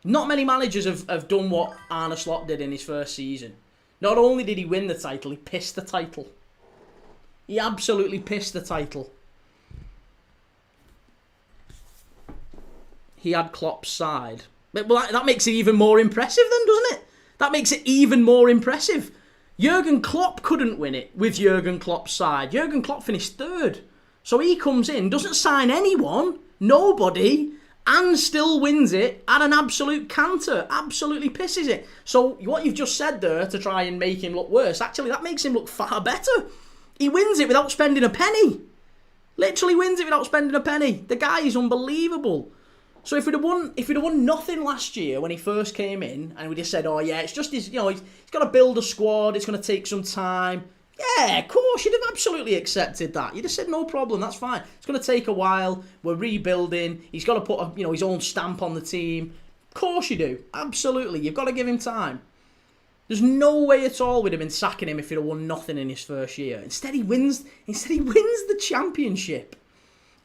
Not many managers have done what Arne Slot did in his first season. Not only did he win the title, he pissed the title. He absolutely pissed the title. He had Klopp's side. Well, that makes it even more impressive then, doesn't it? That makes it even more impressive. Jurgen Klopp couldn't win it with Jurgen Klopp's side. Jurgen Klopp finished 3rd. So he comes in, doesn't sign anyone, nobody, and still wins it at an absolute canter. Absolutely pisses it. So what you've just said there to try and make him look worse, actually that makes him look far better. He wins it without spending a penny. Literally wins it without spending a penny. The guy is unbelievable. So if we'd have won nothing last year when he first came in, and we just said, oh yeah, it's just his, he's got to build a squad, it's going to take some time. Yeah, of course, you'd have absolutely accepted that. You'd have said, no problem, that's fine. It's going to take a while, we're rebuilding, he's got to put his own stamp on the team. Of course you do, absolutely, you've got to give him time. There's no way at all we'd have been sacking him if he'd have won nothing in his first year. Instead he wins the championship.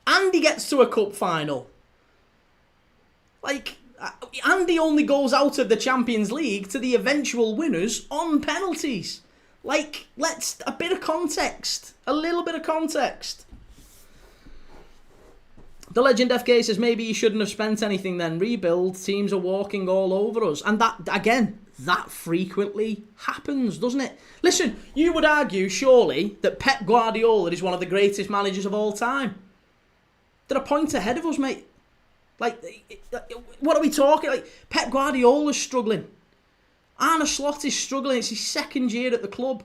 And he gets to a cup final. Like, Andy only goes out of the Champions League to the eventual winners on penalties. Like, let's... A bit of context. A little bit of context. The Legend FK says, maybe you shouldn't have spent anything then. Rebuild. Teams are walking all over us. And that, again, that frequently happens, doesn't it? Listen, you would argue, surely, that Pep Guardiola is one of the greatest managers of all time. They're a point ahead of us, mate. Like, what are we talking? Like, Pep Guardiola's struggling. Arne Slot is struggling. It's his second year at the club.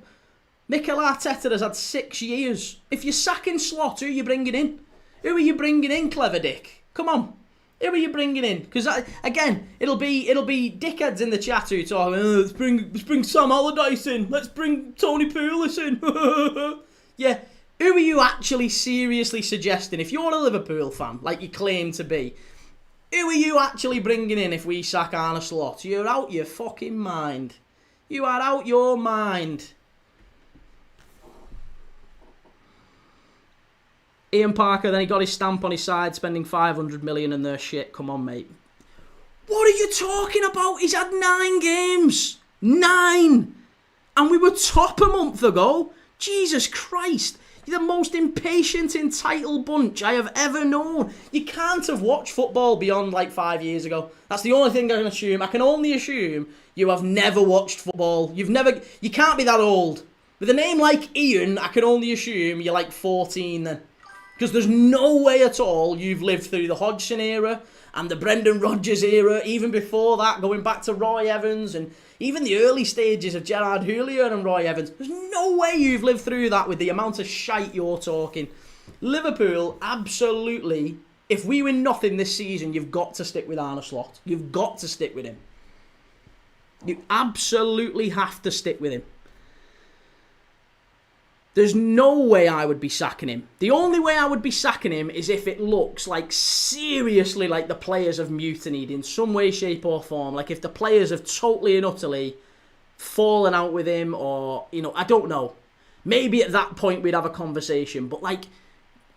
Mikel Arteta has had 6 years. If you're sacking Slot, who are you bringing in? Who are you bringing in, Clever Dick? Come on. Who are you bringing in? Because, again, it'll be dickheads in the chat who talk, let's bring Sam Allardyce in. Let's bring Tony Pulis in. Yeah. Who are you actually seriously suggesting? If you're a Liverpool fan, like you claim to be, who are you actually bringing in if we sack Arne Slot? You're out your fucking mind. You are out your mind. Ian Parker, then he got his stamp on his side, spending 500 million and their shit. Come on, mate. What are you talking about? He's had 9 games. 9. And we were top a month ago. Jesus Christ. You're the most impatient, entitled bunch I have ever known. You can't have watched football beyond like 5 years ago. That's the only thing I can assume. I can only assume you have never watched football. You can't be that old. With a name like Ian, I can only assume you're like 14 then. Because there's no way at all you've lived through the Hodgson era and the Brendan Rodgers era, even before that, going back to Roy Evans and even the early stages of Gerard Houllier and Roy Evans. There's no way you've lived through that with the amount of shite you're talking. Liverpool, absolutely, if we win nothing this season, you've got to stick with Arne Slot. You've got to stick with him. You absolutely have to stick with him. There's no way I would be sacking him. The only way I would be sacking him is if it looks like seriously like the players have mutinied in some way, shape or form. Like if the players have totally and utterly fallen out with him or, I don't know. Maybe at that point we'd have a conversation. But like,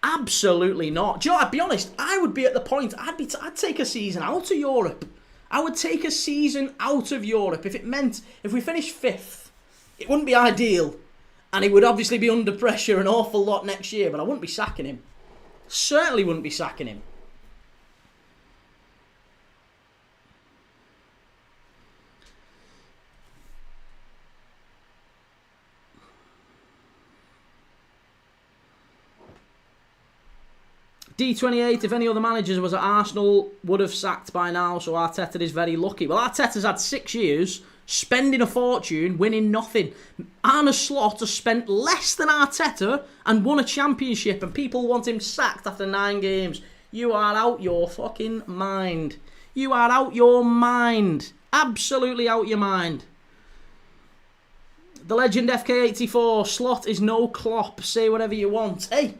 absolutely not. Do you know what? I'd be honest. I would be at the point, I'd take a season out of Europe. I would take a season out of Europe. If it meant, if we finished 5th, it wouldn't be ideal. And he would obviously be under pressure an awful lot next year, but I wouldn't be sacking him. Certainly wouldn't be sacking him. D28, if any other managers was at Arsenal, would have sacked by now, so Arteta is very lucky. Well, Arteta's had 6 years, spending a fortune, winning nothing. Arne Slot has spent less than Arteta and won a championship, and people want him sacked after 9 games. You are out your fucking mind. You are out your mind. Absolutely out your mind. The Legend FK84, Slot is no Klopp. Say whatever you want. Hey,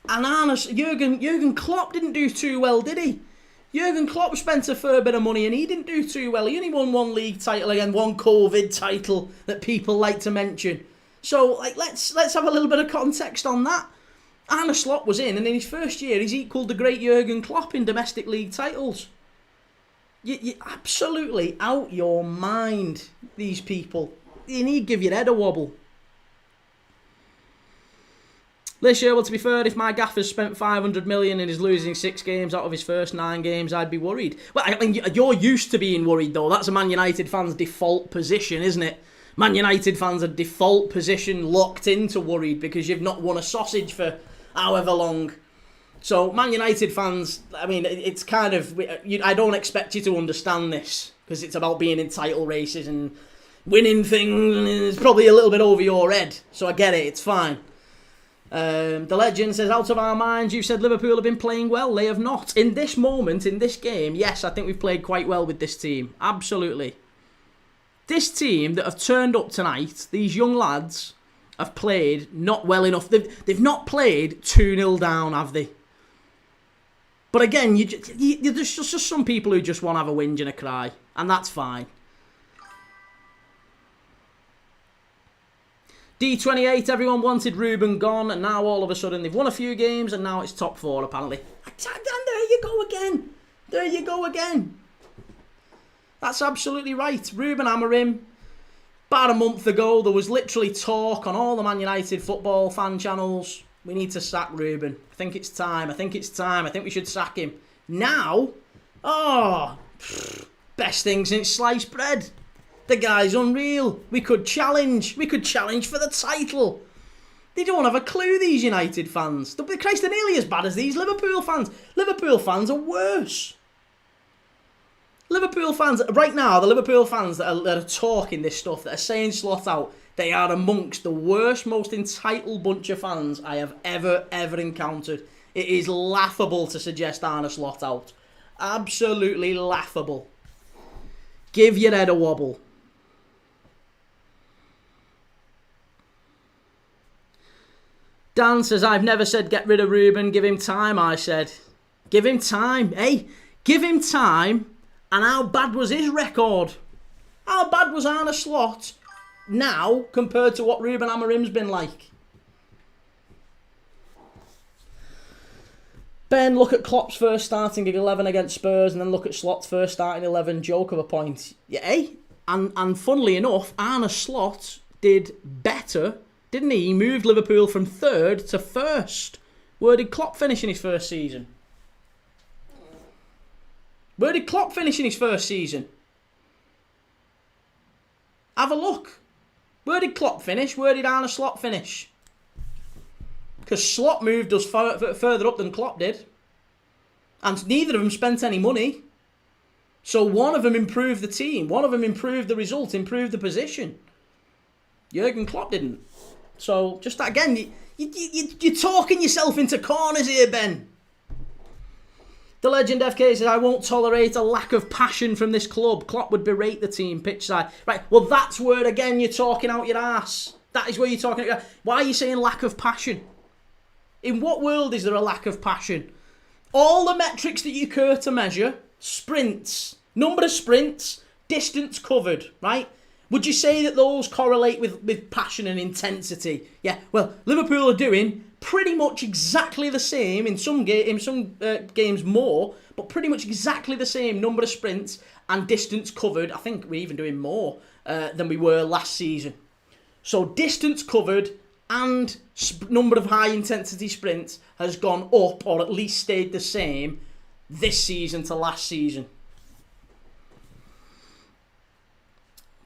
and Jurgen Klopp didn't do too well, did he? Jurgen Klopp spent a fair bit of money and he didn't do too well. He only won 1 league title and 1 COVID title that people like to mention. So, like, let's have a little bit of context on that. Arne Slot was in, and in his first year, he's equalled the great Jurgen Klopp in domestic league titles. You're absolutely out your mind, these people. You need to give your head a wobble. This year, well, to be fair, if my gaffer's spent 500 million and is losing 6 games out of his first 9 games, I'd be worried. Well, I mean, you're used to being worried, though. That's a Man United fan's default position, isn't it? Man United fans are default position locked into worried because you've not won a sausage for however long. So, Man United fans, I mean, it's kind of... I don't expect you to understand this because it's about being in title races and winning things, and it's probably a little bit over your head. So I get it, it's fine. The Legend says, out of our minds, you said Liverpool have been playing well. They have not. In this moment, in this game, yes, I think we've played quite well with this team. Absolutely. This team that have turned up tonight, these young lads, have played not well enough. They've not played 2-0 down, have they? But again, there's just some people who just want to have a whinge and a cry. And that's fine. D28, everyone wanted Ruben gone, and now all of a sudden they've won a few games, and now it's top 4 apparently. And there you go again. There you go again. That's absolutely right. Ruben Amorim, About a month ago, there was literally talk on all the Man United football fan channels. We need to sack Ruben. I think it's time. I think we should sack him. Now, best thing since sliced bread. The guy's unreal. We could challenge. We could challenge for the title. They don't have a clue, these United fans. Christ, they're nearly as bad as these Liverpool fans. Liverpool fans are worse. Liverpool fans, right now, the Liverpool fans that are talking this stuff, that are saying Slot out, they are amongst the worst, most entitled bunch of fans I have ever encountered. It is laughable to suggest Arne Slot out. Absolutely laughable. Give your head a wobble. Dan says, I've never said get rid of Ruben, give him time, I said. Give him time. Hey, give him time. And how bad was his record? How bad was Arne Slot now compared to what Ruben Amorim's been like? Ben, look at Klopp's first starting 11 against Spurs and then look at Slot's first starting 11, joke of a point. Yeah, eh? And funnily enough, Arne Slot did better, didn't he? He moved Liverpool from third to first. Where did Klopp finish in his first season? Where did Klopp finish in his first season? Have a look. Where did Klopp finish? Where did Arne Slot finish? Because Slot moved us further up than Klopp did. And neither of them spent any money. So one of them improved the team. One of them improved the result, improved the position. Jurgen Klopp didn't. So, just that again, you're talking yourself into corners here, Ben. The Legend FK says, I won't tolerate a lack of passion from this club. Klopp would berate the team pitch side. Right, well, that's where, again, you're talking out your arse. That is where you're talking out your arse. Why are you saying lack of passion? In what world is there a lack of passion? All the metrics that you care to measure, sprints, number of sprints, distance covered, right? Would you say that those correlate with passion and intensity? Yeah, well, Liverpool are doing pretty much exactly the same, in some games more, but pretty much exactly the same number of sprints and distance covered. I think we're even doing more than we were last season. So distance covered and number of high intensity sprints has gone up, or at least stayed the same, this season to last season.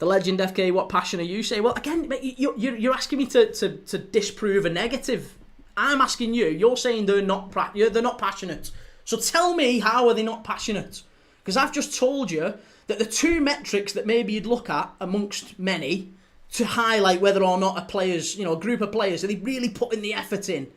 The Legend FK, what passion are you saying? Well, again, you're asking me to disprove a negative. I'm asking you. You're saying they're not passionate. So tell me, how are they not passionate? Because I've just told you that the two metrics that maybe you'd look at amongst many to highlight whether or not a group of players, are they really putting the effort in?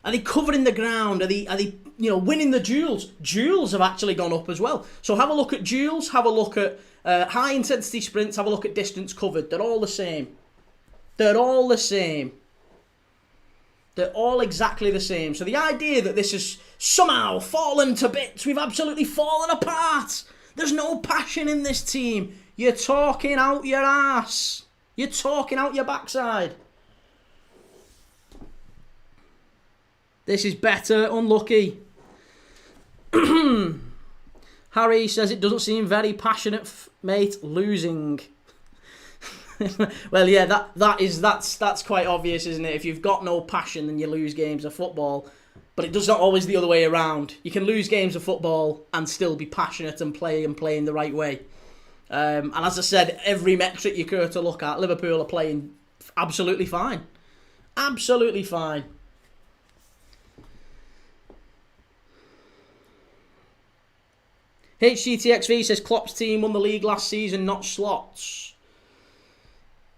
Are they covering the ground? Are they winning the duels? Duels have actually gone up as well. So have a look at duels. Have a look at high intensity sprints. Have a look at distance covered. They're all the same. They're all the same. They're all exactly the same. So the idea that this has somehow fallen to bits, we've absolutely fallen apart. There's no passion in this team. You're talking out your ass. You're talking out your backside. This is better. Unlucky. Harry says it doesn't seem very passionate, mate. Losing. Well, yeah, that's quite obvious, isn't it? If you've got no passion, then you lose games of football. But it does not always the other way around. You can lose games of football and still be passionate and play in the right way. And as I said, every metric you care to look at, Liverpool are playing absolutely fine. Absolutely fine. HGTXV says Klopp's team won the league last season, not Slot's.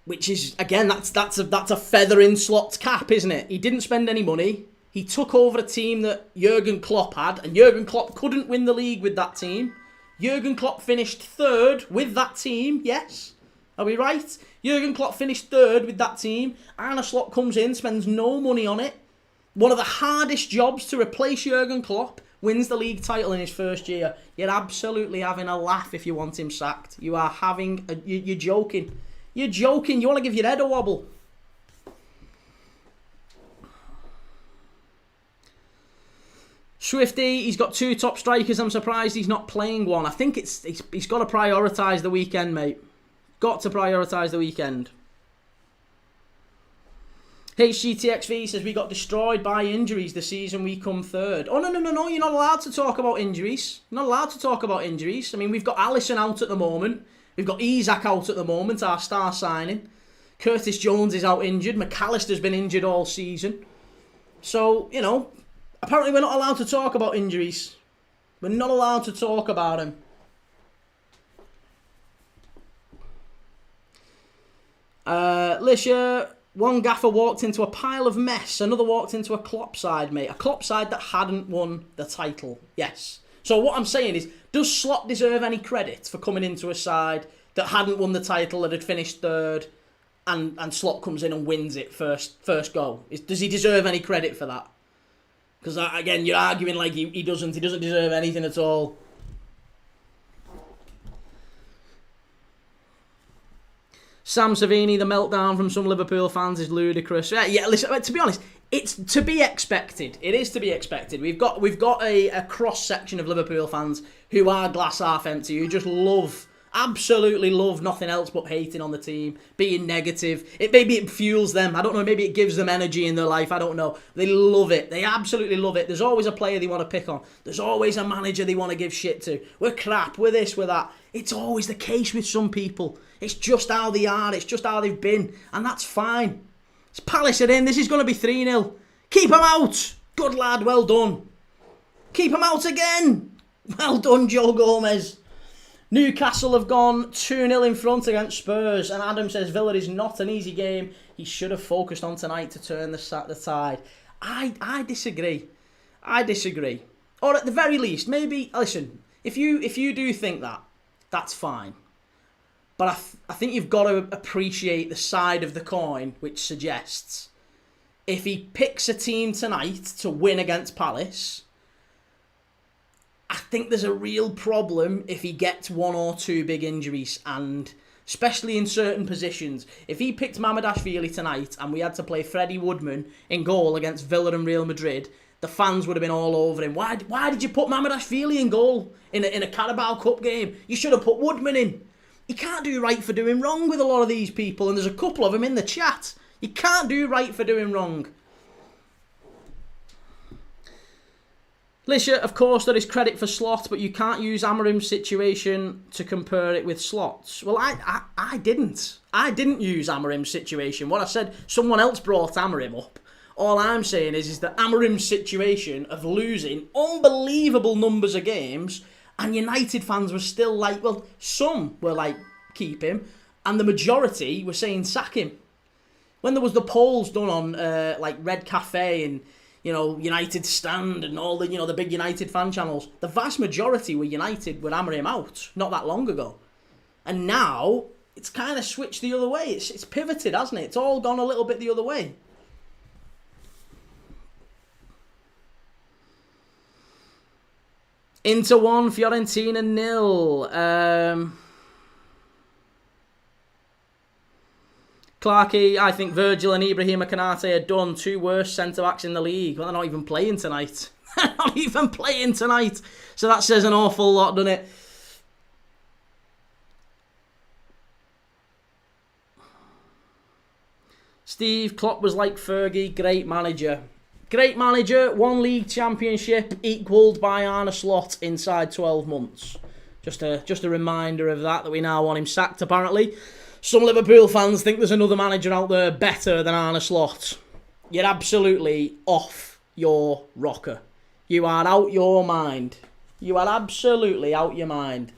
Which is, again, that's a feather in Slot's cap, isn't it? He didn't spend any money. He took over a team that Jurgen Klopp had, and Jurgen Klopp couldn't win the league with that team. Jurgen Klopp finished third with that team, yes. Are we right? Jurgen Klopp finished third with that team. Arne Slot comes in, spends no money on it. One of the hardest jobs to replace Jurgen Klopp, wins the league title in his first year. You're absolutely having a laugh if you want him sacked. You are you're joking. You're joking. You want to give your head a wobble. Swifty, he's got two top strikers. I'm surprised he's not playing one. I think he's got to prioritise the weekend, mate. Got to prioritise the weekend. HGTXV says we got destroyed by injuries the season we come third. Oh, no. You're not allowed to talk about injuries. You're not allowed to talk about injuries. I mean, we've got Alisson out at the moment. We've got Isak out at the moment, our star signing. Curtis Jones is out injured. McAllister's been injured all season. So, apparently we're not allowed to talk about injuries. We're not allowed to talk about them. Lisha, one gaffer walked into a pile of mess. Another walked into a Klopp side, mate. A Klopp side that hadn't won the title. Yes. So what I'm saying is, does Slot deserve any credit for coming into a side that hadn't won the title, that had finished third, and Slot comes in and wins it first go? Does he deserve any credit for that? Because, again, you're arguing like he doesn't deserve anything at all. Sam Savini, the meltdown from some Liverpool fans is ludicrous. Yeah, listen, to be honest, it's to be expected. It is to be expected. We've got a cross-section of Liverpool fans who are glass half empty, who just absolutely love nothing else but hating on the team, being negative. Maybe it fuels them. I don't know, maybe it gives them energy in their life. I don't know. They love it. They absolutely love it. There's always a player they want to pick on. There's always a manager they want to give shit to. We're crap, we're this, we're that. It's always the case with some people. It's just how they are. It's just how they've been. And that's fine. It's Palace are in. This is going to be 3-0. Keep them out. Good lad. Well done. Keep them out again. Well done, Joe Gomez. Newcastle have gone 2-0 in front against Spurs. And Adam says Villa is not an easy game. He should have focused on tonight to turn the tide. I disagree. Or at the very least, maybe, listen, if you do think that, that's fine. But I think you've got to appreciate the side of the coin which suggests if he picks a team tonight to win against Palace, I think there's a real problem if he gets one or two big injuries, and especially in certain positions. If he picked Mamardashvili tonight and we had to play Freddie Woodman in goal against Villa and Real Madrid, the fans would have been all over him. Why did you put Mamardashvili in goal in a Carabao Cup game? You should have put Woodman in. You can't do right for doing wrong with a lot of these people, and there's a couple of them in the chat. You can't do right for doing wrong. Lisha, of course, there is credit for Slot, but you can't use Amorim's situation to compare it with Slot's. Well, I didn't. I didn't use Amorim's situation. What I said, someone else brought Amorim up. All I'm saying is that Amorim's situation of losing unbelievable numbers of games, and United fans were still like, well, some were like, keep him, and the majority were saying sack him. When there was the polls done on like Red Cafe and United Stand and all the the big United fan channels, the vast majority were United with Amorim out not that long ago, and now it's kind of switched the other way. It's pivoted, hasn't it? It's all gone a little bit the other way. Inter 1, Fiorentina 0. Clarkey, I think Virgil and Ibrahima Konate are done. Two worst centre-backs in the league. Well, they're not even playing tonight. They're not even playing tonight. So that says an awful lot, doesn't it? Steve, Klopp was like Fergie, great manager. Great manager, one league championship equalled by Arne Slot inside 12 months. Just a reminder of that we now want him sacked, apparently. Some Liverpool fans think there's another manager out there better than Arne Slot. You're absolutely off your rocker. You are out your mind. You are absolutely out your mind.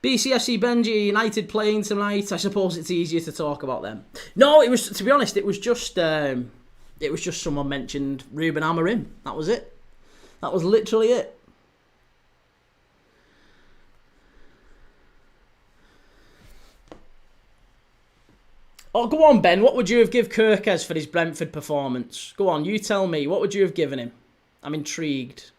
BCFC Benji, United playing tonight. I suppose it's easier to talk about them. No, it was, to be honest, it was just someone mentioned Ruben Amorim. That was it. That was literally it. Oh, go on, Ben. What would you have given Kirkes for his Brentford performance? Go on, you tell me. What would you have given him? I'm intrigued.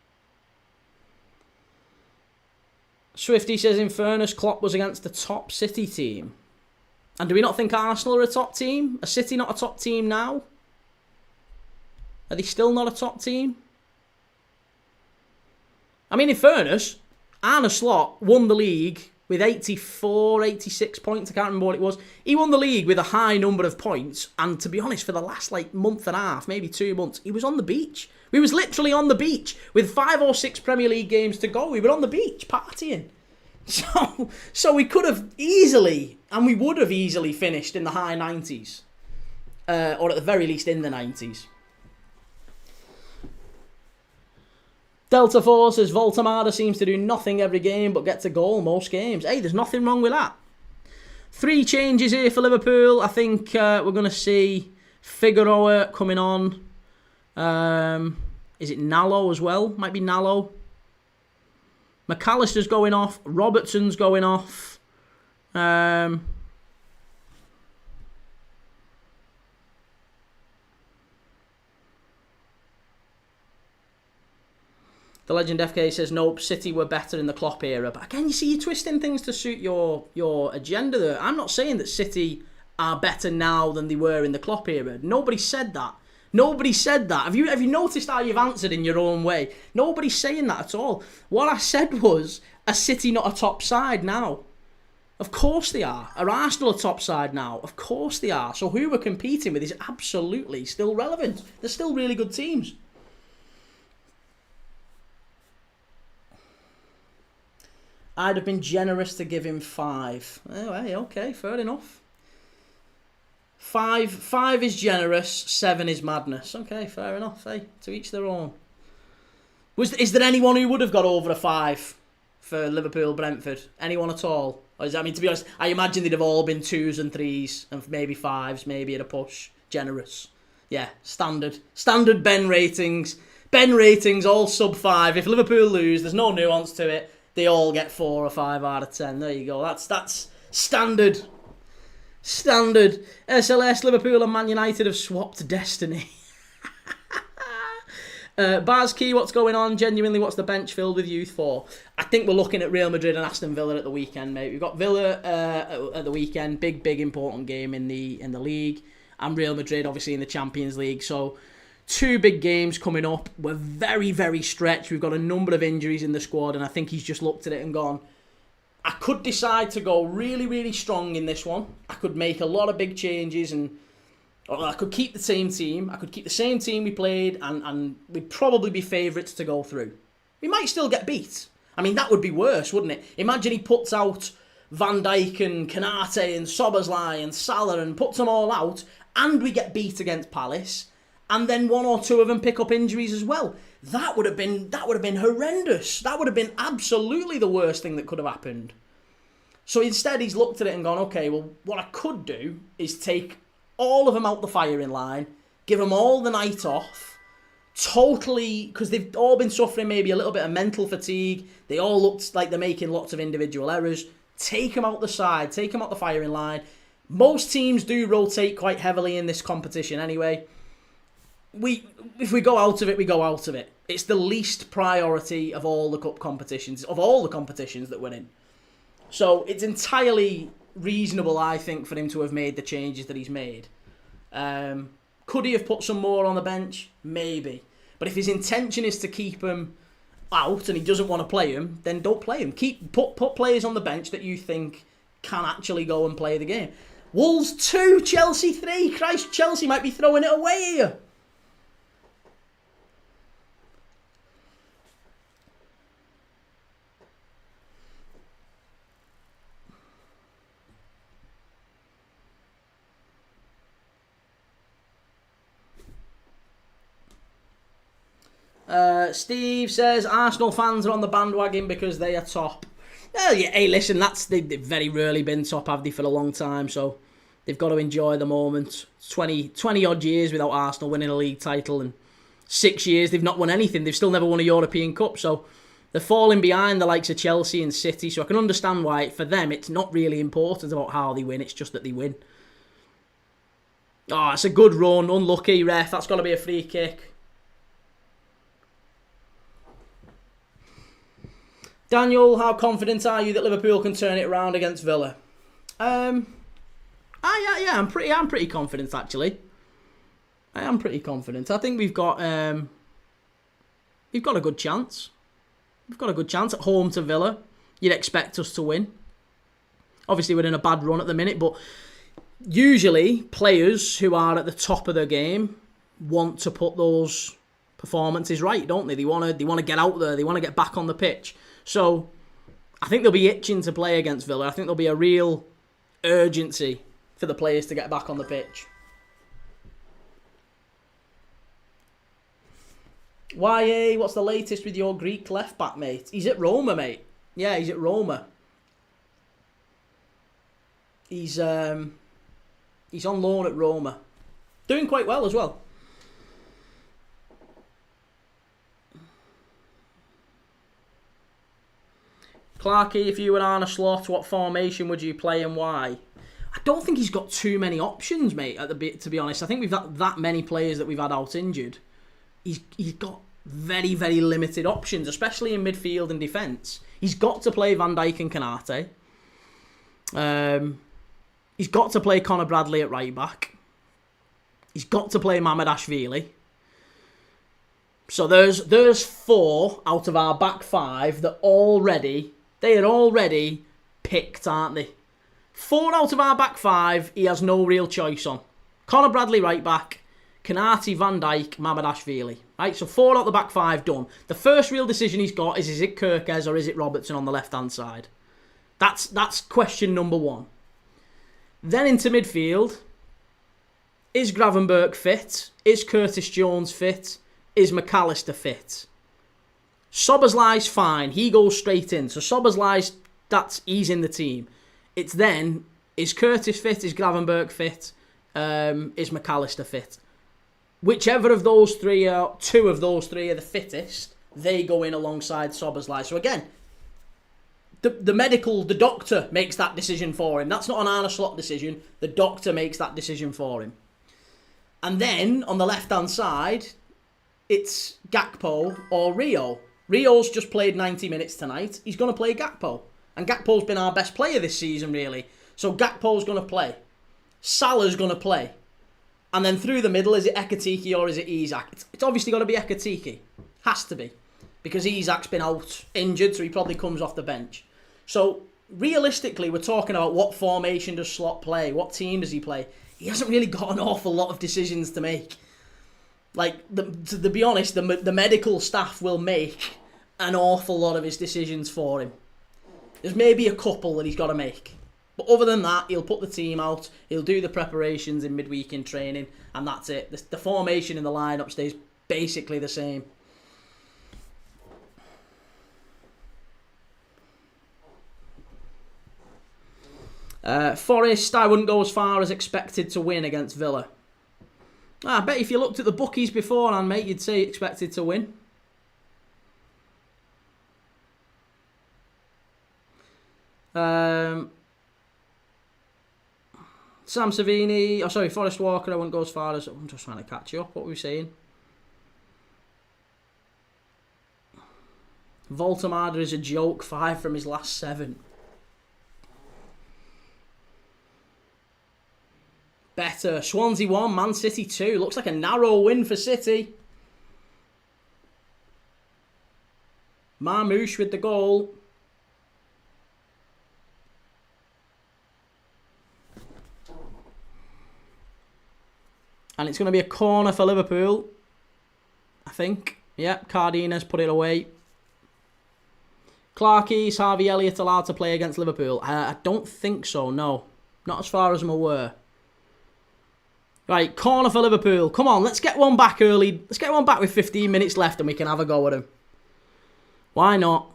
Swifty says, in fairness, Klopp was against the top City team. And do we not think Arsenal are a top team? Are City not a top team now? Are they still not a top team? I mean, in fairness, Arne Slot won the league with 84, 86 points. I can't remember what it was. He won the league with a high number of points. And to be honest, for the last month and a half, maybe 2 months, he was on the beach. We was literally on the beach with 5 or 6 Premier League games to go. We were on the beach partying. So we could have easily, and we would have easily finished in the high 90s. Or at the very least in the 90s. Delta 4 says Voltamada seems to do nothing every game but gets a goal most games. Hey, there's nothing wrong with that. 3 changes here for Liverpool. I think we're going to see Figueroa coming on. Is it Nallo as well? Might be Nallo. McAllister's going off. Robertson's going off. The Legend FK says, nope, City were better in the Klopp era. But again, you see, you're twisting things to suit your agenda there. I'm not saying that City are better now than they were in the Klopp era. Nobody said that. Nobody said that. Have you noticed how you've answered in your own way? Nobody's saying that at all. What I said was, are City not a top side now? Of course they are. Are Arsenal a top side now? Of course they are. So who we're competing with is absolutely still relevant. They're still really good teams. I'd have been generous to give him 5. Oh, hey, okay, fair enough. 5 is generous, 7 is madness. Okay, fair enough. Hey, to each their own. Is there anyone who would have got over a 5 for Liverpool Brentford? Anyone at all? Or to be honest, I imagine they'd have all been 2s and 3s and maybe 5s, maybe at a push. Generous. Yeah, standard Ben ratings. Ben ratings all sub 5. If Liverpool lose, there's no nuance to it. They all get 4 or 5 out of 10. There you go. That's standard. Standard. SLS, Liverpool and Man United have swapped destiny. Baz Key, what's going on? Genuinely, what's the bench filled with youth for? I think we're looking at Real Madrid and Aston Villa at the weekend, mate. We've got Villa at the weekend. Big important game in the league. And Real Madrid, obviously, in the Champions League. So 2 big games coming up. We're very, very stretched. We've got a number of injuries in the squad, and I think he's just looked at it and gone, I could decide to go really, really strong in this one. I could make a lot of big changes, or I could keep the same team. I could keep the same team we played, and we'd probably be favourites to go through. We might still get beat. I mean, that would be worse, wouldn't it? Imagine he puts out Van Dijk and Kanate and Szoboszlai and Salah and puts them all out, and we get beat against Palace. And then 1 or 2 of them pick up injuries as well. That would have been horrendous. That would have been absolutely the worst thing that could have happened. So instead, he's looked at it and gone, okay, well, what I could do is take all of them out the firing line, give them all the night off, totally, because they've all been suffering maybe a little bit of mental fatigue. They all looked like they're making lots of individual errors. Take them out the side, take them out the firing line. Most teams do rotate quite heavily in this competition anyway. If we go out of it, we go out of it. It's the least priority of all the cup competitions, of all the competitions that we're in. So it's entirely reasonable, I think, for him to have made the changes that he's made. Could he have put some more on the bench? Maybe. But if his intention is to keep him out and he doesn't want to play him, then don't play him. Put players on the bench that you think can actually go and play the game. Wolves 2, Chelsea 3. Christ, Chelsea might be throwing it away here. Steve says Arsenal fans are on the bandwagon because they are top. Yeah, hey, listen, they've very rarely been top, have they, for a long time, so they've got to enjoy the moment. 20 odd years without Arsenal winning a league title, and 6 years they've not won anything. They've still never won a European Cup, so they're falling behind the likes of Chelsea and City, so I can understand why, for them, it's not really important about how they win, it's just that they win. Oh, it's a good run, unlucky, ref, that's got to be a free kick. Daniel, how confident are you that Liverpool can turn it around against Villa? Yeah, I'm pretty confident actually. I am pretty confident. I think we've got a good chance. we've got a good chance at home to Villa. You'd expect us to win. Obviously, we're in a bad run at the minute, but usually players who are at the top of their game want to put those performances right, don't they? They want to get out there. They want to get back on the pitch. So I think they'll be itching to play against Villa. I think there'll be a real urgency for the players to get back on the pitch. YA, what's the latest with your Greek left back, mate? He's at Roma, mate. Yeah, he's at Roma. He's on loan at Roma. Doing quite well as well. Clarkey, if you were Arne Slot, what formation would you play and why? I don't think he's got too many options, mate, to be honest. I think we've got that many players that we've had out injured. He's got very, very limited options, especially in midfield and defence. He's got to play Van Dijk and Konate. He's got to play Conor Bradley at right back. He's got to play Mamardashvili. So there's 4 out of our back 5 that they are already picked, aren't they? 4 out of our back 5 he has no real choice on. Conor Bradley right back, Konate, Van Dijk, Mamardashvili. Right, so 4 out the back 5 done. The first real decision he's got is it Kirkes or is it Robertson on the left-hand side? That's question number 1. Then into midfield, is Gravenberch fit? Is Curtis Jones fit? Is McAllister fit? Szoboszlai's fine. He goes straight in. So Szoboszlai's, he's in the team. It's then, is Curtis fit? Is Gravenberch fit? Is McAllister fit? Whichever of those 3 are, 2 of those 3 are the fittest, they go in alongside Szoboszlai. So again, the doctor makes that decision for him. That's not an Arne Slot decision. The doctor makes that decision for him. And then, on the left-hand side, it's Gakpo or Rio. Rio's just played 90 minutes tonight. He's going to play Gakpo. And Gakpo's been our best player this season, really. So Gakpo's going to play. Salah's going to play. And then through the middle, is it Ekitike or is it Isak? It's obviously got to be Ekitike. Has to be. Because Isak's been out injured, so he probably comes off the bench. So, realistically, we're talking about what formation does Slot play? What team does he play? He hasn't really got an awful lot of decisions to make. Like, to be honest, the medical staff will make an awful lot of his decisions for him. There's maybe a couple that he's got to make. But other than that, he'll put the team out, he'll do the preparations in midweek in training, and that's it. The formation in the lineup stays basically the same. Forest, I wouldn't go as far as expected to win against Villa. I bet if you looked at the bookies beforehand, mate, you'd say expected to win. Sam Savini, Forrest Walker, I wouldn't go as far as... I'm just trying to catch you up. What were we saying? Voltemada is a joke. 5 from his last 7. Better. Swansea 1, Man City 2. Looks like a narrow win for City. Marmouche with the goal. And it's going to be a corner for Liverpool, I think. Yep, Cardenas put it away. Clarkey, Harvey Elliott allowed to play against Liverpool? I don't think so, no. Not as far as I'm aware. Right, corner for Liverpool. Come on, let's get one back early. Let's get one back with 15 minutes left and we can have a go at him. Why not?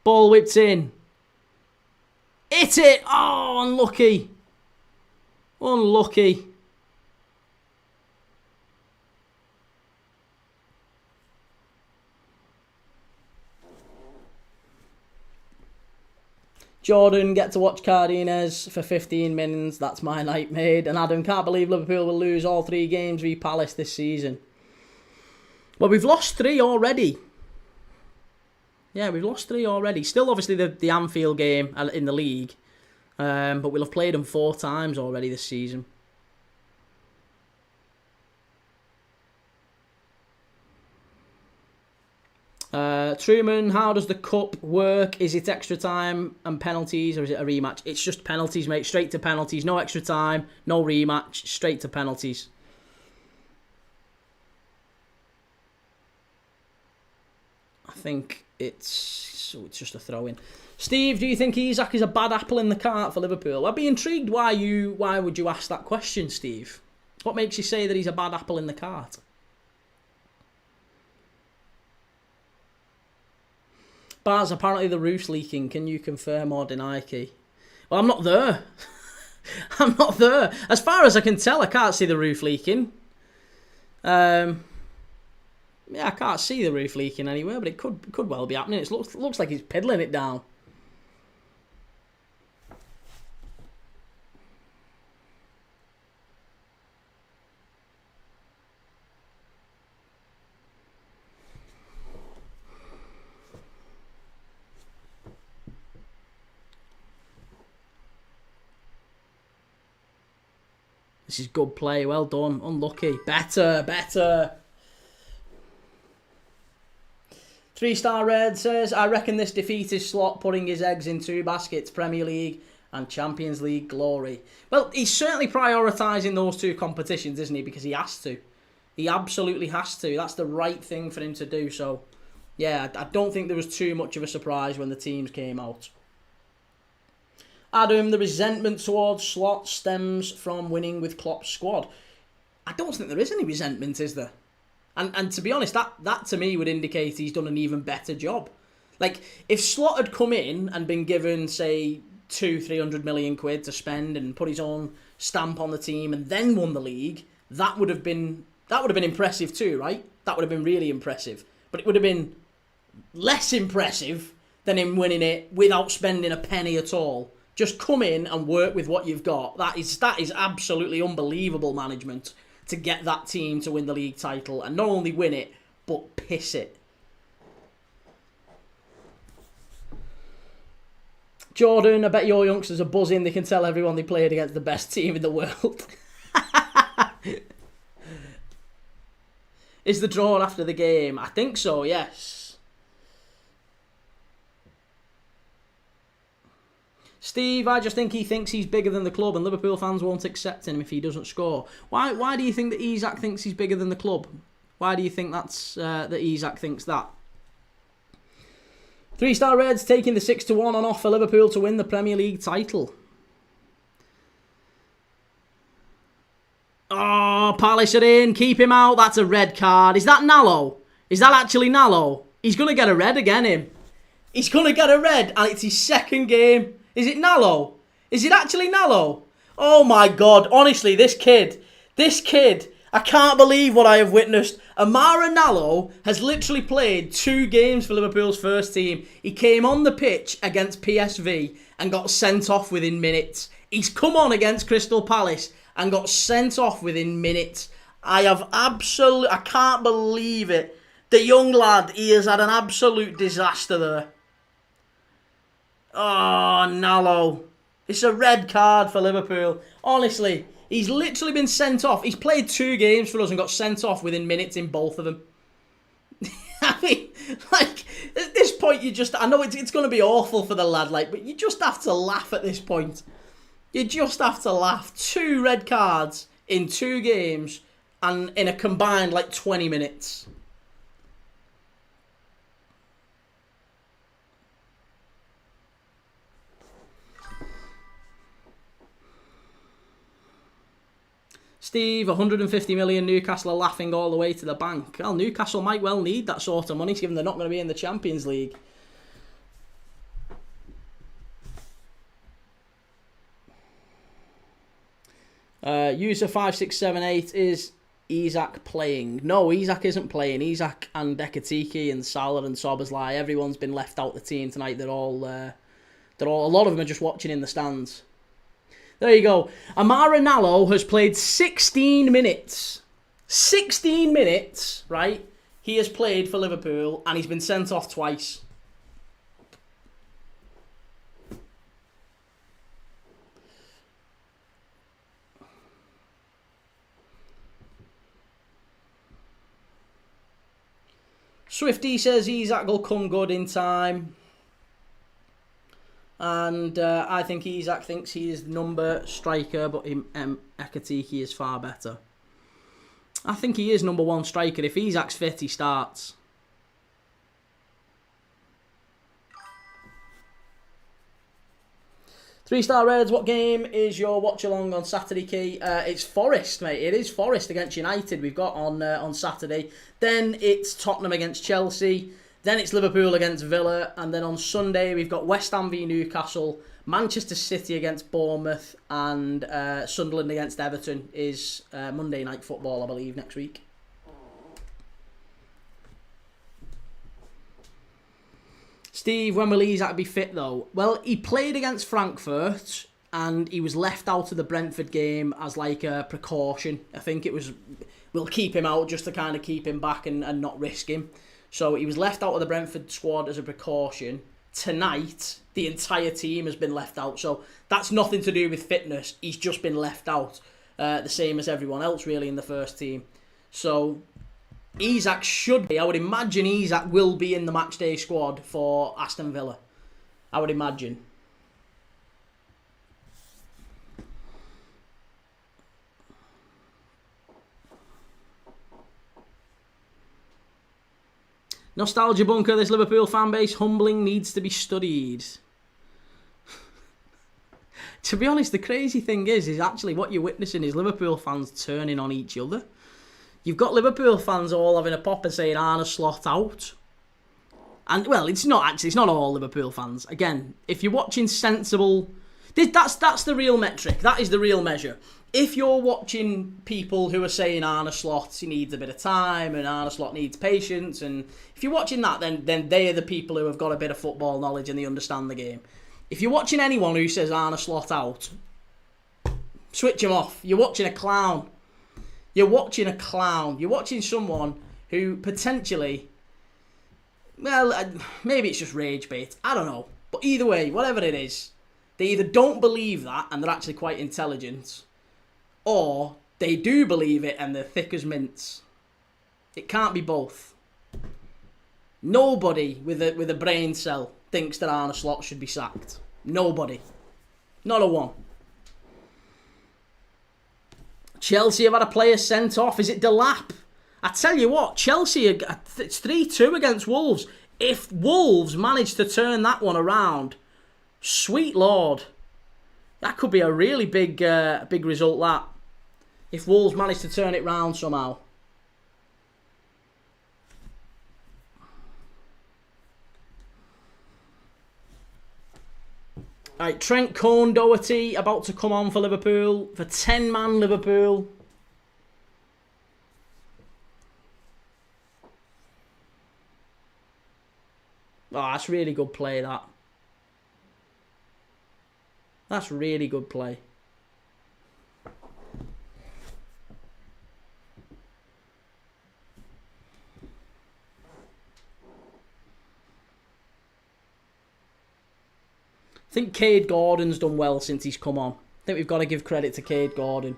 Ball whipped in. Hit it! Oh, unlucky. Unlucky. Jordan, get to watch Cardenas for 15 minutes. That's my night made. And Adam, can't believe Liverpool will lose all 3 games v Palace this season. Well, we've lost 3 already. Yeah, we've lost 3 already. Still, obviously, the Anfield game in the league. But we'll have played them 4 times already this season. Truman, how does the cup work? Is it extra time and penalties, or is it a rematch? It's just penalties, mate. Straight to penalties. No extra time, no rematch. Straight to penalties. I think it's just a throw-in. Steve, do you think Isak is a bad apple in the cart for Liverpool? I'd be intrigued why would you ask that question, Steve? What makes you say that he's a bad apple in the cart? Bars, apparently the roof's leaking. Can you confirm or deny, Key? Well, I'm not there. I'm not there. As far as I can tell, I can't see the roof leaking. Yeah, I can't see the roof leaking anywhere, but it could well be happening. It looks like he's piddling it down. This is good play. Well done. Unlucky. Better. 3-star Red says, I reckon this defeat is Slot putting his eggs in 2 baskets, Premier League and Champions League glory. Well, he's certainly prioritising those 2 competitions, isn't he? Because he has to. He absolutely has to. That's the right thing for him to do. So, yeah, I don't think there was too much of a surprise when the teams came out. Adam, the resentment towards Slot stems from winning with Klopp's squad. I don't think there is any resentment, is there? And to be honest, that to me would indicate he's done an even better job. Like, if Slot had come in and been given, say, 200-300 million quid to spend and put his own stamp on the team and then won the league, that would have been impressive too, right? That would have been really impressive. But it would have been less impressive than him winning it without spending a penny at all. Just come in and work with what you've got. That is absolutely unbelievable management to get that team to win the league title and not only win it, but piss it. Jordan, I bet your youngsters are buzzing. They can tell everyone they played against the best team in the world. Is the draw after the game? I think so, yes. Steve, I just think he thinks he's bigger than the club and Liverpool fans won't accept him if he doesn't score. Why do you think that Isak thinks he's bigger than the club? Why do you think that Isak thinks that? 3-star Reds taking the 6-1 on offer Liverpool to win the Premier League title. Oh, Palace are in. Keep him out. That's a red card. Is that Nallo? Is that actually Nallo? He's going to get a red again, him. He's going to get a red and it's his second game. Is it Nallo? Is it actually Nallo? Oh my God. Honestly, this kid, I can't believe what I have witnessed. Amara Nallo has literally played 2 games for Liverpool's first team. He came on the pitch against PSV and got sent off within minutes. He's come on against Crystal Palace and got sent off within minutes. I can't believe it. The young lad, he has had an absolute disaster there. Oh, Nallo. It's a red card for Liverpool. Honestly, he's literally been sent off. He's played 2 games for us and got sent off within minutes in both of them. I mean, like, at this point, I know it's going to be awful for the lad, like, but you just have to laugh at this point. You just have to laugh. 2 red cards in 2 games and in a combined, 20 minutes. Steve, 150 million, Newcastle are laughing all the way to the bank. Well, Newcastle might well need that sort of money, given they're not going to be in the Champions League. User 5678, is Isak playing? No, Isak isn't playing. Isak and Dekatiki and Salah and Szoboszlai, everyone's been left out the team tonight. A lot of them are just watching in the stands. There you go. Amara Nallo has played 16 minutes. 16 minutes, right? He has played for Liverpool and he's been sent off twice. Swifty says Isak will come good in time. And I think Isak thinks he is the number striker, but Ekatike is far better. I think he is number one striker. If Isak's fit, he starts. Three-star Reds, what game is your watch-along on Saturday, Key? It's Forest, mate. It is Forest against United we've got on Saturday. Then it's Tottenham against Chelsea. Then it's Liverpool against Villa. And then on Sunday, we've got West Ham v Newcastle, Manchester City against Bournemouth, and Sunderland against Everton is Monday Night Football, I believe, next week. Steve, when will Isak be fit though? Well, he played against Frankfurt and he was left out of the Brentford game as like a precaution. I think it was, we'll keep him out just to kind of keep him back and not risk him. So he was left out of the Brentford squad as a precaution. Tonight, the entire team has been left out. So that's nothing to do with fitness. He's just been left out. The same as everyone else really in the first team. So Isak should be, I would imagine Isak will be in the matchday squad for Aston Villa. I would imagine. Nostalgia bunker, this Liverpool fan base, humbling, needs to be studied. To be honest, the crazy thing is actually what you're witnessing is Liverpool fans turning on each other. You've got Liverpool fans all having a pop and saying Arne Slot out. And, well, it's not all Liverpool fans. Again, if you're watching sensible... That's the real metric. That is the real measure. If you're watching people who are saying Arne Slot, he needs a bit of time and Arne Slot needs patience, and if you're watching that, then they are the people who have got a bit of football knowledge and they understand the game. If you're watching anyone who says Arne Slot out, switch him off. You're watching a clown. You're watching a clown. You're watching someone who potentially... Well, maybe it's just rage bait. I don't know. But either way, whatever it is, they either don't believe that and they're actually quite intelligent, or they do believe it and they're thick as mints. It can't be both. Nobody with a brain cell thinks that Arne Slot should be sacked. Nobody. Not a one. Chelsea have had a player sent off. Is it Delap? I tell you what, Chelsea, it's 3-2 against Wolves. If Wolves manage to turn that one around, sweet Lord, that could be a really big result, that. If Wolves manage to turn it round somehow. Right, Trent Cone-Doherty about to come on for Liverpool, for 10-man Liverpool. Oh, that's really good play, that. That's really good play. I think Cade Gordon's done well since he's come on. I think we've got to give credit to Cade Gordon.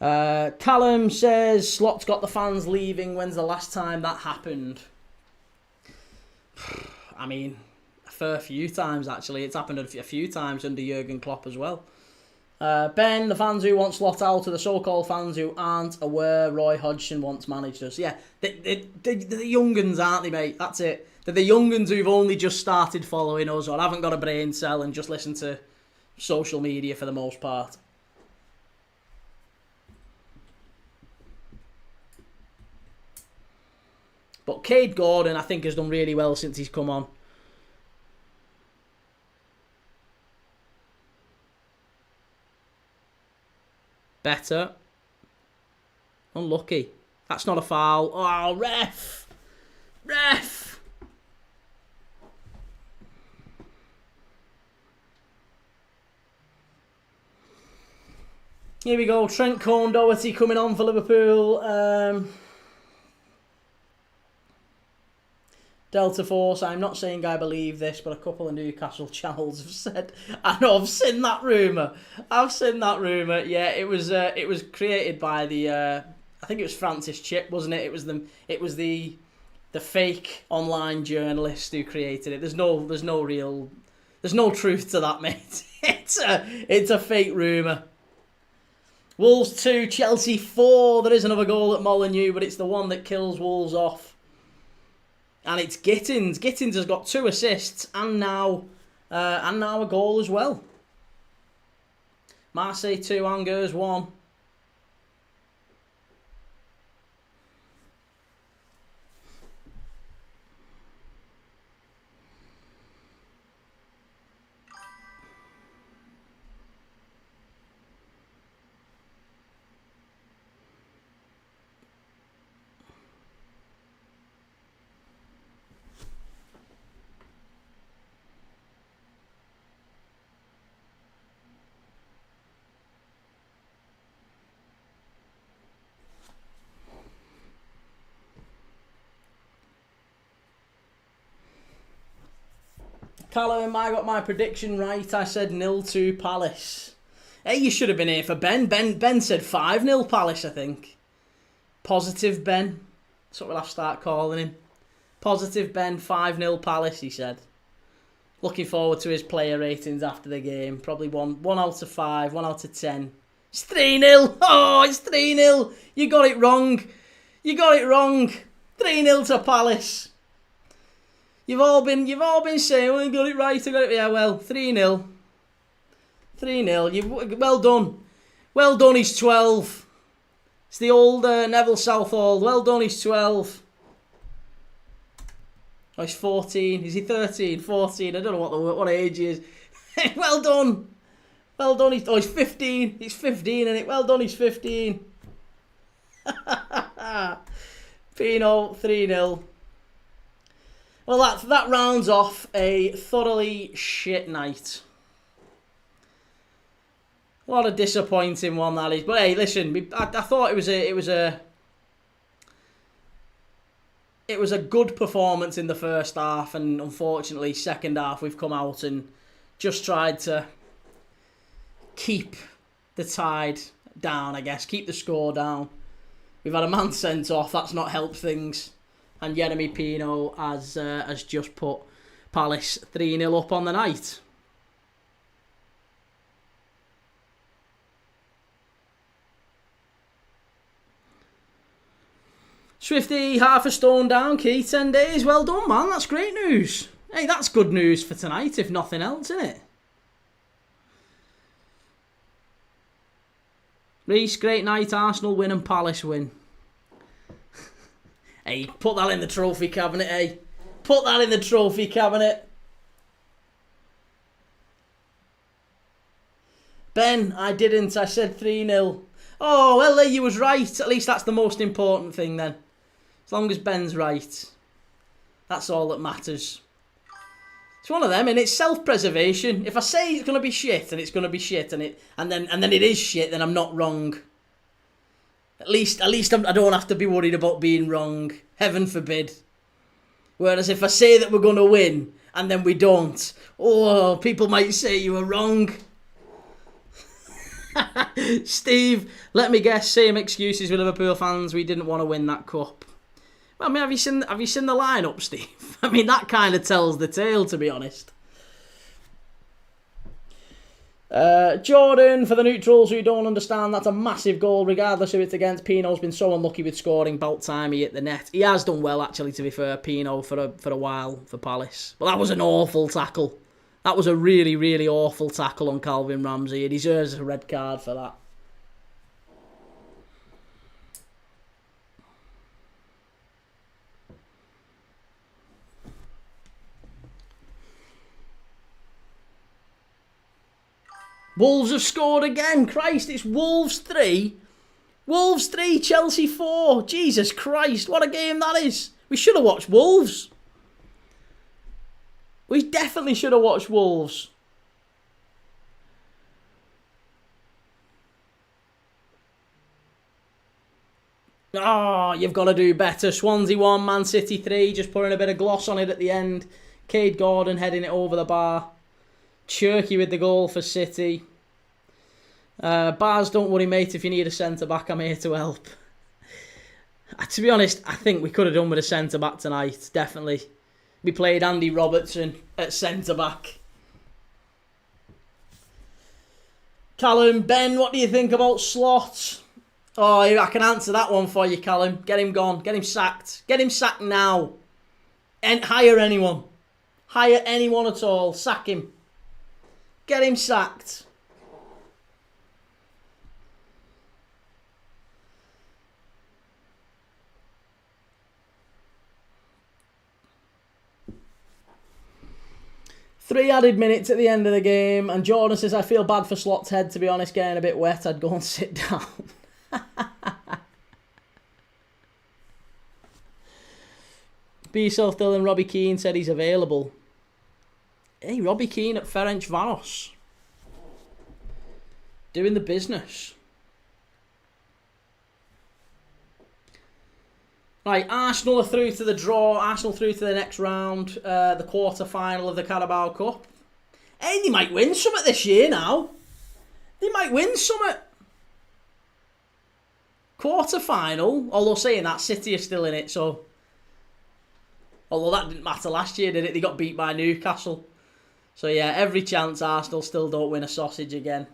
Callum says, Slot's got the fans leaving. When's the last time that happened? I mean, a fair few times, actually. It's happened a few times under Jurgen Klopp as well. Ben, the fans who want Slot out are the so-called fans who aren't aware Roy Hodgson once managed us. Yeah, they're the young uns, aren't they, mate? That's it. They're the young uns who've only just started following us or haven't got a brain cell and just listen to social media for the most part. But Cade Gordon, I think, has done really well since he's come on. Better. Unlucky. That's not a foul. Oh, ref! Ref! Here we go. Trent Cone-Doherty coming on for Liverpool. Delta Force, I'm not saying I believe this, but a couple of Newcastle channels have said, I know, I've seen that rumour. Yeah, it was created by the I think it was Francis Chipp, wasn't it? It was the fake online journalist who created it. There's no truth to that, mate. It's a fake rumour. Wolves 2, Chelsea 4. There is another goal at Molineux, but it's the one that kills Wolves off. And it's Gittins. Gittins has got 2 assists and now a goal as well. Marseille 2, Angers 1. Callum, I got my prediction right. I said 0-2 Palace. Hey, you should have been here for Ben. Ben said 5-0 Palace, I think. Positive Ben. That's what we'll have to start calling him. Positive Ben, 5-0 Palace, he said. Looking forward to his player ratings after the game. Probably 1 out of 5, 1 out of 10. It's 3-0. Oh, it's 3-0. You got it wrong. 3-0 to Palace. You've all been saying, well, you got it right, I got it. Yeah, well, 3-0. 3-0. Well done. Well done, he's 12. It's the old Neville Southall. Well done, he's 12. Oh, he's 14. Is he 13? 14. I don't know what age he is. Well done. Well done. He's 15. He's 15, isn't it? Well done, he's 15. Pino, 3-0. Well, that rounds off a thoroughly shit night. What a disappointing one that is. But hey, listen, I thought it was a good performance in the first half, and unfortunately, second half we've come out and just tried to keep the tide down. I guess keep the score down. We've had a man sent off. That's not helped things. And Jeremy Pino has just put Palace 3-0 up on the night. Swifty, half a stone down, Key, 10 days. Well done, man. That's great news. Hey, that's good news for tonight, if nothing else, isn't it? Reece, great night. Arsenal win and Palace win. Hey, put that in the trophy cabinet, hey. Put that in the trophy cabinet. Ben, I didn't. I said 3-0. Oh, well, you was right. At least that's the most important thing then. As long as Ben's right. That's all that matters. It's one of them, and it's self-preservation. If I say it's going to be shit, and it's going to be shit, and then it is shit, then I'm not wrong. At least I don't have to be worried about being wrong. Heaven forbid. Whereas if I say that we're going to win and then we don't, oh, people might say you were wrong. Steve, let me guess, same excuses with Liverpool fans. We didn't want to win that cup. Well, I mean, have you seen the lineup, Steve? I mean, that kind of tells the tale, to be honest. Jordan, for the neutrals who don't understand, that's a massive goal regardless who it's against. Pino's been so unlucky with scoring. About time he hit the net. He has done well, actually, to be fair, Pino, for a while for Palace. But that was an awful tackle. That was a really, really awful tackle on Calvin Ramsey. He deserves a red card for that. Wolves have scored again. Christ, it's Wolves 3. Wolves 3, Chelsea 4. Jesus Christ, what a game that is. We should have watched Wolves. We definitely should have watched Wolves. Oh, you've got to do better. Swansea 1, Man City 3. Just putting a bit of gloss on it at the end. Cade Gordon heading it over the bar. Cherky with the goal for City. Bars, don't worry, mate. If you need a centre-back, I'm here to help. To be honest, I think we could have done with a centre-back tonight, definitely. We played Andy Robertson at centre-back. Callum, Ben, what do you think about Slot? Oh, I can answer that one for you, Callum. Get him gone. Get him sacked. Get him sacked now. And hire anyone. Hire anyone at all. Sack him. Get him sacked. Three added minutes at the end of the game, and Jordan says, I feel bad for Slot's head, to be honest, getting a bit wet. I'd go and sit down. Be yourself, Dylan. Robbie Keane said he's available. Hey, Robbie Keane at Ferencvaros. Doing the business. Right, Arsenal are through to the draw. Arsenal through to the next round. The quarter-final of the Carabao Cup. Hey, they might win something this year now. They might win something. Quarter-final. Although saying that, City are still in it, so... Although that didn't matter last year, did it? They got beat by Newcastle. So yeah, every chance Arsenal still don't win a sausage again.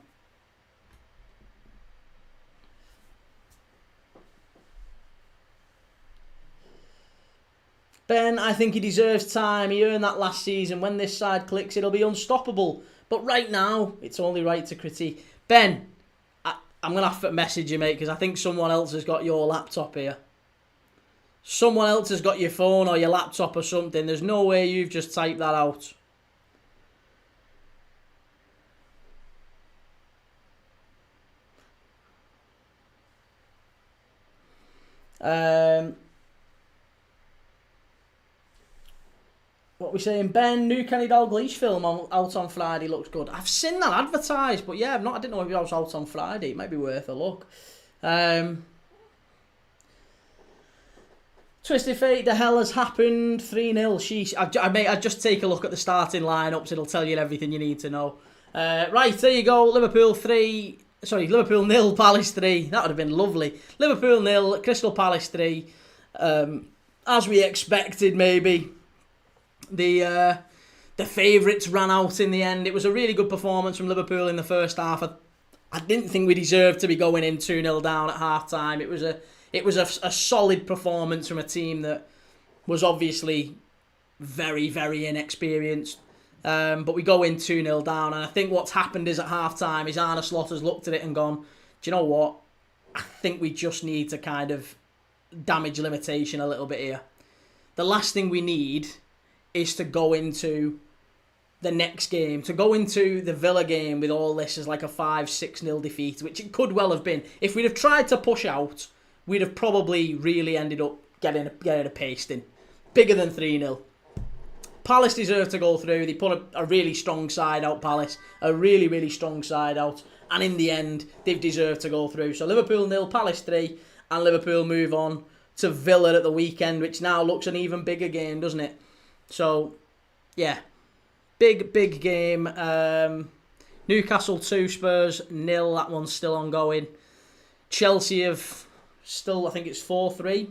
Ben, I think he deserves time. He earned that last season. When this side clicks, it'll be unstoppable. But right now, it's only right to critique. Ben, I'm going to have to message you, mate, because I think someone else has got your laptop here. Someone else has got your phone or your laptop or something. There's no way you've just typed that out. What we saying, Ben? New Kenny Dalglish film out on Friday looks good. I've seen that advertised, but yeah, I didn't know if it was out on Friday. It might be worth a look. Twisted Fate, the hell has happened? 3-0. Sheesh. I'd just take a look at the starting lineups. It'll tell you everything you need to know. Right, there you go. Liverpool 0, Palace 3. That would have been lovely. Liverpool 0, Crystal Palace 3. As we expected, maybe. The favourites ran out in the end. It was a really good performance from Liverpool in the first half. I didn't think we deserved to be going in 2-0 down at half time. It was a solid performance from a team that was obviously very, very inexperienced. But we go in 2-0 down, and I think what's happened is at half time is Arne Slot has looked at it and gone, do you know what? I think we just need to kind of damage limitation a little bit here. The last thing we need is to go into the next game, to go into the Villa game with all this as like a 5-6-0 defeat, which it could well have been. If we'd have tried to push out, we'd have probably really ended up getting a pasting. Bigger than 3-0. Palace deserve to go through. They put a really strong side out, Palace. A really, really strong side out. And in the end, they've deserved to go through. So Liverpool 0, Palace 3, and Liverpool move on to Villa at the weekend, which now looks an even bigger game, doesn't it? So, yeah. Big game. Newcastle 2, Spurs 0. That one's still ongoing. Chelsea have still, I think it's 4-3.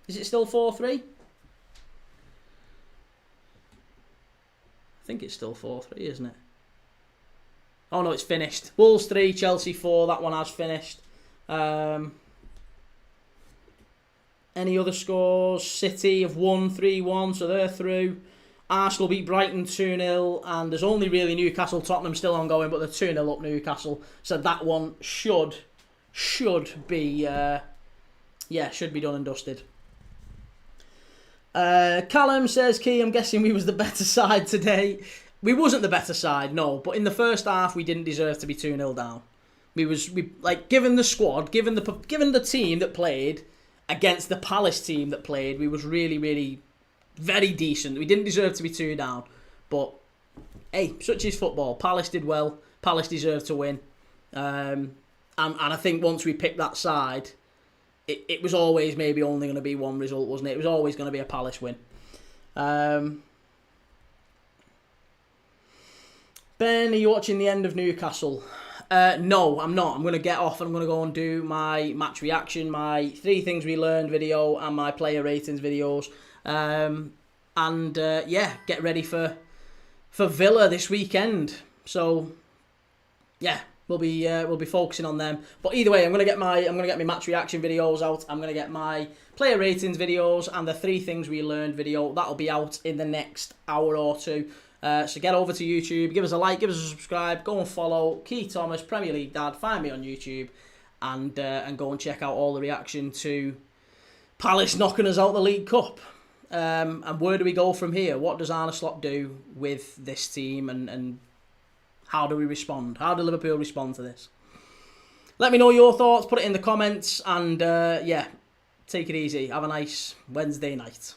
Is it still 4-3? I think it's still 4-3, isn't it? Oh no, it's finished. Wolves 3, Chelsea 4. That one has finished. Any other scores? City have won 3-1, so they're through. Arsenal beat Brighton 2-0, and there's only really Newcastle, Tottenham still ongoing, but they're 2-0 up Newcastle. So that one should be should be done and dusted. Callum says, Key, I'm guessing we was the better side today. We wasn't the better side, no, but in the first half we didn't deserve to be 2-0 down. Given the squad, given the team that played against the Palace team that played, we was really, really very decent. We didn't deserve to be 2 down, but hey, such is football. Palace did well. Palace deserved to win, and I think once we picked that side, it was always maybe only going to be one result, wasn't it? It was always going to be a Palace win. Ben, are you watching the end of Newcastle? No, I'm not. I'm going to get off and I'm going to go and do my match reaction, my 3 things we learned video, and my player ratings videos. Yeah, get ready for Villa this weekend. So yeah, we'll be focusing on them. But either way, I'm gonna get my match reaction videos out. I'm gonna get my player ratings videos and the 3 things we learned video. That'll be out in the next hour or two. So get over to YouTube, give us a like, give us a subscribe, go and follow Keith Thomas, Premier League Dad. Find me on YouTube, and go and check out all the reaction to Palace knocking us out the League Cup. And where do we go from here? What does Arne Slot do with this team, and how do we respond? How do Liverpool respond to this? Let me know your thoughts, put it in the comments, and yeah, take it easy. Have a nice Wednesday night.